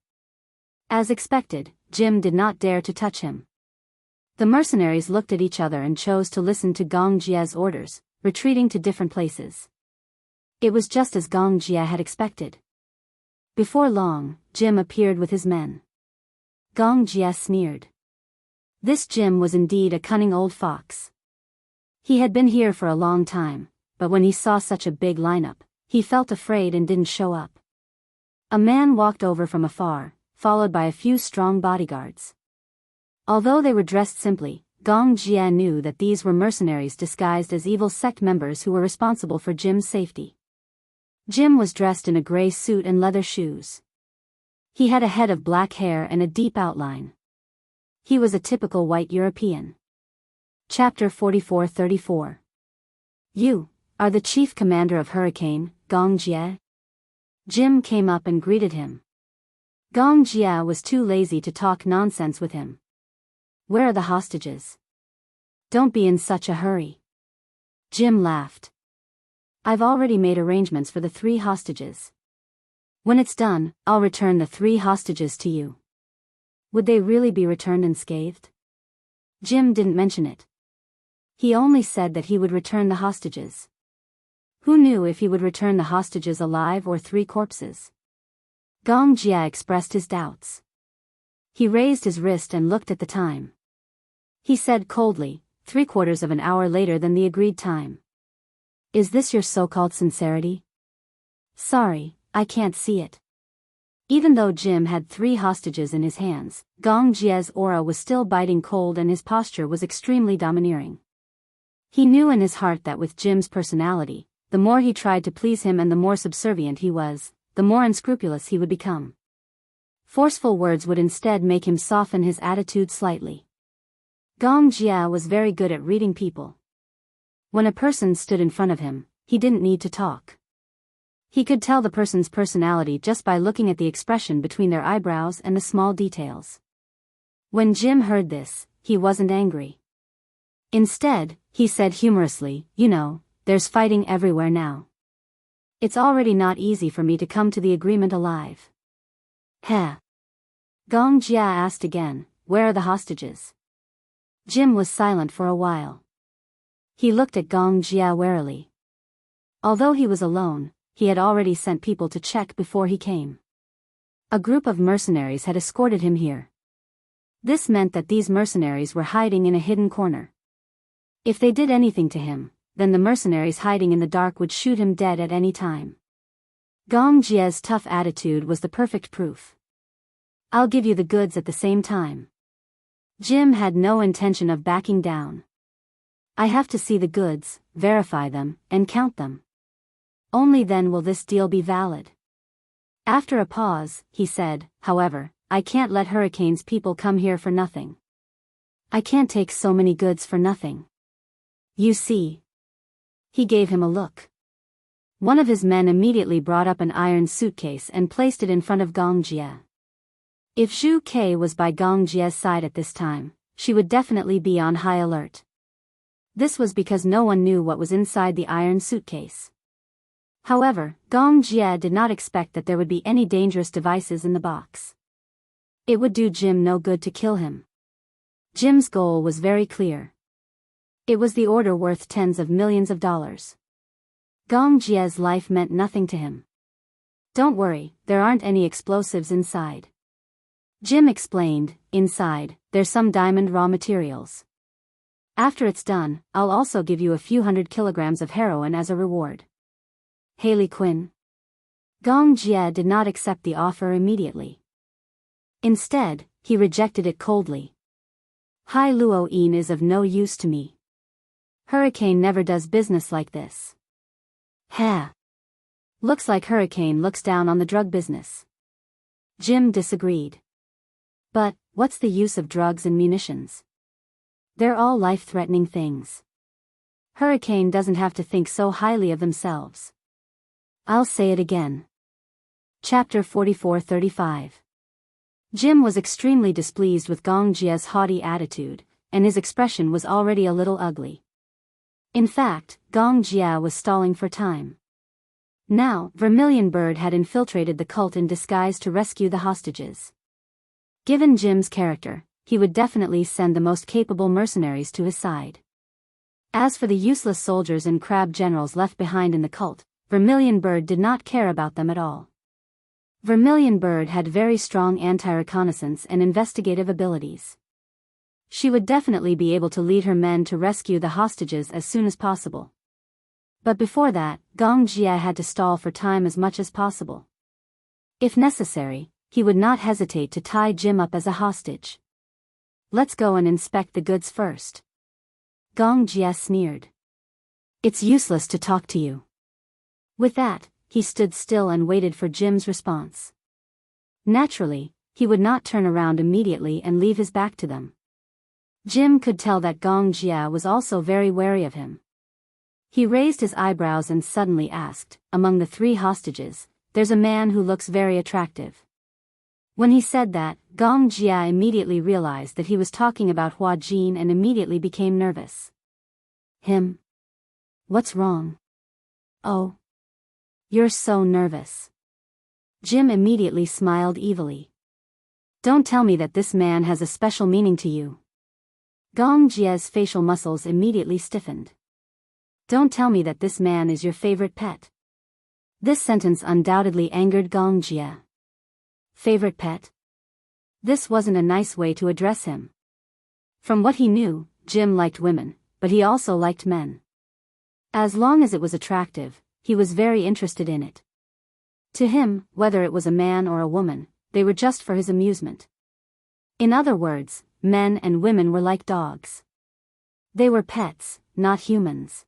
As expected, Jim did not dare to touch him. The mercenaries looked at each other and chose to listen to Gong Jia's orders, retreating to different places. It was just as Gong Jia had expected. Before long, Jim appeared with his men. Gong Jia sneered. This Jim was indeed a cunning old fox. He had been here for a long time, but when he saw such a big lineup, he felt afraid and didn't show up. A man walked over from afar, followed by a few strong bodyguards. Although they were dressed simply, Gong Jia knew that these were mercenaries disguised as evil sect members who were responsible for Jim's safety. Jim was dressed in a gray suit and leather shoes. He had a head of black hair and a deep outline. He was a typical white European. Chapter 44-34. You are the chief commander of Hurricane, Gong Jia? Jim came up and greeted him. Gong Jia was too lazy to talk nonsense with him. Where are the hostages? Don't be in such a hurry. Jim laughed. I've already made arrangements for the 3 hostages. When it's done, I'll return the 3 hostages to you. Would they really be returned unscathed? Jim didn't mention it. He only said that he would return the hostages. Who knew if he would return the hostages alive or 3 corpses? Gong Jia expressed his doubts. He raised his wrist and looked at the time. He said coldly, 3/4 of an hour later than the agreed time. Is this your so-called sincerity? Sorry, I can't see it. Even though Jim had 3 hostages in his hands, Gong Jia's aura was still biting cold and his posture was extremely domineering. He knew in his heart that with Jim's personality, the more he tried to please him and the more subservient he was, the more unscrupulous he would become. Forceful words would instead make him soften his attitude slightly. Gong Jia was very good at reading people. When a person stood in front of him, he didn't need to talk. He could tell the person's personality just by looking at the expression between their eyebrows and the small details. When Jim heard this, he wasn't angry. Instead, he said humorously, you know, there's fighting everywhere now. It's already not easy for me to come to the agreement alive. Heh. Gong Jia asked again, where are the hostages? Jim was silent for a while. He looked at Gong Jia warily. Although he was alone, he had already sent people to check before he came. A group of mercenaries had escorted him here. This meant that these mercenaries were hiding in a hidden corner. If they did anything to him, then the mercenaries hiding in the dark would shoot him dead at any time. Gong Jia's tough attitude was the perfect proof. I'll give you the goods at the same time. Jim had no intention of backing down. I have to see the goods, verify them, and count them. Only then will this deal be valid. After a pause, he said, however, I can't let Hurricane's people come here for nothing. I can't take so many goods for nothing. You see. He gave him a look. One of his men immediately brought up an iron suitcase and placed it in front of Gong Jia. If Zhu Ke was by Gong Jia's side at this time, she would definitely be on high alert. This was because no one knew what was inside the iron suitcase. However, Gong Jia did not expect that there would be any dangerous devices in the box. It would do Jim no good to kill him. Jim's goal was very clear. It was the order worth tens of millions of dollars. Gong Jia's life meant nothing to him. Don't worry, there aren't any explosives inside. Jim explained, inside, there's some diamond raw materials. After it's done, I'll also give you a few 100 kilograms of heroin as a reward. Haley Quinn. Gong Jia did not accept the offer immediately. Instead, he rejected it coldly. Hai Luo Yin is of no use to me. Hurricane never does business like this. Heh. Looks like Hurricane looks down on the drug business. Jim disagreed. But, what's the use of drugs and munitions? They're all life-threatening things. Hurricane doesn't have to think so highly of themselves. I'll say it again. Chapter 44-35. Jim was extremely displeased with Gong Jia's haughty attitude, and his expression was already a little ugly. In fact, Gong Jia was stalling for time. Now, Vermilion Bird had infiltrated the cult in disguise to rescue the hostages. Given Jim's character, he would definitely send the most capable mercenaries to his side. As for the useless soldiers and crab generals left behind in the cult, Vermilion Bird did not care about them at all. Vermilion Bird had very strong anti-reconnaissance and investigative abilities. She would definitely be able to lead her men to rescue the hostages as soon as possible. But before that, Gong Jia had to stall for time as much as possible. If necessary, he would not hesitate to tie Jim up as a hostage. Let's go and inspect the goods first. Gong Jia sneered. It's useless to talk to you. With that, he stood still and waited for Jim's response. Naturally, he would not turn around immediately and leave his back to them. Jim could tell that Gong Jia was also very wary of him. He raised his eyebrows and suddenly asked, among the 3 hostages, there's a man who looks very attractive. When he said that, Gong Jia immediately realized that he was talking about Hua Jin and immediately became nervous. Him? What's wrong? Oh. You're so nervous. Jim immediately smiled evilly. Don't tell me that this man has a special meaning to you. Gong Jia's facial muscles immediately stiffened. Don't tell me that this man is your favorite pet. This sentence undoubtedly angered Gong Jia. Favorite pet? This wasn't a nice way to address him. From what he knew, Jim liked women, but he also liked men. As long as it was attractive, he was very interested in it. To him, whether it was a man or a woman, they were just for his amusement. In other words, men and women were like dogs. They were pets, not humans.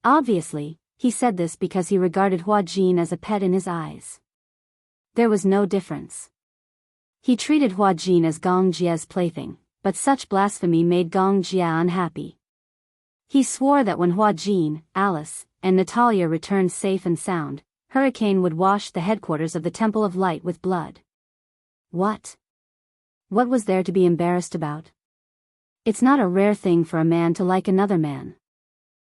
Obviously, he said this because he regarded Hua Jin as a pet in his eyes. There was no difference. He treated Hua Jin as Gong Jia's plaything, but such blasphemy made Gong Jia unhappy. He swore that when Hua Jin, Alice, and Natalia returned safe and sound, Hurricane would wash the headquarters of the Temple of Light with blood. What? What was there to be embarrassed about? It's not a rare thing for a man to like another man.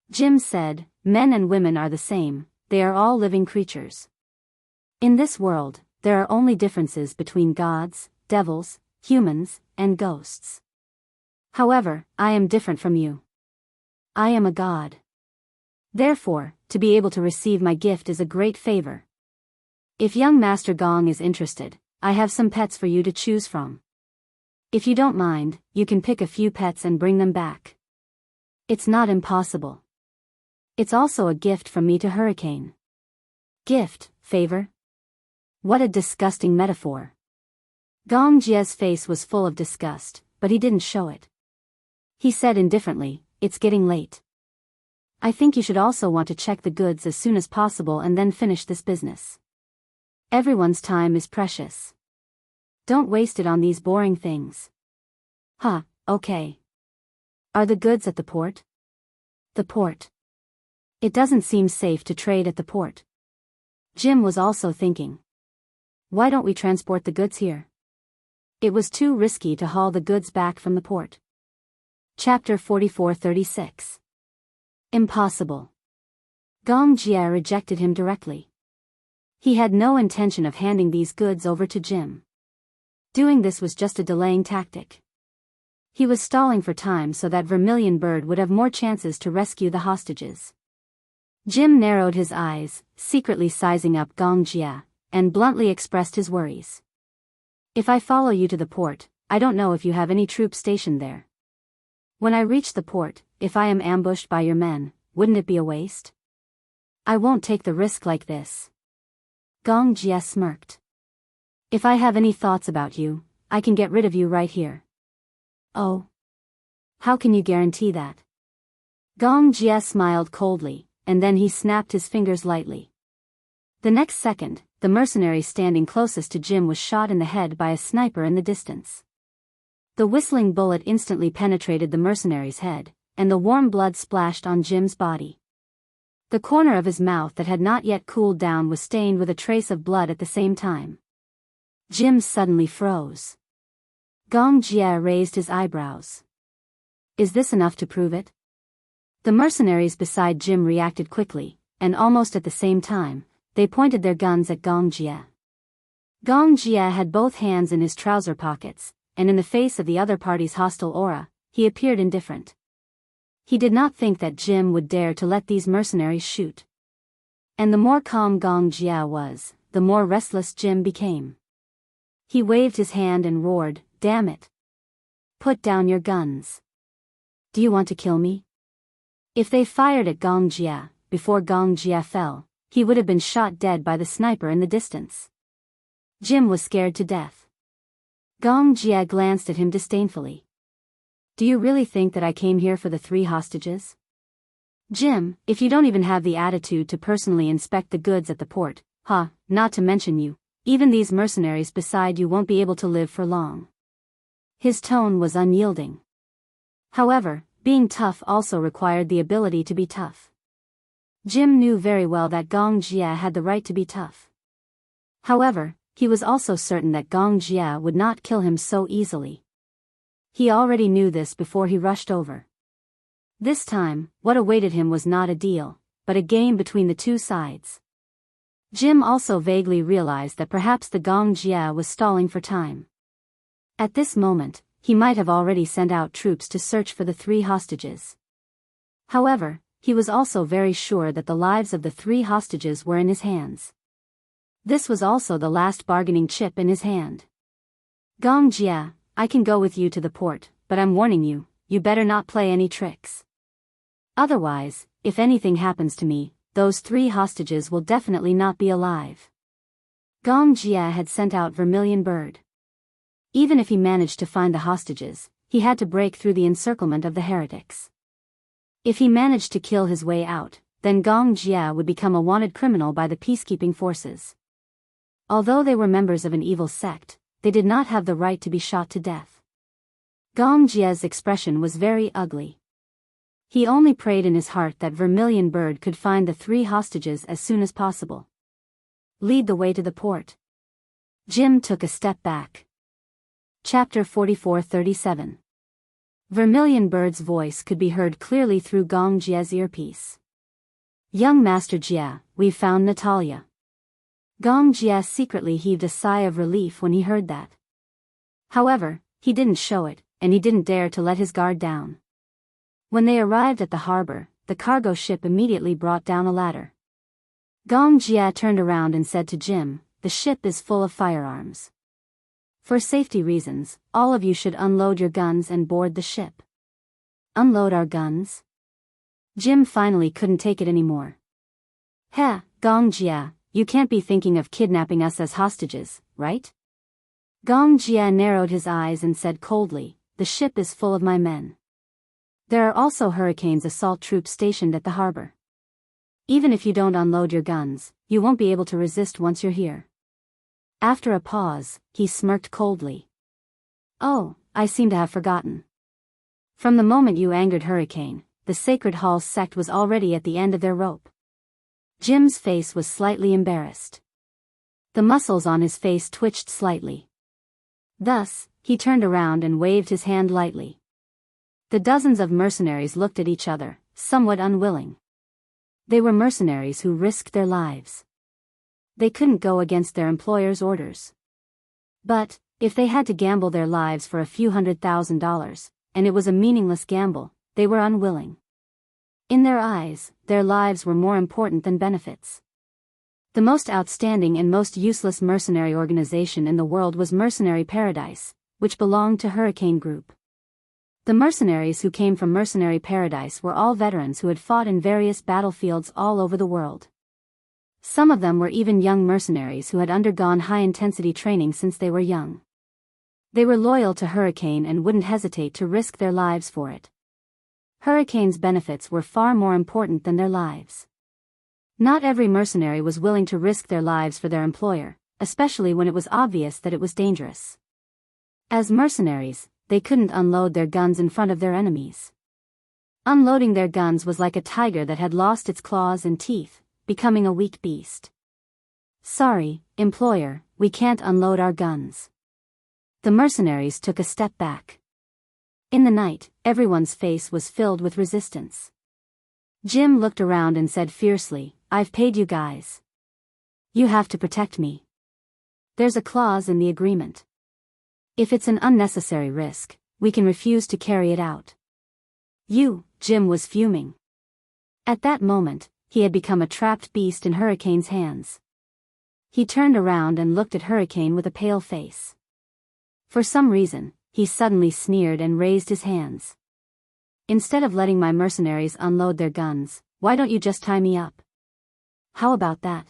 Jim said, men and women are the same, they are all living creatures. In this world, there are only differences between gods, devils, humans, and ghosts. However, I am different from you. I am a god. Therefore, to be able to receive my gift is a great favor. If young Master Gong is interested, I have some pets for you to choose from. If you don't mind, you can pick a few pets and bring them back. It's not impossible. It's also a gift from me to Hurricane. Gift, favor? What a disgusting metaphor. Gong Jia's face was full of disgust, but he didn't show it. He said indifferently, it's getting late. I think you should also want to check the goods as soon as possible and then finish this business. Everyone's time is precious. Don't waste it on these boring things. Huh, okay. Are the goods at the port? The port. It doesn't seem safe to trade at the port. Jim was also thinking. Why don't we transport the goods here? It was too risky to haul the goods back from the port. Chapter 44:36. Impossible. Gong Jia rejected him directly. He had no intention of handing these goods over to Jim. Doing this was just a delaying tactic. He was stalling for time so that Vermilion Bird would have more chances to rescue the hostages. Jim narrowed his eyes, secretly sizing up Gong Jia, and bluntly expressed his worries. If I follow you to the port, I don't know if you have any troops stationed there. When I reach the port, if I am ambushed by your men, wouldn't it be a waste? I won't take the risk like this. Gong Jia smirked. If I have any thoughts about you, I can get rid of you right here. Oh. How can you guarantee that? Gong Jia smiled coldly, and then he snapped his fingers lightly. The next second, the mercenary standing closest to Jim was shot in the head by a sniper in the distance. The whistling bullet instantly penetrated the mercenary's head, and the warm blood splashed on Jim's body. The corner of his mouth that had not yet cooled down was stained with a trace of blood at the same time. Jim suddenly froze. Gong Jia raised his eyebrows. Is this enough to prove it? The mercenaries beside Jim reacted quickly, and almost at the same time, they pointed their guns at Gong Jie. Gong Jie had both hands in his trouser pockets, and in the face of the other party's hostile aura, he appeared indifferent. He did not think that Jim would dare to let these mercenaries shoot. And the more calm Gong Jie was, the more restless Jim became. He waved his hand and roared, "Damn it! Put down your guns. Do you want to kill me?" If they fired at Gong Jie, before Gong Jie fell, he would have been shot dead by the sniper in the distance. Jim was scared to death. Gong Jie glanced at him disdainfully. "Do you really think that I came here for the 3 hostages? Jim, if you don't even have the attitude to personally inspect the goods at the port, not to mention you, even these mercenaries beside you won't be able to live for long." His tone was unyielding. However, being tough also required the ability to be tough. Jim knew very well that Gong Jie had the right to be tough. However, he was also certain that Gong Jie would not kill him so easily. He already knew this before he rushed over. This time, what awaited him was not a deal, but a game between the two sides. Jim also vaguely realized that perhaps the Gong Jie was stalling for time. At this moment, he might have already sent out troops to search for the 3 hostages. However, he was also very sure that the lives of the 3 hostages were in his hands. This was also the last bargaining chip in his hand. "Gong Jie, I can go with you to the port, but I'm warning you, you better not play any tricks. Otherwise, if anything happens to me, those 3 hostages will definitely not be alive." Gong Jie had sent out Vermilion Bird. Even if he managed to find the hostages, he had to break through the encirclement of the heretics. If he managed to kill his way out, then Gong Jie would become a wanted criminal by the peacekeeping forces. Although they were members of an evil sect, they did not have the right to be shot to death. Gong Jie's expression was very ugly. He only prayed in his heart that Vermilion Bird could find the 3 hostages as soon as possible. "Lead the way to the port." Jim took a step back. Chapter 44-37. Vermilion Bird's voice could be heard clearly through Gong Jie's earpiece. "Young Master Jie, we've found Natalia." Gong Jie secretly heaved a sigh of relief when he heard that. However, he didn't show it, and he didn't dare to let his guard down. When they arrived at the harbor, the cargo ship immediately brought down a ladder. Gong Jie turned around and said to Jim, "The ship is full of firearms. For safety reasons, all of you should unload your guns and board the ship." "Unload our guns?" Jim finally couldn't take it anymore. "Heh, Gong Jie, you can't be thinking of kidnapping us as hostages, right?" Gong Jie narrowed his eyes and said coldly, "The ship is full of my men. There are also Hurricane's assault troops stationed at the harbor. Even if you don't unload your guns, you won't be able to resist once you're here." After a pause, he smirked coldly. "Oh, I seem to have forgotten. From the moment you angered Hurricane, the Sacred Hall sect was already at the end of their rope." Jim's face was slightly embarrassed. The muscles on his face twitched slightly. Thus, he turned around and waved his hand lightly. The dozens of mercenaries looked at each other, somewhat unwilling. They were mercenaries who risked their lives. They couldn't go against their employer's orders. But, if they had to gamble their lives for a few $100,000, and it was a meaningless gamble, they were unwilling. In their eyes, their lives were more important than benefits. The most outstanding and most useless mercenary organization in the world was Mercenary Paradise, which belonged to Hurricane Group. The mercenaries who came from Mercenary Paradise were all veterans who had fought in various battlefields all over the world. Some of them were even young mercenaries who had undergone high-intensity training since they were young. They were loyal to Hurricane and wouldn't hesitate to risk their lives for it. Hurricane's benefits were far more important than their lives. Not every mercenary was willing to risk their lives for their employer, especially when it was obvious that it was dangerous. As mercenaries, they couldn't unload their guns in front of their enemies. Unloading their guns was like a tiger that had lost its claws and teeth, becoming a weak beast. "Sorry, employer, we can't unload our guns." The mercenaries took a step back. In the night, everyone's face was filled with resistance. Jim looked around and said fiercely, I've paid you guys. You have to protect me. There's a clause in the agreement. If it's an unnecessary risk, we can refuse to carry it out. Jim was fuming. At that moment, he had become a trapped beast in Hurricane's hands. He turned around and looked at Hurricane with a pale face. For some reason, he suddenly sneered and raised his hands. Instead of letting my mercenaries unload their guns, why don't you just tie me up? How about that?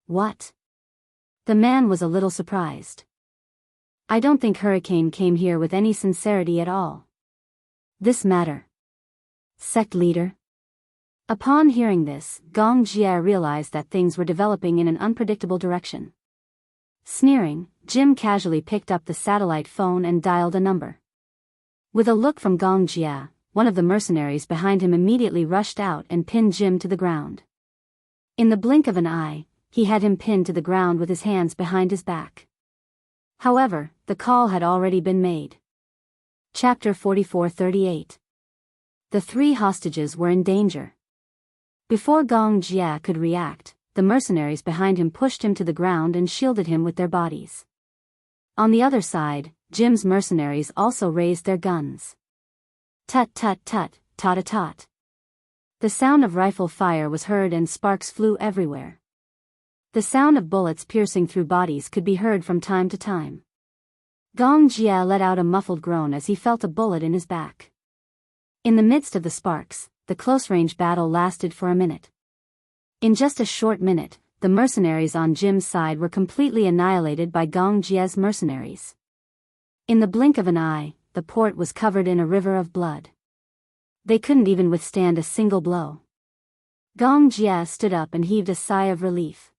What? The man was a little surprised. I don't think Hurricane came here with any sincerity at all. This matter. Sect leader? Upon hearing this, Gong Jie realized that things were developing in an unpredictable direction. Sneering, Jim casually picked up the satellite phone and dialed a number. With a look from Gong Jie, one of the mercenaries behind him immediately rushed out and pinned Jim to the ground. In the blink of an eye, he had him pinned to the ground with his hands behind his back. However, the call had already been made. Chapter 44:38. The three hostages were in danger. Before Gong Jie could react, the mercenaries behind him pushed him to the ground and shielded him with their bodies. On the other side, Jim's mercenaries also raised their guns. Tut tut tut, tot-a-tot. The sound of rifle fire was heard and sparks flew everywhere. The sound of bullets piercing through bodies could be heard from time to time. Gong Jie let out a muffled groan as he felt a bullet in his back. In the midst of the sparks, the close-range battle lasted for a minute. In just a short minute, the mercenaries on Jim's side were completely annihilated by Gong Jie's mercenaries. In the blink of an eye, the port was covered in a river of blood. They couldn't even withstand a single blow. Gong Jie stood up and heaved a sigh of relief.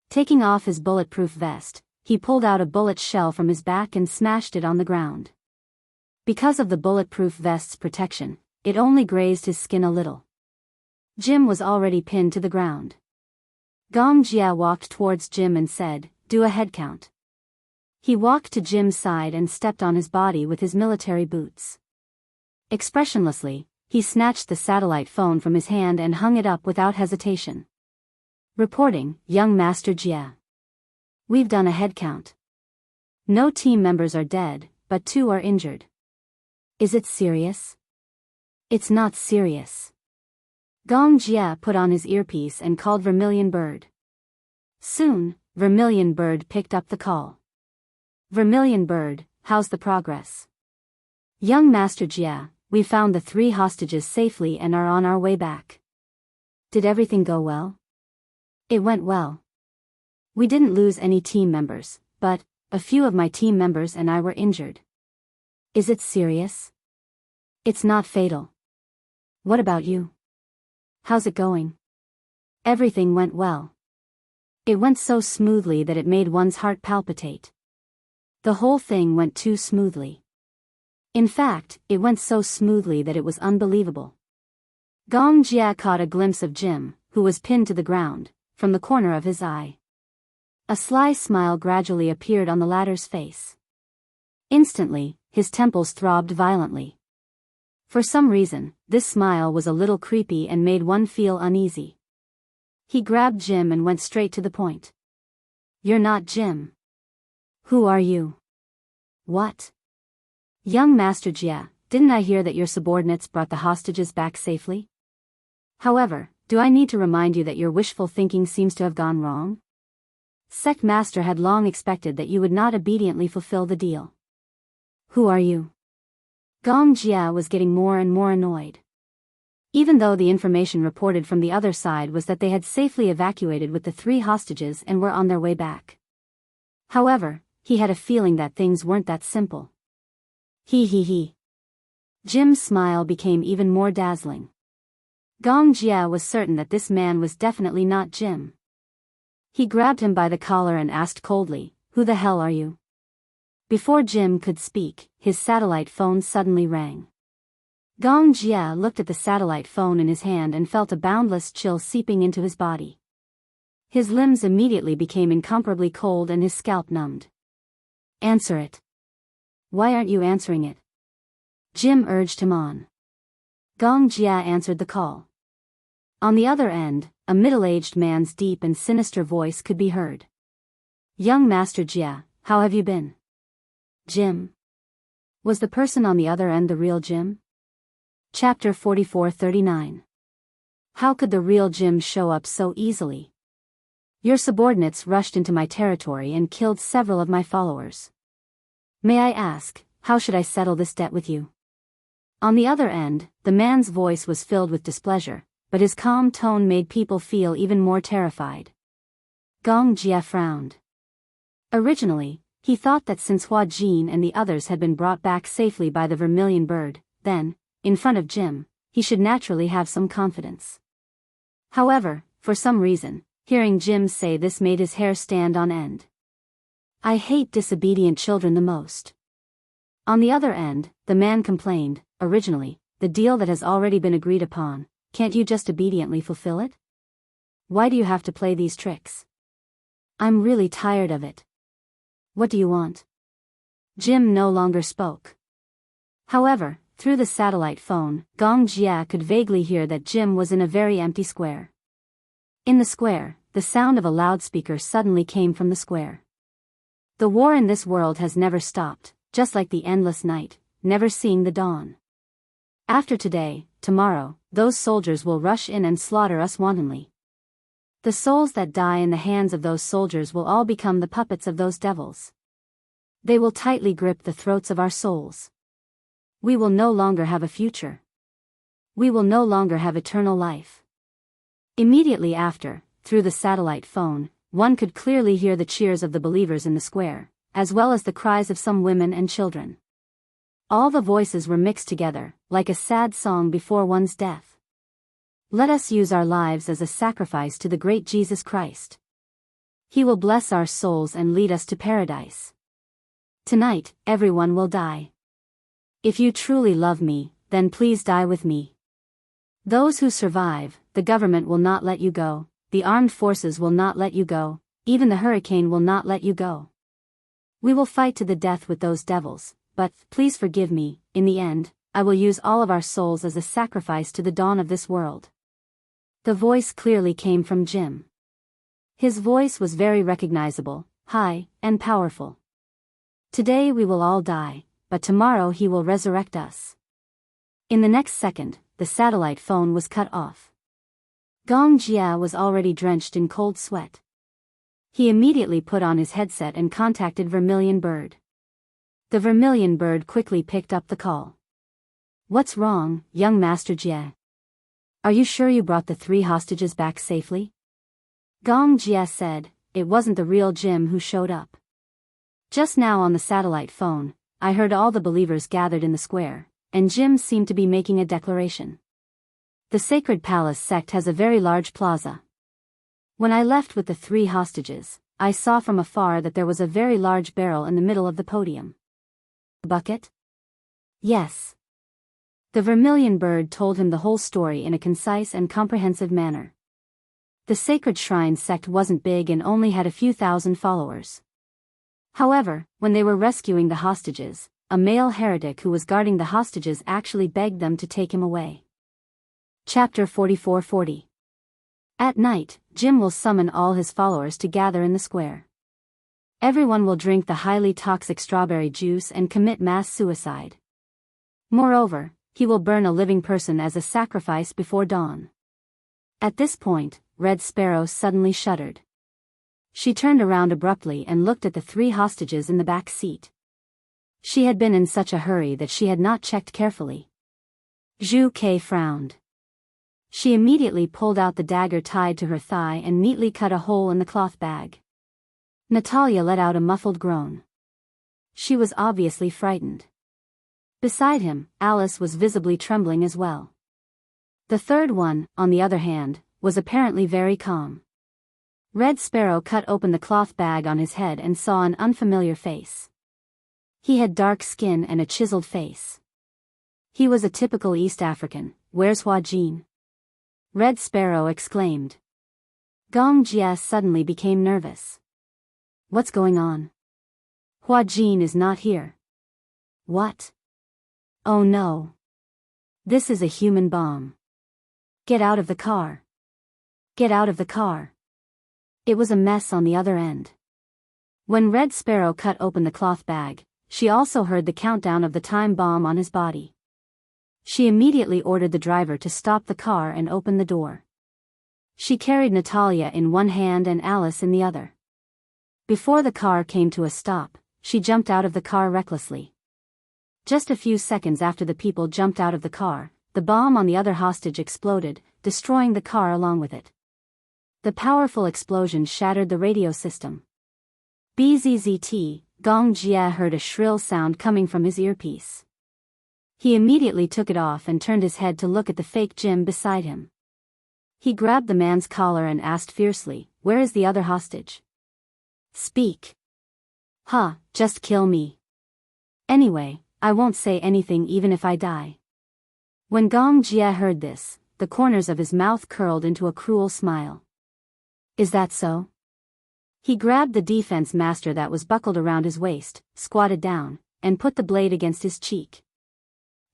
Taking off his bulletproof vest, he pulled out a bullet shell from his back and smashed it on the ground. Because of the bulletproof vest's protection, it only grazed his skin a little. Jim was already pinned to the ground. Gong Jie walked towards Jim and said, "Do a head count." He walked to Jim's side and stepped on his body with his military boots. Expressionlessly, he snatched the satellite phone from his hand and hung it up without hesitation. Reporting, Young Master Jie. We've done a head count. No team members are dead, but 2 are injured. Is it serious? It's not serious. Gong Jie put on his earpiece and called Vermilion Bird. Soon, Vermilion Bird picked up the call. Vermilion Bird, how's the progress? Young Master Jie, we found the 3 hostages safely and are on our way back. Did everything go well? It went well. We didn't lose any team members, but a few of my team members and I were injured. Is it serious? It's not fatal. What about you? How's it going? Everything went well. It went so smoothly that it made one's heart palpitate. The whole thing went too smoothly. In fact, it went so smoothly that it was unbelievable. Gong Jie caught a glimpse of Jim, who was pinned to the ground, from the corner of his eye. A sly smile gradually appeared on the latter's face. Instantly, his temples throbbed violently. For some reason, this smile was a little creepy and made one feel uneasy. He grabbed Jim and went straight to the point. You're not Jim. Who are you? What? Young Master Jie, didn't I hear that your subordinates brought the hostages back safely? However, do I need to remind you that your wishful thinking seems to have gone wrong? Sect Master had long expected that you would not obediently fulfill the deal. Who are you? Gong Jie was getting more and more annoyed. Even though the information reported from the other side was that they had safely evacuated with the 3 hostages and were on their way back. However, he had a feeling that things weren't that simple. He. Jim's smile became even more dazzling. Gong Jie was certain that this man was definitely not Jim. He grabbed him by the collar and asked coldly, "Who the hell are you?" Before Jim could speak, his satellite phone suddenly rang. Gong Jie looked at the satellite phone in his hand and felt a boundless chill seeping into his body. His limbs immediately became incomparably cold and his scalp numbed. Answer it. Why aren't you answering it? Jim urged him on. Gong Jie answered the call. On the other end, a middle-aged man's deep and sinister voice could be heard. "Young Master Jia, how have you been?" "Jim." Was the person on the other end the real Jim? Chapter 44-39. How could the real Jim show up so easily? "Your subordinates rushed into my territory and killed several of my followers. May I ask, how should I settle this debt with you?" On the other end, the man's voice was filled with displeasure, but his calm tone made people feel even more terrified. Gong Jia frowned. Originally, he thought that since Hua Jin and the others had been brought back safely by the vermilion bird, then, in front of Jim, he should naturally have some confidence. However, for some reason, hearing Jim say this made his hair stand on end. "I hate disobedient children the most." On the other end, the man complained, "Originally, the deal that has already been agreed upon, can't you just obediently fulfill it? Why do you have to play these tricks? I'm really tired of it. What do you want?" Jim no longer spoke. However, through the satellite phone, Gong Jia could vaguely hear that Jim was in a very empty square. In the square, the sound of a loudspeaker suddenly came from the square. "The war in this world has never stopped, just like the endless night, never seeing the dawn. After today, tomorrow, those soldiers will rush in and slaughter us wantonly. The souls that die in the hands of those soldiers will all become the puppets of those devils. They will tightly grip the throats of our souls. We will no longer have a future. We will no longer have eternal life." Immediately after, through the satellite phone, one could clearly hear the cheers of the believers in the square, as well as the cries of some women and children. All the voices were mixed together, like a sad song before one's death. "Let us use our lives as a sacrifice to the great Jesus Christ. He will bless our souls and lead us to paradise. Tonight, everyone will die. If you truly love me, then please die with me. Those who survive, the government will not let you go, the armed forces will not let you go, even the hurricane will not let you go. We will fight to the death with those devils, but, please forgive me, in the end, I will use all of our souls as a sacrifice to the dawn of this world." The voice clearly came from Jim. His voice was very recognizable, high, and powerful. "Today we will all die, but tomorrow he will resurrect us." In the next second, the satellite phone was cut off. Gong Jia was already drenched in cold sweat. He immediately put on his headset and contacted Vermilion Bird. The Vermilion Bird quickly picked up the call. "What's wrong, young Master Jia? Are you sure you brought the 3 hostages back safely?" Gong Jia said, "It wasn't the real Jim who showed up. Just now on the satellite phone, I heard all the believers gathered in the square, and Jim seemed to be making a declaration. The Sacred Palace sect has a very large plaza. When I left with the 3 hostages, I saw from afar that there was a very large barrel in the middle of the podium." "A bucket?" "Yes." The Vermilion Bird told him the whole story in a concise and comprehensive manner. The Sacred Shrine sect wasn't big and only had a few thousand followers. However, when they were rescuing the hostages, a male heretic who was guarding the hostages actually begged them to take him away. Chapter 44-40. At night, Jim will summon all his followers to gather in the square. Everyone will drink the highly toxic strawberry juice and commit mass suicide. Moreover, he will burn a living person as a sacrifice before dawn. At this point, Red Sparrow suddenly shuddered. She turned around abruptly and looked at the 3 hostages in the back seat. She had been in such a hurry that she had not checked carefully. Zhu Ke frowned. She immediately pulled out the dagger tied to her thigh and neatly cut a hole in the cloth bag. Natalia let out a muffled groan. She was obviously frightened. Beside him, Alice was visibly trembling as well. The third one, on the other hand, was apparently very calm. Red Sparrow cut open the cloth bag on his head and saw an unfamiliar face. He had dark skin and a chiseled face. He was a typical East African. "Where's Hua Jin?" Red Sparrow exclaimed. Gong Jia suddenly became nervous. "What's going on? Hua Jin is not here." "What? Oh no. This is a human bomb. Get out of the car." Get out of the car. It was a mess on the other end. When Red Sparrow cut open the cloth bag, she also heard the countdown of the time bomb on his body. She immediately ordered the driver to stop the car and open the door. She carried Natalia in one hand and Alice in the other. Before the car came to a stop, she jumped out of the car recklessly. Just a few seconds after the people jumped out of the car, the bomb on the other hostage exploded, destroying the car along with it. The powerful explosion shattered the radio system. Bzzzt, Gong Jia heard a shrill sound coming from his earpiece. He immediately took it off and turned his head to look at the fake Jim beside him. He grabbed the man's collar and asked fiercely, "Where is the other hostage? Speak." "Huh, just kill me. Anyway, I won't say anything even if I die." When Gong Jia heard this, the corners of his mouth curled into a cruel smile. "Is that so?" He grabbed the defense master that was buckled around his waist, squatted down, and put the blade against his cheek.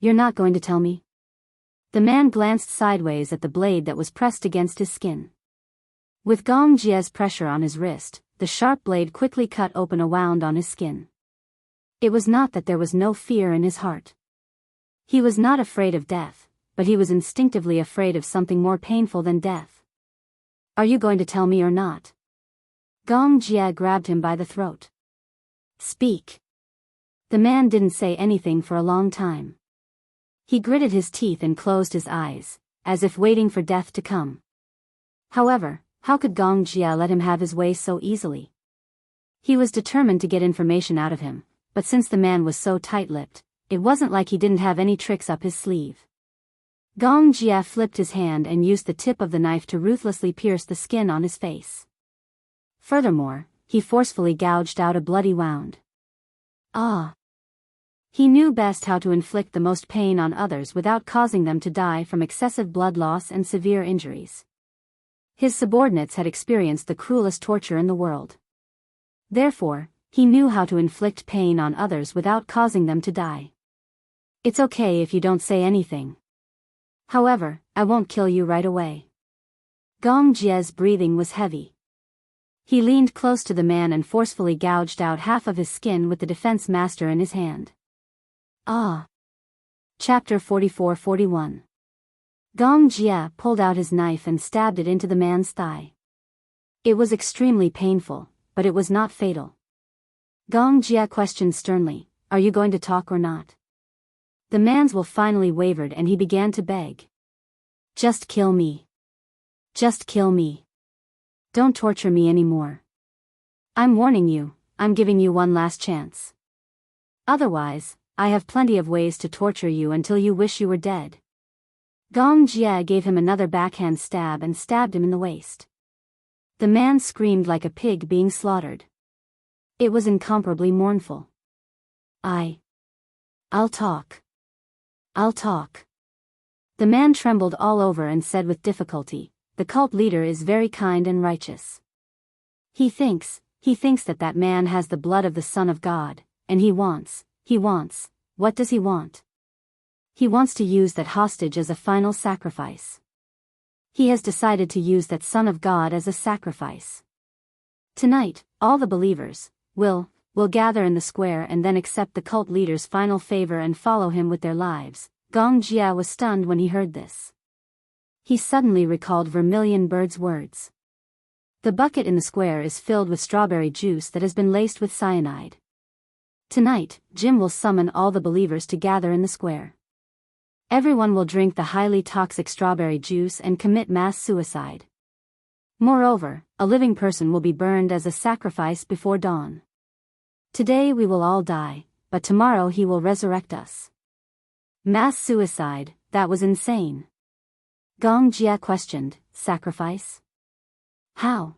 "You're not going to tell me?" The man glanced sideways at the blade that was pressed against his skin. With Gong Jia's pressure on his wrist, the sharp blade quickly cut open a wound on his skin. It was not that there was no fear in his heart. He was not afraid of death, but he was instinctively afraid of something more painful than death. "Are you going to tell me or not?" Gong Jia grabbed him by the throat. "Speak." The man didn't say anything for a long time. He gritted his teeth and closed his eyes, as if waiting for death to come. However, how could Gong Jia let him have his way so easily? He was determined to get information out of him, but since the man was so tight-lipped, it wasn't like he didn't have any tricks up his sleeve. Gong Jia flipped his hand and used the tip of the knife to ruthlessly pierce the skin on his face. Furthermore, he forcefully gouged out a bloody wound. Ah! He knew best how to inflict the most pain on others without causing them to die from excessive blood loss and severe injuries. His subordinates had experienced the cruelest torture in the world. Therefore, he knew how to inflict pain on others without causing them to die. "It's okay if you don't say anything. However, I won't kill you right away." Gong Jia's breathing was heavy. He leaned close to the man and forcefully gouged out half of his skin with the defense master in his hand. Ah! Chapter 44-41. Gong Jia pulled out his knife and stabbed it into the man's thigh. It was extremely painful, but it was not fatal. Gong Jia questioned sternly, "Are you going to talk or not?" The man's will finally wavered and he began to beg. "Just kill me. Just kill me. Don't torture me anymore. I'm warning you, I'm giving you one last chance. Otherwise, I have plenty of ways to torture you until you wish you were dead." Gong Jia gave him another backhand stab and stabbed him in the waist. The man screamed like a pig being slaughtered. It was incomparably mournful. I'll talk. I'll talk." The man trembled all over and said with difficulty, "The cult leader is very kind and righteous. He thinks that man has the blood of the Son of God, and he wants, what does he want? He wants to use that hostage as a final sacrifice. He has decided to use that Son of God as a sacrifice. Tonight, all the believers will gather in the square and then accept the cult leader's final favor and follow him with their lives." Gong Jia was stunned when he heard this. He suddenly recalled Vermilion Bird's words. The bucket in the square is filled with strawberry juice that has been laced with cyanide. Tonight, Jim will summon all the believers to gather in the square. Everyone will drink the highly toxic strawberry juice and commit mass suicide. Moreover, a living person will be burned as a sacrifice before dawn. Today we will all die, but tomorrow he will resurrect us. Mass suicide, that was insane. Gong Jia questioned, "Sacrifice? How?"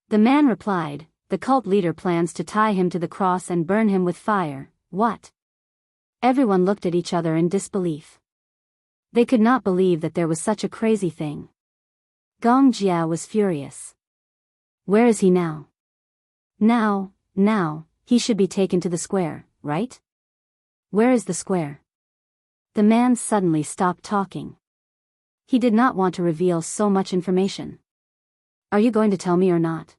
The man replied, "The cult leader plans to tie him to the cross and burn him with fire." What? Everyone looked at each other in disbelief. They could not believe that there was such a crazy thing. Gong Jia was furious. Where is he now? Now, he should be taken to the square, right? Where is the square? The man suddenly stopped talking. He did not want to reveal so much information. Are you going to tell me or not?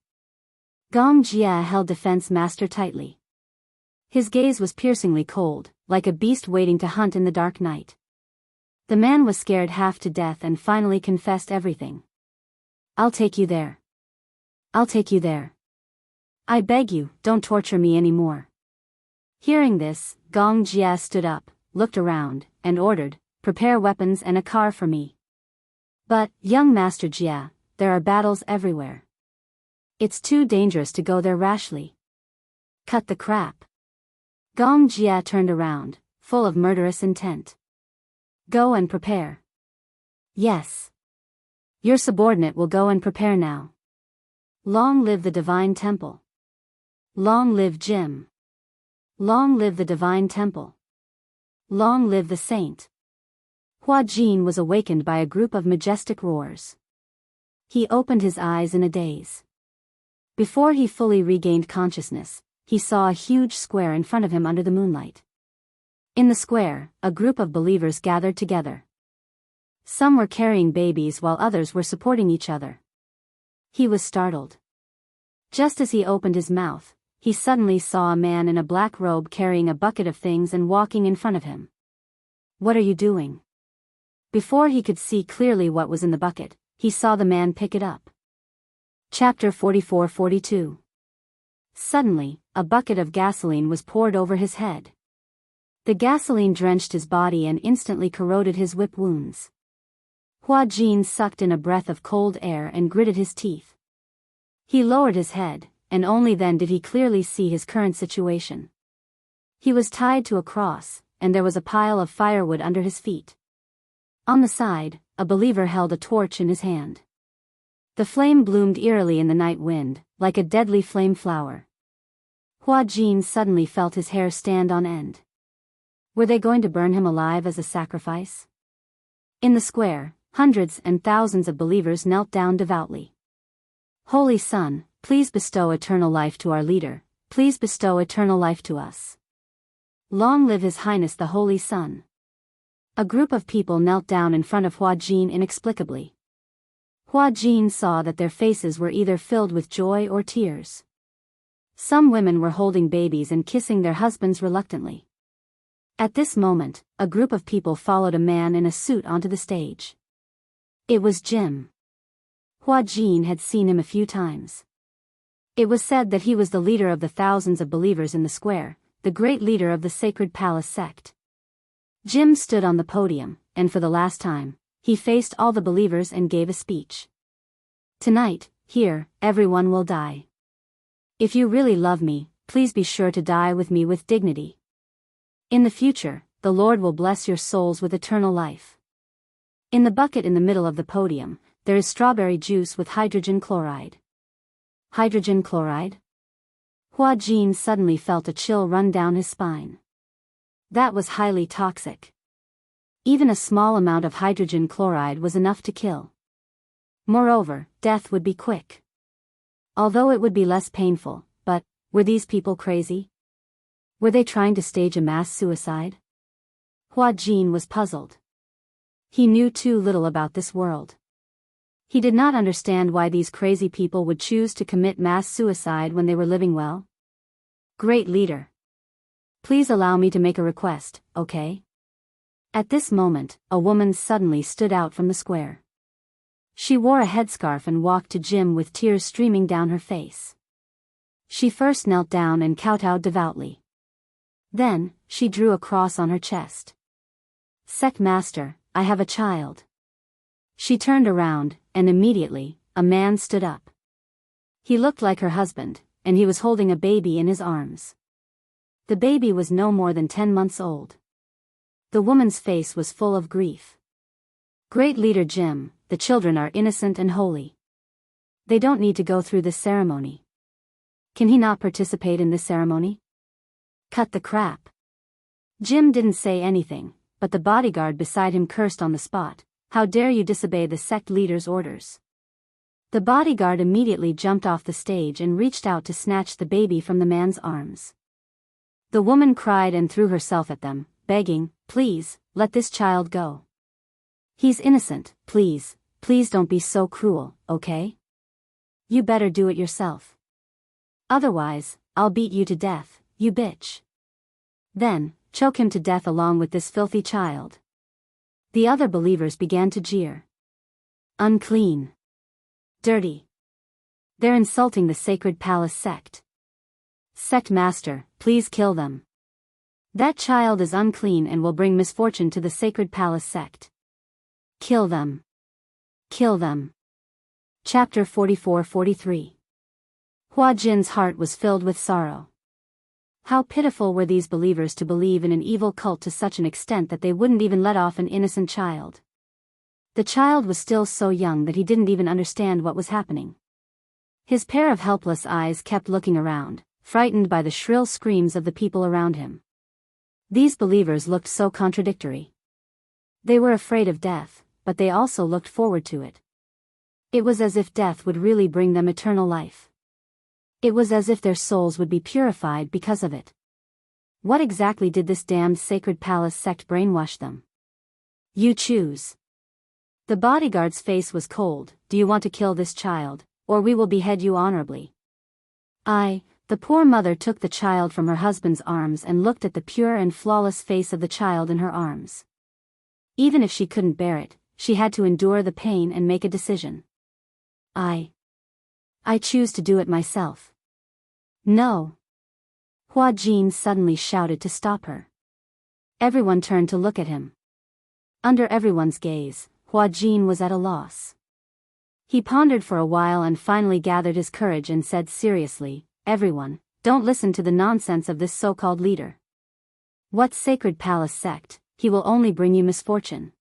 Gong Jia held Defense Master tightly. His gaze was piercingly cold, like a beast waiting to hunt in the dark night. The man was scared half to death and finally confessed everything. I'll take you there. I'll take you there. I beg you, don't torture me anymore. Hearing this, Gong Jia stood up, looked around, and ordered, prepare weapons and a car for me. But, young Master Jia, there are battles everywhere. It's too dangerous to go there rashly. Cut the crap. Gong Jia turned around, full of murderous intent. Go and prepare. Yes. Your subordinate will go and prepare now. Long live the Divine Temple. Long live Jim. Long live the Divine Temple. Long live the Saint. Hua Jin was awakened by a group of majestic roars. He opened his eyes in a daze. Before he fully regained consciousness, he saw a huge square in front of him under the moonlight. In the square, a group of believers gathered together. Some were carrying babies while others were supporting each other. He was startled. Just as he opened his mouth, he suddenly saw a man in a black robe carrying a bucket of things and walking in front of him. What are you doing? Before he could see clearly what was in the bucket, he saw the man pick it up. Chapter 44-42. Suddenly, a bucket of gasoline was poured over his head. The gasoline drenched his body and instantly corroded his whip wounds. Hua Jin sucked in a breath of cold air and gritted his teeth. He lowered his head, and only then did he clearly see his current situation. He was tied to a cross, and there was a pile of firewood under his feet. On the side, a believer held a torch in his hand. The flame bloomed eerily in the night wind, like a deadly flame flower. Hua Jin suddenly felt his hair stand on end. Were they going to burn him alive as a sacrifice? In the square, hundreds and thousands of believers knelt down devoutly. Holy Sun, please bestow eternal life to our leader, please bestow eternal life to us. Long live His Highness the Holy Sun. A group of people knelt down in front of Hua Jin inexplicably. Hua Jin saw that their faces were either filled with joy or tears. Some women were holding babies and kissing their husbands reluctantly. At this moment, a group of people followed a man in a suit onto the stage. It was Jim. Hua Jin had seen him a few times. It was said that he was the leader of the thousands of believers in the square, the great leader of the Sacred Palace sect. Jim stood on the podium, and for the last time, he faced all the believers and gave a speech. Tonight, here, everyone will die. If you really love me, please be sure to die with me with dignity. In the future, the Lord will bless your souls with eternal life. In the bucket in the middle of the podium, there is strawberry juice with hydrogen chloride. Hydrogen chloride? Hua Jin suddenly felt a chill run down his spine. That was highly toxic. Even a small amount of hydrogen chloride was enough to kill. Moreover, death would be quick. Although it would be less painful, but, were these people crazy? Were they trying to stage a mass suicide? Hua Jin was puzzled. He knew too little about this world. He did not understand why these crazy people would choose to commit mass suicide when they were living well. Great leader. Please allow me to make a request, okay? At this moment, a woman suddenly stood out from the square. She wore a headscarf and walked to Jim with tears streaming down her face. She first knelt down and kowtowed devoutly. Then, she drew a cross on her chest. Sect Master, I have a child. She turned around, and immediately, a man stood up. He looked like her husband, and he was holding a baby in his arms. The baby was no more than 10 months old. The woman's face was full of grief. Great leader Jim, the children are innocent and holy. They don't need to go through this ceremony. Can he not participate in this ceremony? Cut the crap. Jim didn't say anything, but the bodyguard beside him cursed on the spot. How dare you disobey the sect leader's orders? The bodyguard immediately jumped off the stage and reached out to snatch the baby from the man's arms. The woman cried and threw herself at them, begging, please, let this child go. He's innocent, please, please don't be so cruel, okay? You better do it yourself. Otherwise, I'll beat you to death, you bitch. Then, choke him to death along with this filthy child. The other believers began to jeer. Unclean. Dirty. They're insulting the Sacred Palace sect. Sect master, please kill them. That child is unclean and will bring misfortune to the Sacred Palace sect. Kill them. Kill them. Chapter 44-43. Hua Jin's heart was filled with sorrow. How pitiful were these believers to believe in an evil cult to such an extent that they wouldn't even let off an innocent child. The child was still so young that he didn't even understand what was happening. His pair of helpless eyes kept looking around, frightened by the shrill screams of the people around him. These believers looked so contradictory. They were afraid of death, but they also looked forward to it. It was as if death would really bring them eternal life. It was as if their souls would be purified because of it. What exactly did this damned Sacred Palace sect brainwash them? You choose. The bodyguard's face was cold. Do you want to kill this child, or we will behead you honorably? The poor mother took the child from her husband's arms and looked at the pure and flawless face of the child in her arms. Even if she couldn't bear it, she had to endure the pain and make a decision. I choose to do it myself. No. Hua Jin suddenly shouted to stop her. Everyone turned to look at him. Under everyone's gaze, Hua Jin was at a loss. He pondered for a while and finally gathered his courage and said seriously, Everyone, don't listen to the nonsense of this so-called leader. What Sacred Palace sect? He will only bring you misfortune.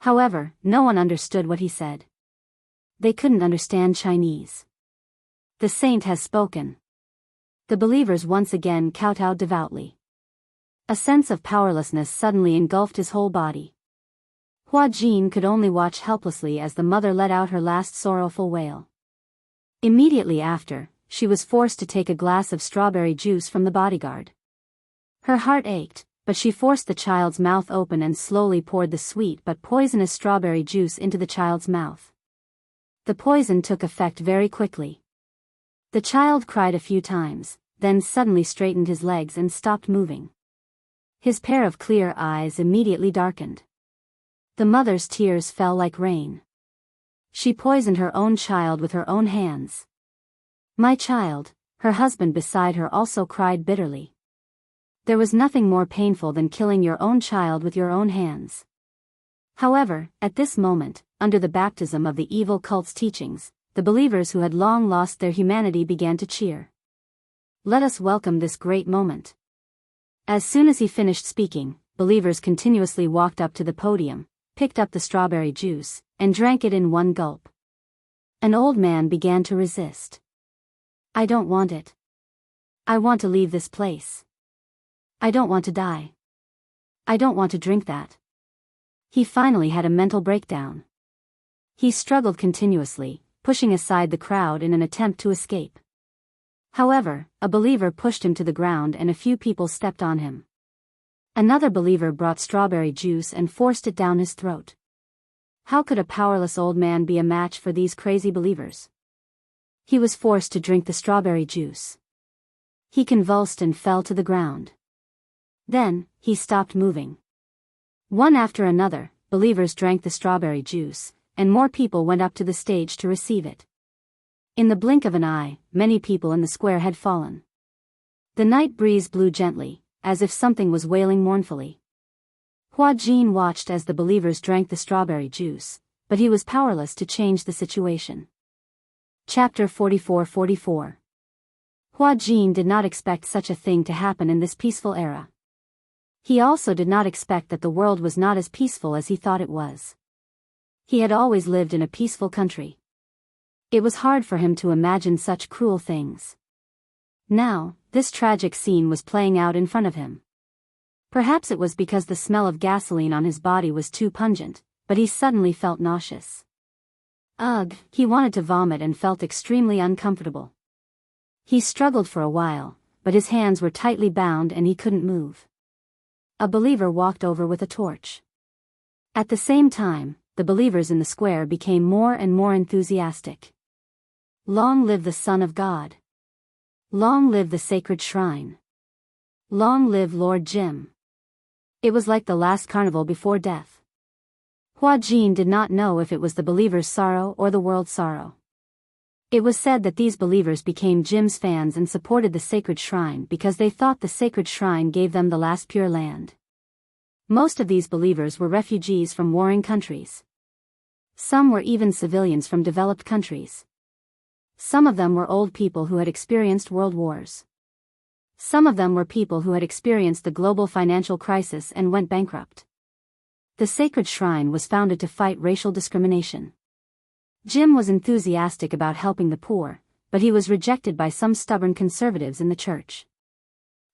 However, no one understood what he said. They couldn't understand Chinese. The saint has spoken. The believers once again kowtowed devoutly. A sense of powerlessness suddenly engulfed his whole body. Hua Jin could only watch helplessly as the mother let out her last sorrowful wail. Immediately after, she was forced to take a glass of strawberry juice from the bodyguard. Her heart ached, but she forced the child's mouth open and slowly poured the sweet but poisonous strawberry juice into the child's mouth. The poison took effect very quickly. The child cried a few times, then suddenly straightened his legs and stopped moving. His pair of clear eyes immediately darkened. The mother's tears fell like rain. She poisoned her own child with her own hands. My child, her husband beside her also cried bitterly. There was nothing more painful than killing your own child with your own hands. However, at this moment, under the baptism of the evil cult's teachings, the believers who had long lost their humanity began to cheer. Let us welcome this great moment. As soon as he finished speaking, believers continuously walked up to the podium, picked up the strawberry juice, and drank it in one gulp. An old man began to resist. I don't want it. I want to leave this place. I don't want to die. I don't want to drink that. He finally had a mental breakdown. He struggled continuously, pushing aside the crowd in an attempt to escape. However, a believer pushed him to the ground and a few people stepped on him. Another believer brought strawberry juice and forced it down his throat. How could a powerless old man be a match for these crazy believers? He was forced to drink the strawberry juice. He convulsed and fell to the ground. Then, he stopped moving. One after another, believers drank the strawberry juice, and more people went up to the stage to receive it. In the blink of an eye, many people in the square had fallen. The night breeze blew gently, as if something was wailing mournfully. Hua Jin watched as the believers drank the strawberry juice, but he was powerless to change the situation. Chapter 44-44. Hua Jin did not expect such a thing to happen in this peaceful era. He also did not expect that the world was not as peaceful as he thought it was. He had always lived in a peaceful country. It was hard for him to imagine such cruel things. Now, this tragic scene was playing out in front of him. Perhaps it was because the smell of gasoline on his body was too pungent, but he suddenly felt nauseous. Ugh, he wanted to vomit and felt extremely uncomfortable. He struggled for a while, but his hands were tightly bound and he couldn't move. A believer walked over with a torch. At the same time, the believers in the square became more and more enthusiastic. Long live the Son of God. Long live the sacred shrine. Long live Lord Jim. It was like the last carnival before death. Hua Jin did not know if it was the believers' sorrow or the world's sorrow. It was said that these believers became Jim's fans and supported the sacred shrine because they thought the sacred shrine gave them the last pure land. Most of these believers were refugees from warring countries. Some were even civilians from developed countries. Some of them were old people who had experienced world wars. Some of them were people who had experienced the global financial crisis and went bankrupt. The sacred shrine was founded to fight racial discrimination. Jim was enthusiastic about helping the poor, but he was rejected by some stubborn conservatives in the church.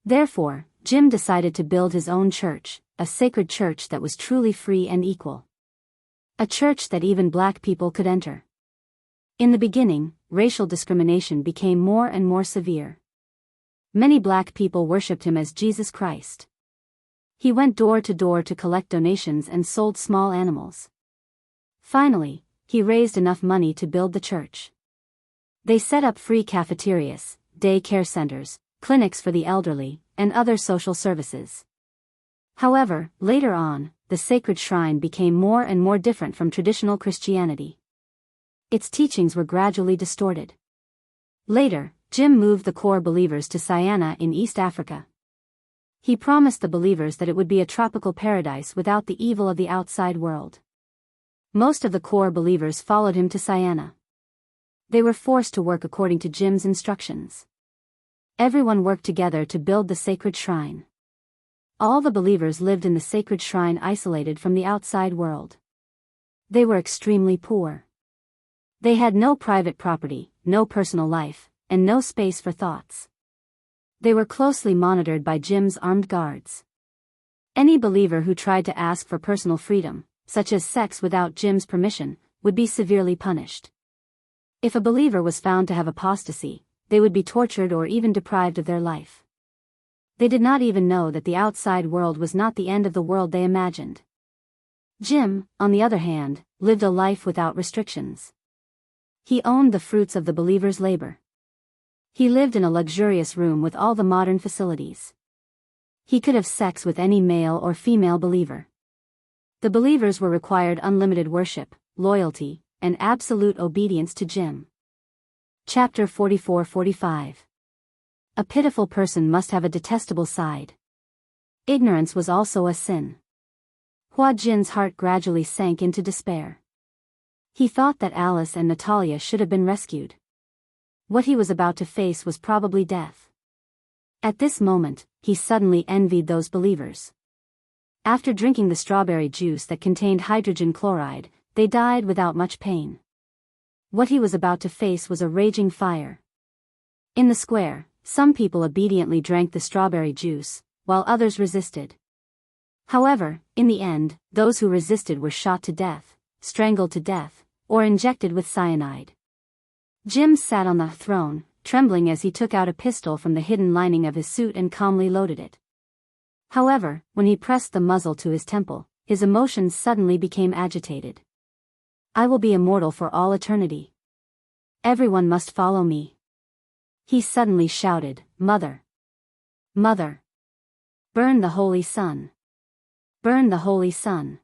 Therefore, Jim decided to build his own church, a sacred church that was truly free and equal. A church that even black people could enter. In the beginning, racial discrimination became more and more severe. Many black people worshipped him as Jesus Christ. He went door to door to collect donations and sold small animals. Finally, he raised enough money to build the church. They set up free cafeterias, day care centers, clinics for the elderly, and other social services. However, later on, the sacred shrine became more and more different from traditional Christianity. Its teachings were gradually distorted. Later, Jim moved the core believers to Siena in East Africa. He promised the believers that it would be a tropical paradise without the evil of the outside world. Most of the core believers followed him to Siena. They were forced to work according to Jim's instructions. Everyone worked together to build the sacred shrine. All the believers lived in the sacred shrine isolated from the outside world. They were extremely poor. They had no private property, no personal life, and no space for thoughts. They were closely monitored by Jim's armed guards. Any believer who tried to ask for personal freedom, such as sex without Jim's permission, would be severely punished. If a believer was found to have apostasy, they would be tortured or even deprived of their life. They did not even know that the outside world was not the end of the world they imagined. Jim, on the other hand, lived a life without restrictions. He owned the fruits of the believer's labor. He lived in a luxurious room with all the modern facilities. He could have sex with any male or female believer. The believers were required unlimited worship, loyalty, and absolute obedience to Jim. Chapter 44-45. A pitiful person must have a detestable side. Ignorance was also a sin. Hua Jin's heart gradually sank into despair. He thought that Alice and Natalia should have been rescued. What he was about to face was probably death. At this moment, he suddenly envied those believers. After drinking the strawberry juice that contained hydrogen chloride, they died without much pain. What he was about to face was a raging fire. In the square, some people obediently drank the strawberry juice, while others resisted. However, in the end, those who resisted were shot to death, strangled to death, or injected with cyanide. Jim sat on the throne, trembling as he took out a pistol from the hidden lining of his suit and calmly loaded it. However, when he pressed the muzzle to his temple, his emotions suddenly became agitated. I will be immortal for all eternity. Everyone must follow me. He suddenly shouted, Mother! Mother! Burn the Holy Sun! Burn the Holy Sun!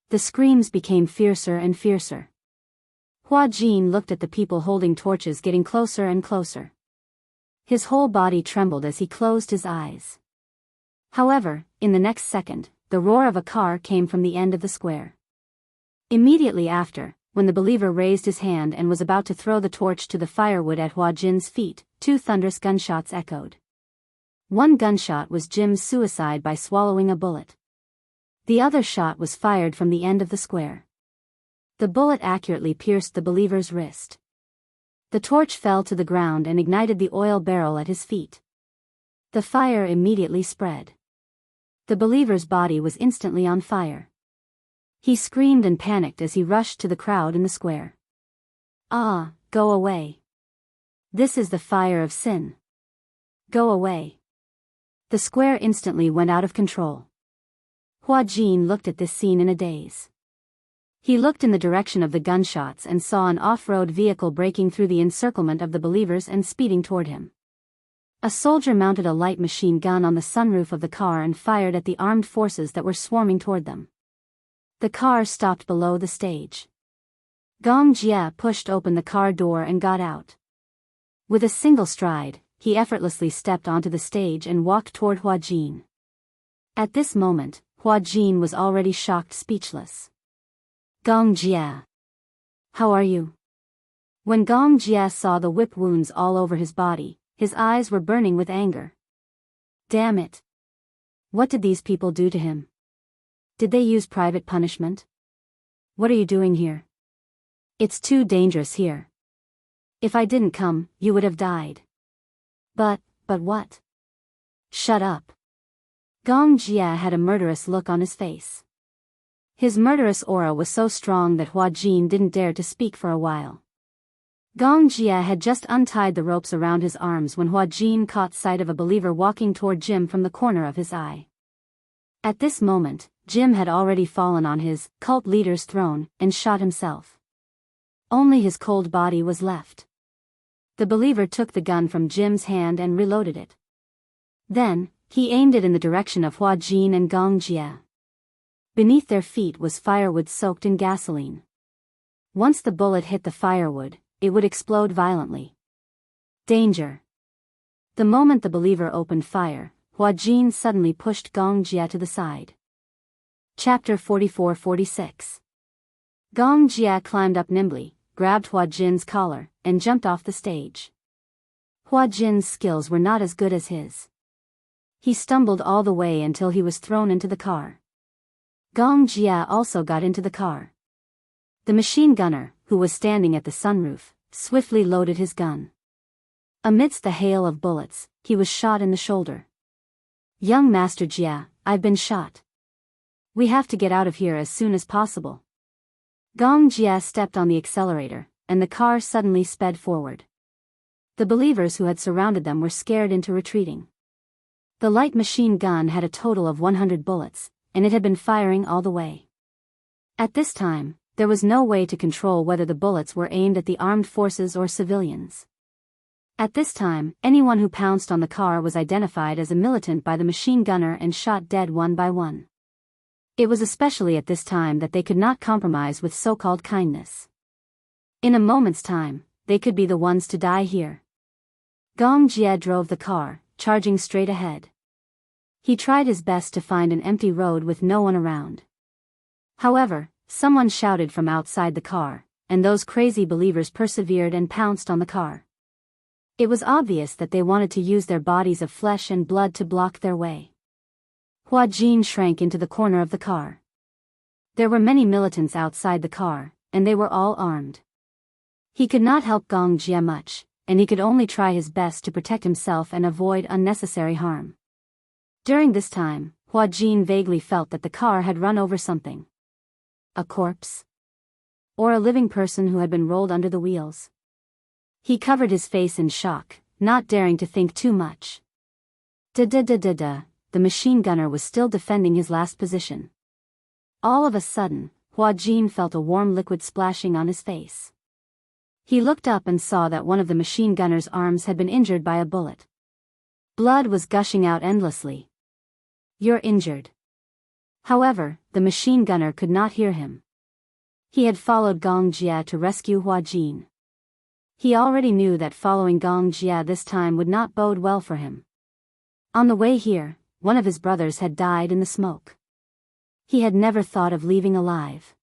The screams became fiercer and fiercer. Hua Jin looked at the people holding torches getting closer and closer. His whole body trembled as he closed his eyes. However, in the next second, the roar of a car came from the end of the square. Immediately after, when the believer raised his hand and was about to throw the torch to the firewood at Hua Jin's feet, two thunderous gunshots echoed. One gunshot was Jim's suicide by swallowing a bullet. The other shot was fired from the end of the square. The bullet accurately pierced the believer's wrist. The torch fell to the ground and ignited the oil barrel at his feet. The fire immediately spread. The believer's body was instantly on fire. He screamed and panicked as he rushed to the crowd in the square. Ah, go away. This is the fire of sin. Go away. The square instantly went out of control. Hua Jin looked at this scene in a daze. He looked in the direction of the gunshots and saw an off-road vehicle breaking through the encirclement of the believers and speeding toward him. A soldier mounted a light machine gun on the sunroof of the car and fired at the armed forces that were swarming toward them. The car stopped below the stage. Gong Jia pushed open the car door and got out. With a single stride, he effortlessly stepped onto the stage and walked toward Hua Jin. At this moment, Hua Jin was already shocked speechless. Gong Jia. How are you? When Gong Jia saw the whip wounds all over his body, his eyes were burning with anger. Damn it. What did these people do to him? Did they use private punishment? What are you doing here? It's too dangerous here. If I didn't come, you would have died. But what? Shut up. Gong Jia had a murderous look on his face. His murderous aura was so strong that Hua Jin didn't dare to speak for a while. Gong Jia had just untied the ropes around his arms when Hua Jin caught sight of a believer walking toward Jim from the corner of his eye. At this moment, Jim had already fallen on his cult leader's throne and shot himself. Only his cold body was left. The believer took the gun from Jim's hand and reloaded it. Then, he aimed it in the direction of Hua Jin and Gong Jia. Beneath their feet was firewood soaked in gasoline. Once the bullet hit the firewood, it would explode violently. Danger. The moment the believer opened fire, Hua Jin suddenly pushed Gong Jia to the side. Chapter 44-46. Gong Jia climbed up nimbly, grabbed Hua Jin's collar, and jumped off the stage. Hua Jin's skills were not as good as his. He stumbled all the way until he was thrown into the car. Gong Jia also got into the car. The machine gunner, who was standing at the sunroof, swiftly loaded his gun. Amidst the hail of bullets, he was shot in the shoulder. Young Master Jia, I've been shot. We have to get out of here as soon as possible. Gong Jia stepped on the accelerator, and the car suddenly sped forward. The believers who had surrounded them were scared into retreating. The light machine gun had a total of 100 bullets, and it had been firing all the way. At this time, there was no way to control whether the bullets were aimed at the armed forces or civilians. At this time, anyone who pounced on the car was identified as a militant by the machine gunner and shot dead one by one. It was especially at this time that they could not compromise with so-called kindness. In a moment's time, they could be the ones to die here. Gong Jia drove the car, charging straight ahead. He tried his best to find an empty road with no one around. However, someone shouted from outside the car, and those crazy believers persevered and pounced on the car. It was obvious that they wanted to use their bodies of flesh and blood to block their way. Hua Jin shrank into the corner of the car. There were many militants outside the car, and they were all armed. He could not help Gong Jia much, and he could only try his best to protect himself and avoid unnecessary harm. During this time, Hua Jin vaguely felt that the car had run over something. A corpse? Or a living person who had been rolled under the wheels? He covered his face in shock, not daring to think too much. Da-da-da-da-da, the machine gunner was still defending his last position. All of a sudden, Hua Jin felt a warm liquid splashing on his face. He looked up and saw that one of the machine gunner's arms had been injured by a bullet. Blood was gushing out endlessly. You're injured. However, the machine gunner could not hear him. He had followed Gong Jia to rescue Hua Jin. He already knew that following Gong Jia this time would not bode well for him. On the way here, one of his brothers had died in the smoke. He had never thought of leaving alive.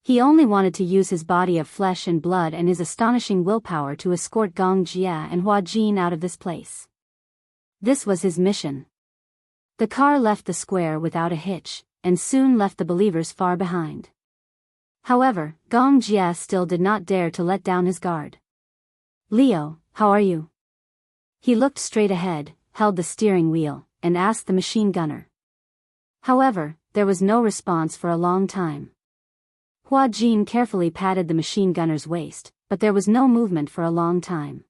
He only wanted to use his body of flesh and blood and his astonishing willpower to escort Gong Jia and Hua Jin out of this place. This was his mission. The car left the square without a hitch, and soon left the believers far behind. However, Gong Jia still did not dare to let down his guard. Leo, how are you? He looked straight ahead, held the steering wheel, and asked the machine gunner. However, there was no response for a long time. Hua Jin carefully patted the machine gunner's waist, but there was no movement for a long time.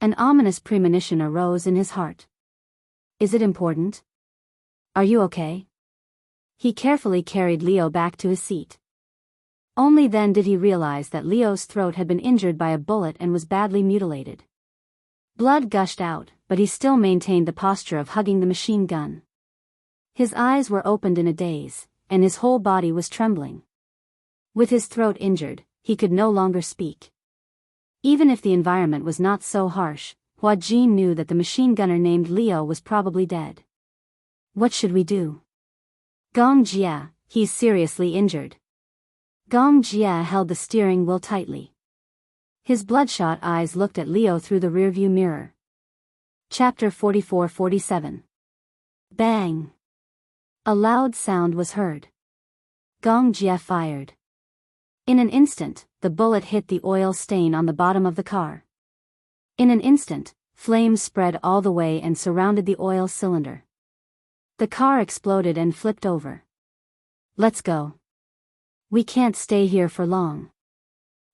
An ominous premonition arose in his heart. Is it important? Are you okay? He carefully carried Leo back to his seat. Only then did he realize that Leo's throat had been injured by a bullet and was badly mutilated. Blood gushed out, but he still maintained the posture of hugging the machine gun. His eyes were opened in a daze, and his whole body was trembling. With his throat injured, he could no longer speak. Even if the environment was not so harsh, Hua Jin knew that the machine gunner named Leo was probably dead. What should we do? Gong Jia, he's seriously injured. Gong Jia held the steering wheel tightly. His bloodshot eyes looked at Leo through the rearview mirror. Chapter 44-47. Bang! A loud sound was heard. Gong Jia fired. In an instant, the bullet hit the oil stain on the bottom of the car. In an instant, flames spread all the way and surrounded the oil cylinder. The car exploded and flipped over. Let's go. We can't stay here for long.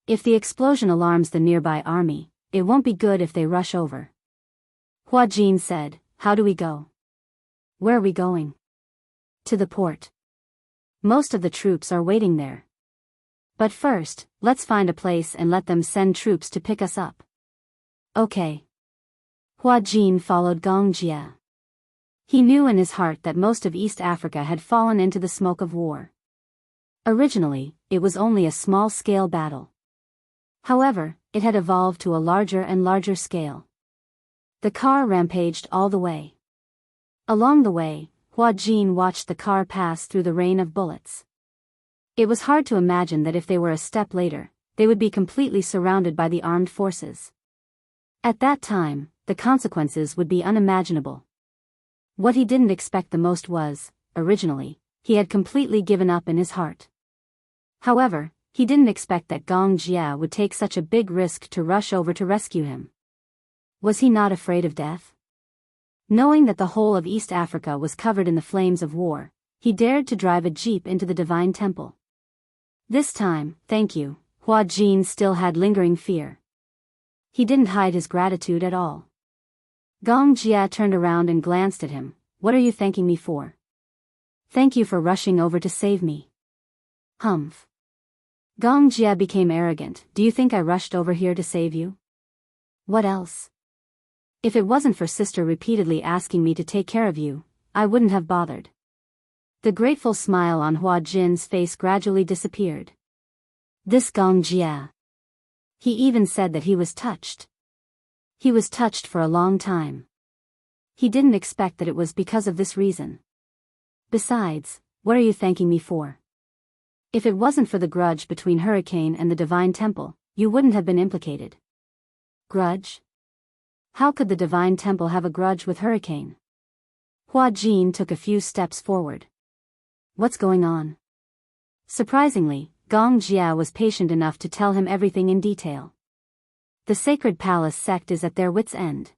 If the explosion alarms the nearby army, it won't be good if they rush over. Hua Jin said, how do we go? Where are we going? To the port. Most of the troops are waiting there. But first, let's find a place and let them send troops to pick us up. Okay. Hua Jin followed Gong Jia. He knew in his heart that most of East Africa had fallen into the smoke of war. Originally, it was only a small-scale battle. However, it had evolved to a larger and larger scale. The car rampaged all the way. Along the way, Hua Jin watched the car pass through the rain of bullets. It was hard to imagine that if they were a step later, they would be completely surrounded by the armed forces. At that time, the consequences would be unimaginable. What he didn't expect the most was, originally, he had completely given up in his heart. However, he didn't expect that Gong Jia would take such a big risk to rush over to rescue him. Was he not afraid of death? Knowing that the whole of East Africa was covered in the flames of war, he dared to drive a jeep into the divine temple. This time, thank you, Hua Jin still had lingering fear. He didn't hide his gratitude at all. Gong Jia turned around and glanced at him. What are you thanking me for? Thank you for rushing over to save me. Humph. Gong Jia became arrogant. Do you think I rushed over here to save you? What else? If it wasn't for sister repeatedly asking me to take care of you, I wouldn't have bothered. The grateful smile on Hua Jin's face gradually disappeared. This Gong Jia. He even said that he was touched. He was touched for a long time. He didn't expect that it was because of this reason. Besides, what are you thanking me for? If it wasn't for the grudge between Hurricane and the Divine Temple, you wouldn't have been implicated. Grudge? How could the Divine Temple have a grudge with Hurricane? Hua Jin took a few steps forward. What's going on? Surprisingly, Gong Jia was patient enough to tell him everything in detail. The Sacred Palace sect is at their wits' end.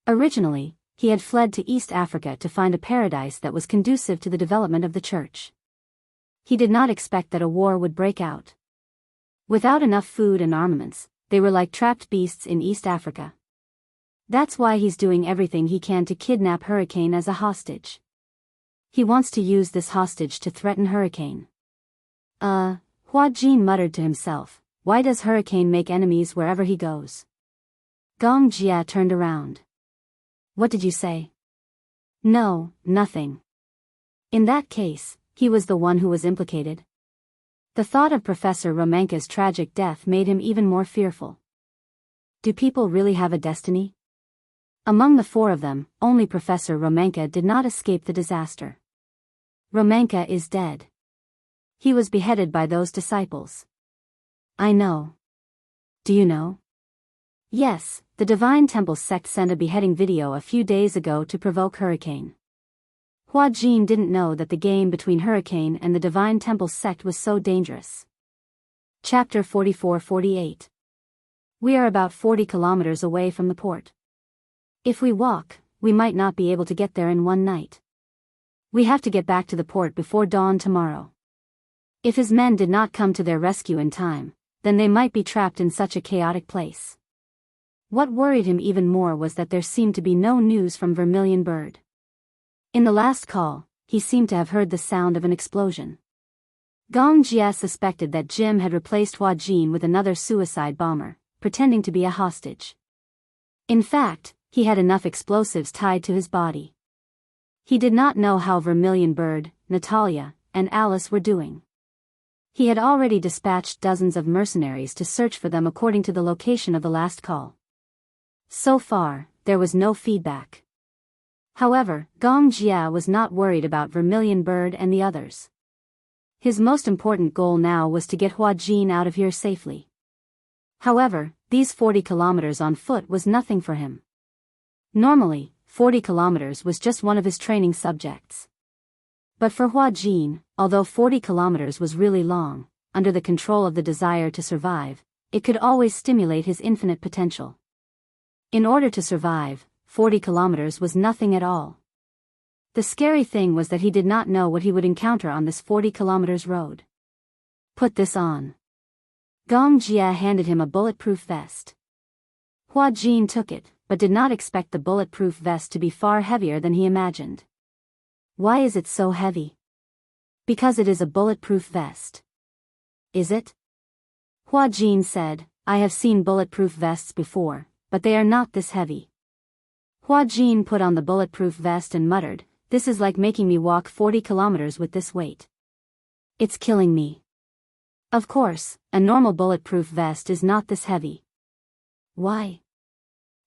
Originally, he had fled to East Africa to find a paradise that was conducive to the development of the church. He did not expect that a war would break out. Without enough food and armaments, they were like trapped beasts in East Africa. That's why he's doing everything he can to kidnap Hurricane as a hostage. He wants to use this hostage to threaten Hurricane. Hua Jin muttered to himself, why does Hurricane make enemies wherever he goes? Gong Jia turned around. What did you say? No, nothing. In that case, he was the one who was implicated. The thought of Professor Romanka's tragic death made him even more fearful. Do people really have a destiny? Among the four of them, only Professor Romanka did not escape the disaster. Romanka is dead. He was beheaded by those disciples. I know. Do you know? Yes, the Divine Temple sect sent a beheading video a few days ago to provoke Hurricane. Hua Jin didn't know that the game between Hurricane and the Divine Temple sect was so dangerous. Chapter 44-48. We are about 40 kilometers away from the port. If we walk, we might not be able to get there in one night. We have to get back to the port before dawn tomorrow. If his men did not come to their rescue in time, then they might be trapped in such a chaotic place. What worried him even more was that there seemed to be no news from Vermilion Bird. In the last call, he seemed to have heard the sound of an explosion. Gong Jia suspected that Jim had replaced Hua Jin with another suicide bomber, pretending to be a hostage. In fact, he had enough explosives tied to his body. He did not know how Vermilion Bird, Natalia, and Alice were doing. He had already dispatched dozens of mercenaries to search for them according to the location of the last call. So far, there was no feedback. However, Gong Jia was not worried about Vermilion Bird and the others. His most important goal now was to get Hua Jin out of here safely. However, these 40 kilometers on foot was nothing for him. Normally, 40 kilometers was just one of his training subjects. But for Hua Jin, although 40 kilometers was really long, under the control of the desire to survive, it could always stimulate his infinite potential. In order to survive, 40 kilometers was nothing at all. The scary thing was that he did not know what he would encounter on this 40 kilometers road. Put this on. Gong Jia handed him a bulletproof vest. Hua Jin took it, but did not expect the bulletproof vest to be far heavier than he imagined. Why is it so heavy? Because it is a bulletproof vest. Is it? Hua Jin said, I have seen bulletproof vests before, but they are not this heavy. Hua Jin put on the bulletproof vest and muttered, this is like making me walk 40 kilometers with this weight. It's killing me. Of course, a normal bulletproof vest is not this heavy. Why?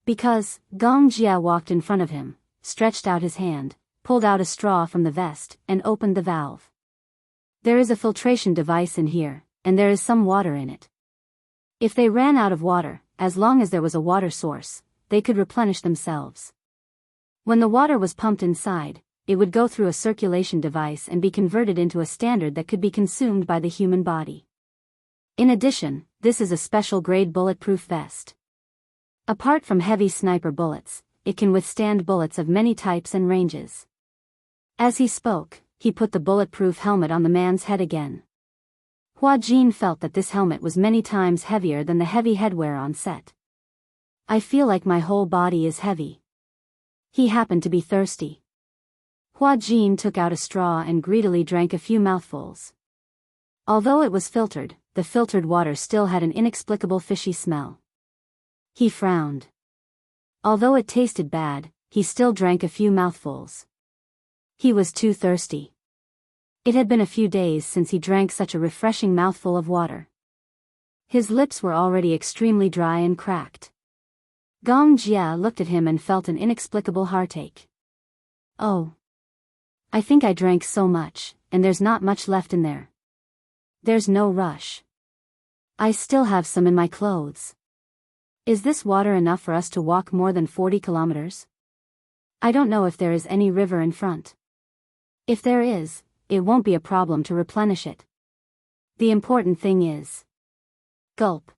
Because, Gong Jia walked in front of him, stretched out his hand, pulled out a straw from the vest, and opened the valve. There is a filtration device in here, and there is some water in it. If they ran out of water, as long as there was a water source, they could replenish themselves. When the water was pumped inside, it would go through a circulation device and be converted into a standard that could be consumed by the human body. In addition, this is a special grade bulletproof vest. Apart from heavy sniper bullets, it can withstand bullets of many types and ranges. As he spoke, he put the bulletproof helmet on the man's head again. Hua Jin felt that this helmet was many times heavier than the heavy headwear on set. I feel like my whole body is heavy. He happened to be thirsty. Hua Jin took out a straw and greedily drank a few mouthfuls. Although it was filtered, the filtered water still had an inexplicable fishy smell. He frowned. Although it tasted bad, he still drank a few mouthfuls. He was too thirsty. It had been a few days since he drank such a refreshing mouthful of water. His lips were already extremely dry and cracked. Gong Jia looked at him and felt an inexplicable heartache. Oh. I think I drank so much, and there's not much left in there. There's no rush. I still have some in my clothes. Is this water enough for us to walk more than 40 kilometers? I don't know if there is any river in front. If there is, it won't be a problem to replenish it. The important thing is. Gulp.